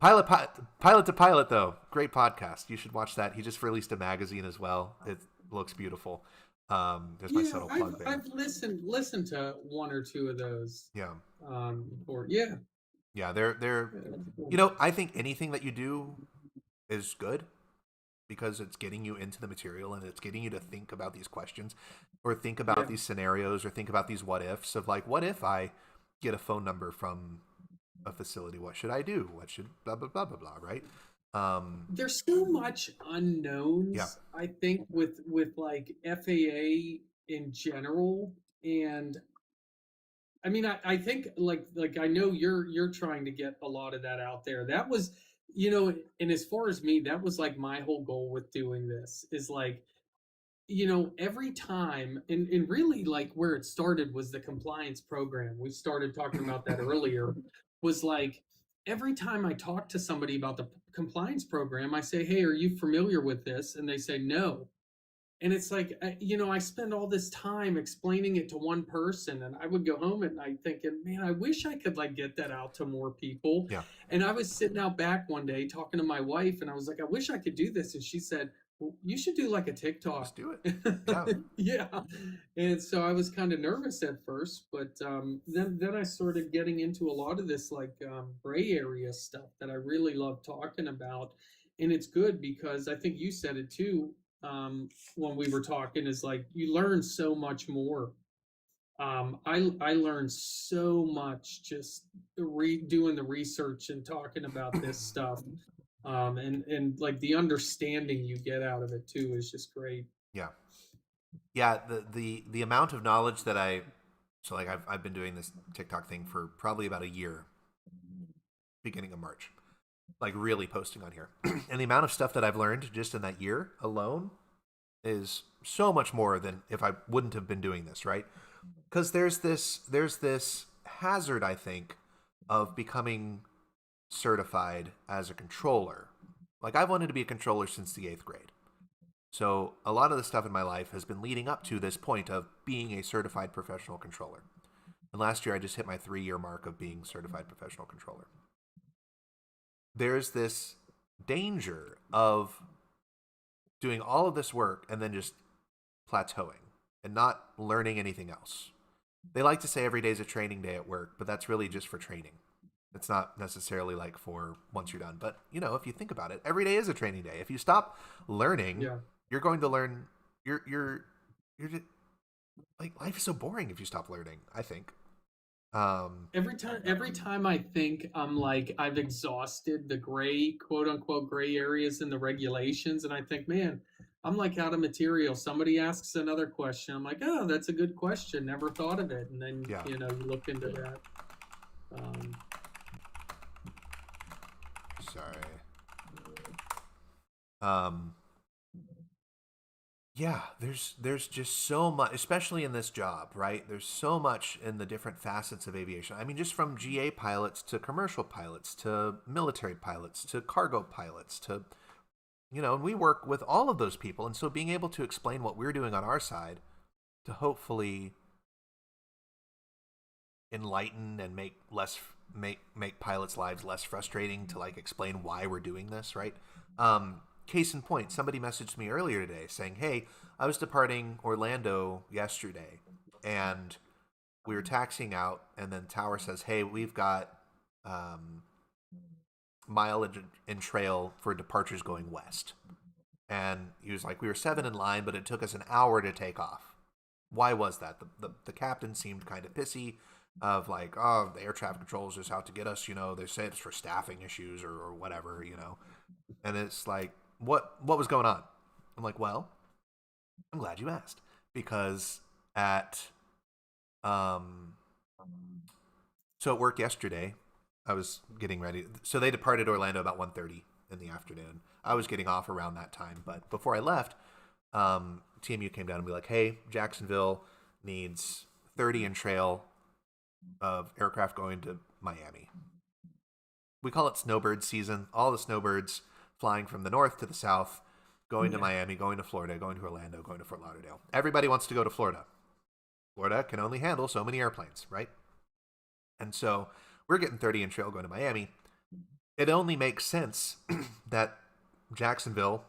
Pilot to Pilot, though, great podcast. You should watch that. He just released a magazine as well. It looks beautiful. There's my subtle plug there. I've listened to 1 or 2 of those. Yeah. Yeah, they're you know, I think anything that you do is good because it's getting you into the material and it's getting you to think about these questions or think about these scenarios or think about these what ifs of like, what if I get a phone number from a facility? What should I do? What should blah, blah, blah, blah, blah, right? There's so much unknowns, I think, with like FAA in general. And I mean, I think like I know you're trying to get a lot of that out there. That was, you know, and as far as me, that was like my whole goal with doing this is like, you know, every time, and really like where it started was the compliance program. We started talking about that earlier, was like every time I talk to somebody about the compliance program, I say, hey, are you familiar with this? And they say, no. And it's like, you know, I spend all this time explaining it to one person, and I would go home at night thinking, man, I wish I could like get that out to more people. Yeah. And I was sitting out back one day talking to my wife, and I was like, I wish I could do this. And she said, well, you should do like a TikTok. Just do it. Yeah. Yeah. And so I was kind of nervous at first, but then I started getting into a lot of this like gray area stuff that I really love talking about. and it's good because I think you said it too, when we were talking, is like you learn so much more. I learned so much just doing the research and talking about this stuff, and like the understanding you get out of it too is just great. Yeah. Yeah, the amount of knowledge that so like I've been doing this TikTok thing for probably about a year, beginning of March. Like really posting on here. And the amount of stuff that I've learned just in that year alone is so much more than if I wouldn't have been doing this, right? Because there's this hazard, I think, of becoming certified as a controller. Like I've wanted to be a controller since the 8th grade. So a lot of the stuff in my life has been leading up to this point of being a certified professional controller. And last year I just hit my 3-year mark of being certified professional controller. There's this danger of doing all of this work and then just plateauing and not learning anything else. They like to say every day is a training day at work, but that's really just for training. It's not necessarily like for once you're done. But, you know, if you think about it, every day is a training day. If you stop learning, you're going to learn. You're just, like, life is so boring if you stop learning, I think. Every time I think I'm like I've exhausted the gray, quote unquote, gray areas in the regulations, and I think, man, I'm like out of material. Somebody asks another question, I'm like, oh, that's a good question, never thought of it, and then you know, you look into that. Sorry. Yeah, there's just so much, especially in this job, right? There's so much in the different facets of aviation. I mean, just from GA pilots to commercial pilots to military pilots to cargo pilots to, you know, and we work with all of those people. And so being able to explain what we're doing on our side to hopefully enlighten and make pilots' lives less frustrating, to like explain why we're doing this, right? Case in point, somebody messaged me earlier today saying, hey, I was departing Orlando yesterday and we were taxiing out, and then Tower says, hey, we've got mileage and trail for departures going west. And he was like, we were 7 in line, but it took us an hour to take off. Why was that? The captain seemed kind of pissy, of like, oh, the air traffic control is just out to get us, you know, they say it's for staffing issues or whatever, you know. And it's like, what was going on? I'm like, well, I'm glad you asked, because at so at work yesterday, I was getting ready. So they departed Orlando about 1:30 in the afternoon. I was getting off around that time, but before I left, TMU came down and be like, hey, Jacksonville needs 30 in trail of aircraft going to Miami. We call it snowbird season. All the snowbirds flying from the north to the south, going to Miami, going to Florida, going to Orlando, going to Fort Lauderdale. Everybody wants to go to Florida. Florida can only handle so many airplanes, right? And so we're getting 30 in trail going to Miami. It only makes sense that Jacksonville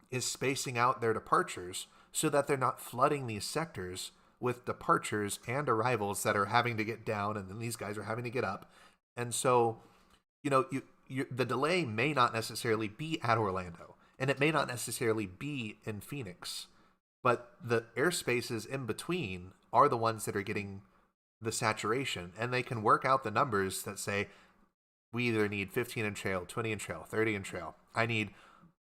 is spacing out their departures so that they're not flooding these sectors with departures and arrivals that are having to get down, and then these guys are having to get up. And so, you know, the delay may not necessarily be at Orlando, and it may not necessarily be in Phoenix, but the airspaces in between are the ones that are getting the saturation, and they can work out the numbers that say, we either need 15 in trail, 20 in trail, 30 in trail. I need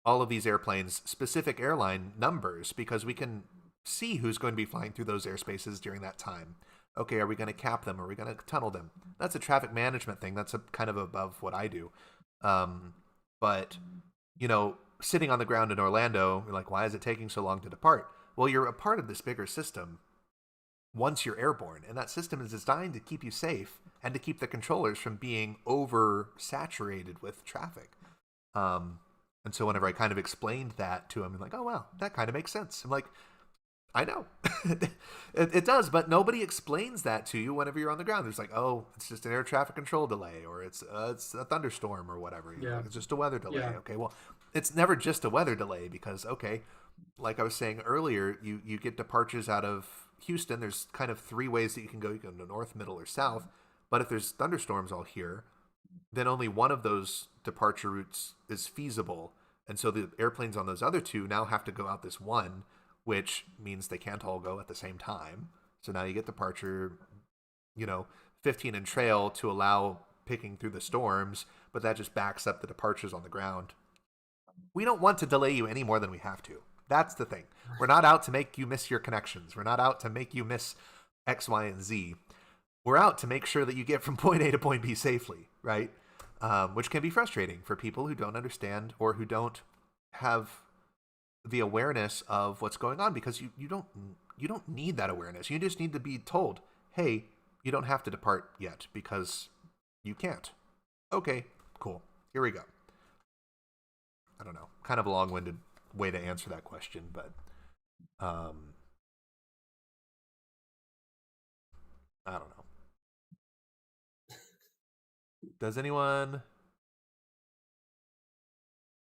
all of these airplanes, specific airline numbers, because we can see who's going to be flying through those airspaces during that time. Okay, are we going to cap them? Are we going to tunnel them? That's a traffic management thing. That's kind of above what I do. But, you know, sitting on the ground in Orlando, you're like, why is it taking so long to depart? Well, you're a part of this bigger system once you're airborne, and that system is designed to keep you safe and to keep the controllers from being oversaturated with traffic. And so whenever I kind of explained that to him, I'm like, oh, wow, that kind of makes sense. I'm like, I know. it does, but nobody explains that to you whenever you're on the ground. It's like, oh, it's just an air traffic control delay, or it's a thunderstorm or whatever. You know, it's just a weather delay. Yeah. Okay, well, it's never just a weather delay, because, okay, like I was saying earlier, you get departures out of Houston. There's kind of 3 ways that you can go. You can go north, middle, or south. But if there's thunderstorms all here, then only one of those departure routes is feasible. And so the airplanes on those other two now have to go out this one, which means they can't all go at the same time. So now you get departure, 15 in trail to allow picking through the storms, but that just backs up the departures on the ground. We don't want to delay you any more than we have to. That's the thing. We're not out to make you miss your connections. We're not out to make you miss X, Y, and Z. We're out to make sure that you get from point A to point B safely, right? Which can be frustrating for people who don't understand or who don't have the awareness of what's going on, because you don't need that awareness. You just need to be told, hey, you don't have to depart yet because you can't. Okay, cool. Here we go. I don't know. Kind of a long-winded way to answer that question, but I don't know. Does anyone...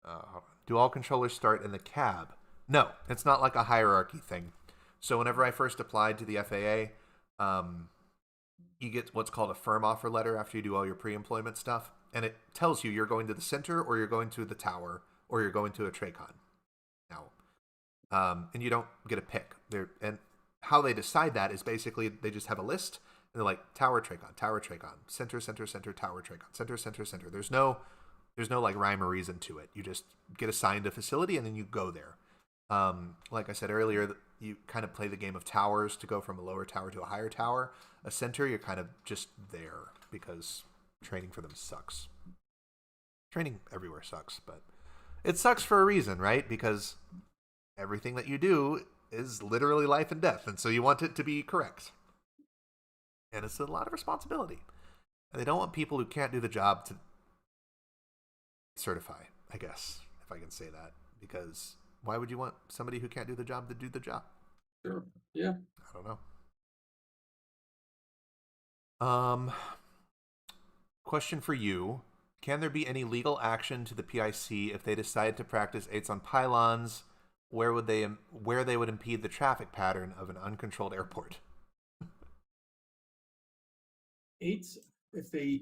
hold on. Do all controllers start in the cab? No, it's not like a hierarchy thing. So whenever I first applied to the FAA, you get what's called a firm offer letter after you do all your pre-employment stuff, and it tells you you're going to the center, or you're going to the tower, or you're going to a TRACON. Now, and you don't get a pick. And how they decide that is basically they just have a list, and they're like tower, TRACON, center, center, center, tower, TRACON, center, center, center. There's no like rhyme or reason to it. You just get assigned a facility and then you go there. Like I said earlier, you kind of play the game of towers to go from a lower tower to a higher tower. A center, you're kind of just there because training for them sucks. Training everywhere sucks, but it sucks for a reason, right? Because everything that you do is literally life and death, and so you want it to be correct. And it's a lot of responsibility. And they don't want people who can't do the job to certify, I guess, if I can say that. Because why would you want somebody who can't do the job to do the job? Sure. Yeah. I don't know. Question for you. Can there be any legal action to the PIC if they decide to practice eights on pylons where they would impede the traffic pattern of an uncontrolled airport? Eights, if they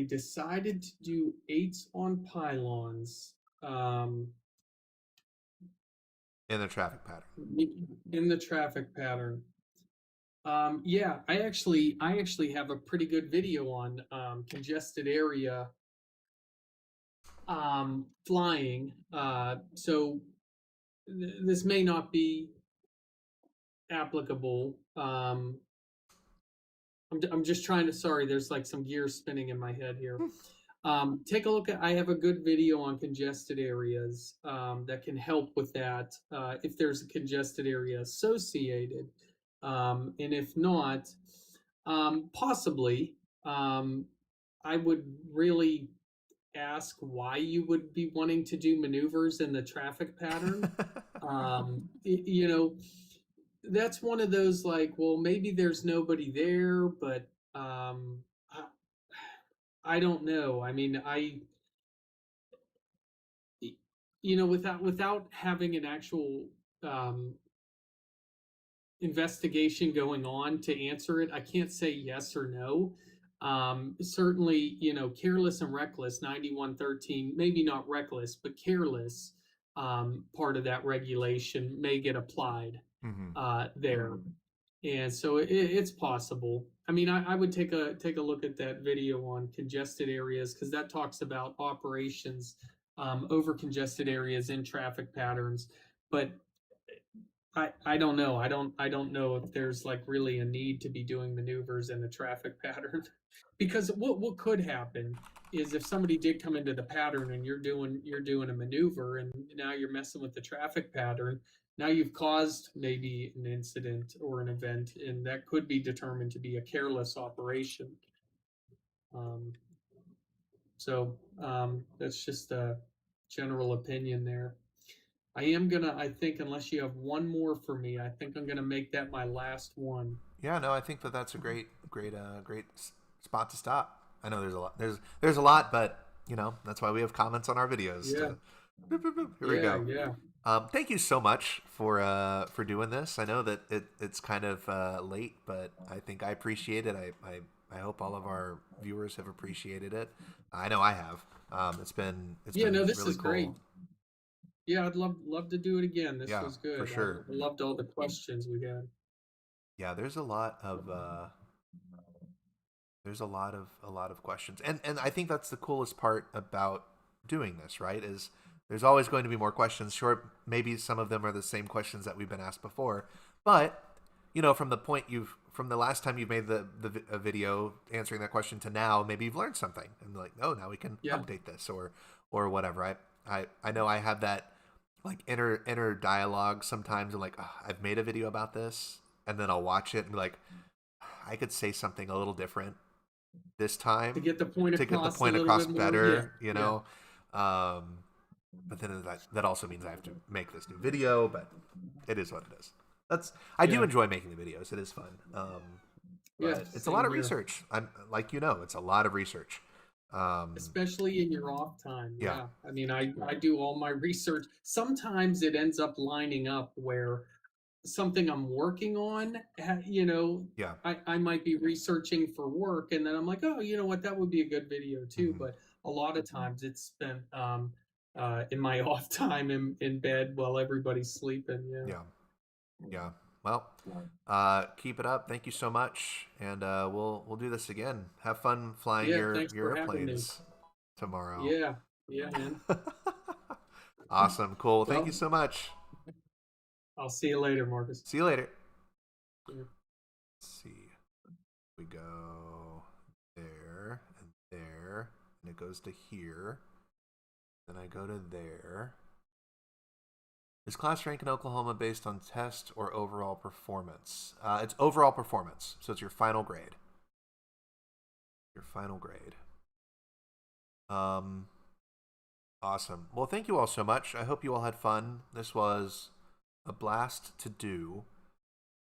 decided to do eights on pylons, In the traffic pattern. in the traffic pattern. Yeah, I actually have a pretty good video on congested area flying. So this may not be applicable. I'm just trying to, sorry, there's like some gears spinning in my head here. Take a look at, I have a good video on congested areas that can help with that if there's a congested area associated. And if not, possibly, I would really ask why you would be wanting to do maneuvers in the traffic pattern. You know, that's one of those like, well, maybe there's nobody there, but I don't know. I mean, without having an actual investigation going on to answer it, I can't say yes or no. Certainly, careless and reckless, 9113, maybe not reckless, but careless, part of that regulation may get applied there. And so it's possible. I mean, I would take a look at that video on congested areas, because that talks about operations over congested areas in traffic patterns. But I don't know. I don't know if there's like really a need to be doing maneuvers in the traffic pattern. Because what could happen is if somebody did come into the pattern and you're doing a maneuver and now you're messing with the traffic pattern, now you've caused maybe an incident or an event, and that could be determined to be a careless operation. So that's just a general opinion there. I think, unless you have one more for me, I think I'm gonna make that my last one. Yeah, no, I think that's a great spot to stop. I know there's a lot. There's a lot, but that's why we have comments on our videos. Yeah. Here we go. Yeah. Thank you so much for doing this. I know that it's kind of late, but I think I appreciate it. I hope all of our viewers have appreciated it. I know I have. It's been this really is cool. great. Yeah, I'd love to do it again. This Yeah, was for good. I sure. loved all the questions we had. Yeah, there's a lot of questions, and I think that's the coolest part about doing this, right? Is there's always going to be more questions. Sure, maybe some of them are the same questions that we've been asked before, but from the last time you've made a video answering that question to now, maybe you've learned something, and like, oh, now we can Yeah. update this or whatever. I know I have that like inner dialogue sometimes. I'm like, oh, I've made a video about this, and then I'll watch it and be like, I could say something a little different this To time get the point to get the across a point little across bit more. Yeah. better, you Yeah. know. But then that also means I have to make this new video, but it is what it is. I do Yeah. enjoy making the videos. It is fun. Yeah. But it's a lot Same of here. research. I'm like, it's a lot of research. Especially in your off time. Yeah. Yeah. I mean, I do all my research. Sometimes it ends up lining up where something I'm working on, Yeah. I might be researching for work, and then I'm like, oh, you know what, that would be a good video too. Hmm. But a lot of times it's spent in my off time in bed while everybody's sleeping. Yeah. Yeah. Yeah. Well, keep it up. Thank you so much, and we'll do this again. Have fun flying Yeah. Thanks your for having me. airplanes tomorrow. Yeah. Yeah, man. Awesome. Cool. Thank you Well, so much. I'll see you later, Marcus. See you later. Yeah. Let's see. We go there, and it goes to here. Then I go to there. Is class rank in Oklahoma based on test or overall performance? It's overall performance, so it's your final grade. Your final grade. Awesome. Well, thank you all so much. I hope you all had fun. This was a blast to do.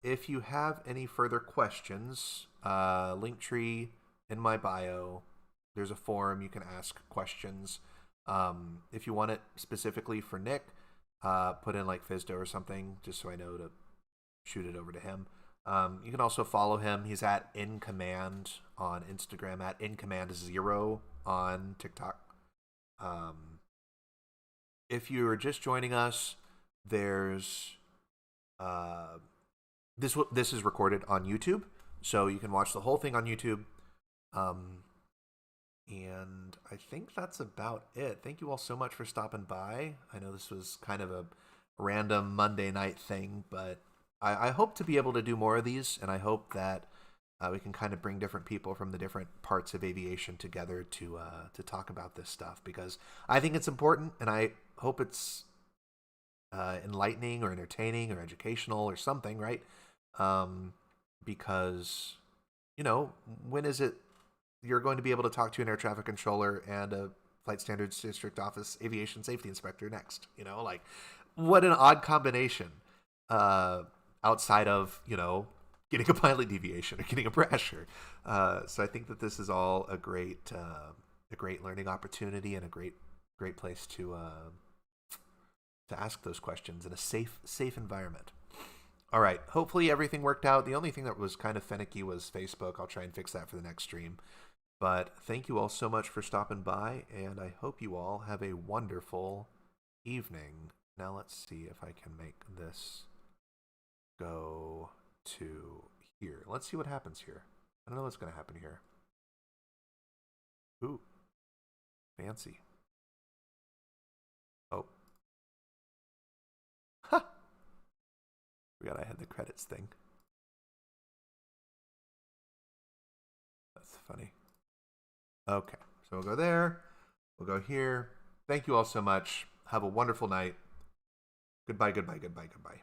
If you have any further questions, Linktree in my bio. There's a forum you can ask questions. If you want it specifically for Nick, put in like Fsdo or something, just so I know to shoot it over to him. You can also follow him. He's at In Command on Instagram, at In Command 0 on TikTok. If you're just joining us, there's this is recorded on YouTube, so you can watch the whole thing on YouTube. And I think that's about it. Thank you all so much for stopping by. I know this was kind of a random Monday night thing, but I hope to be able to do more of these, and I hope that we can kind of bring different people from the different parts of aviation together to talk about this stuff, because I think it's important, and I hope it's enlightening or entertaining or educational or something, right? Because, when is it you're going to be able to talk to an air traffic controller and a Flight Standards District Office aviation safety inspector next? Like, what an odd combination. Outside of, getting a pilot deviation or getting a Brasher. So I think that this is all a great learning opportunity and a great place to ask those questions in a safe environment. All right. Hopefully everything worked out. The only thing that was kind of finicky was Facebook. I'll try and fix that for the next stream. But thank you all so much for stopping by, and I hope you all have a wonderful evening. Now let's see if I can make this go to here. Let's see what happens here. I don't know what's going to happen here. Ooh. Fancy. Oh. Ha! Forgot I had the credits thing. That's funny. Okay, so we'll go there. We'll go here. Thank you all so much. Have a wonderful night. Goodbye, goodbye, goodbye, goodbye.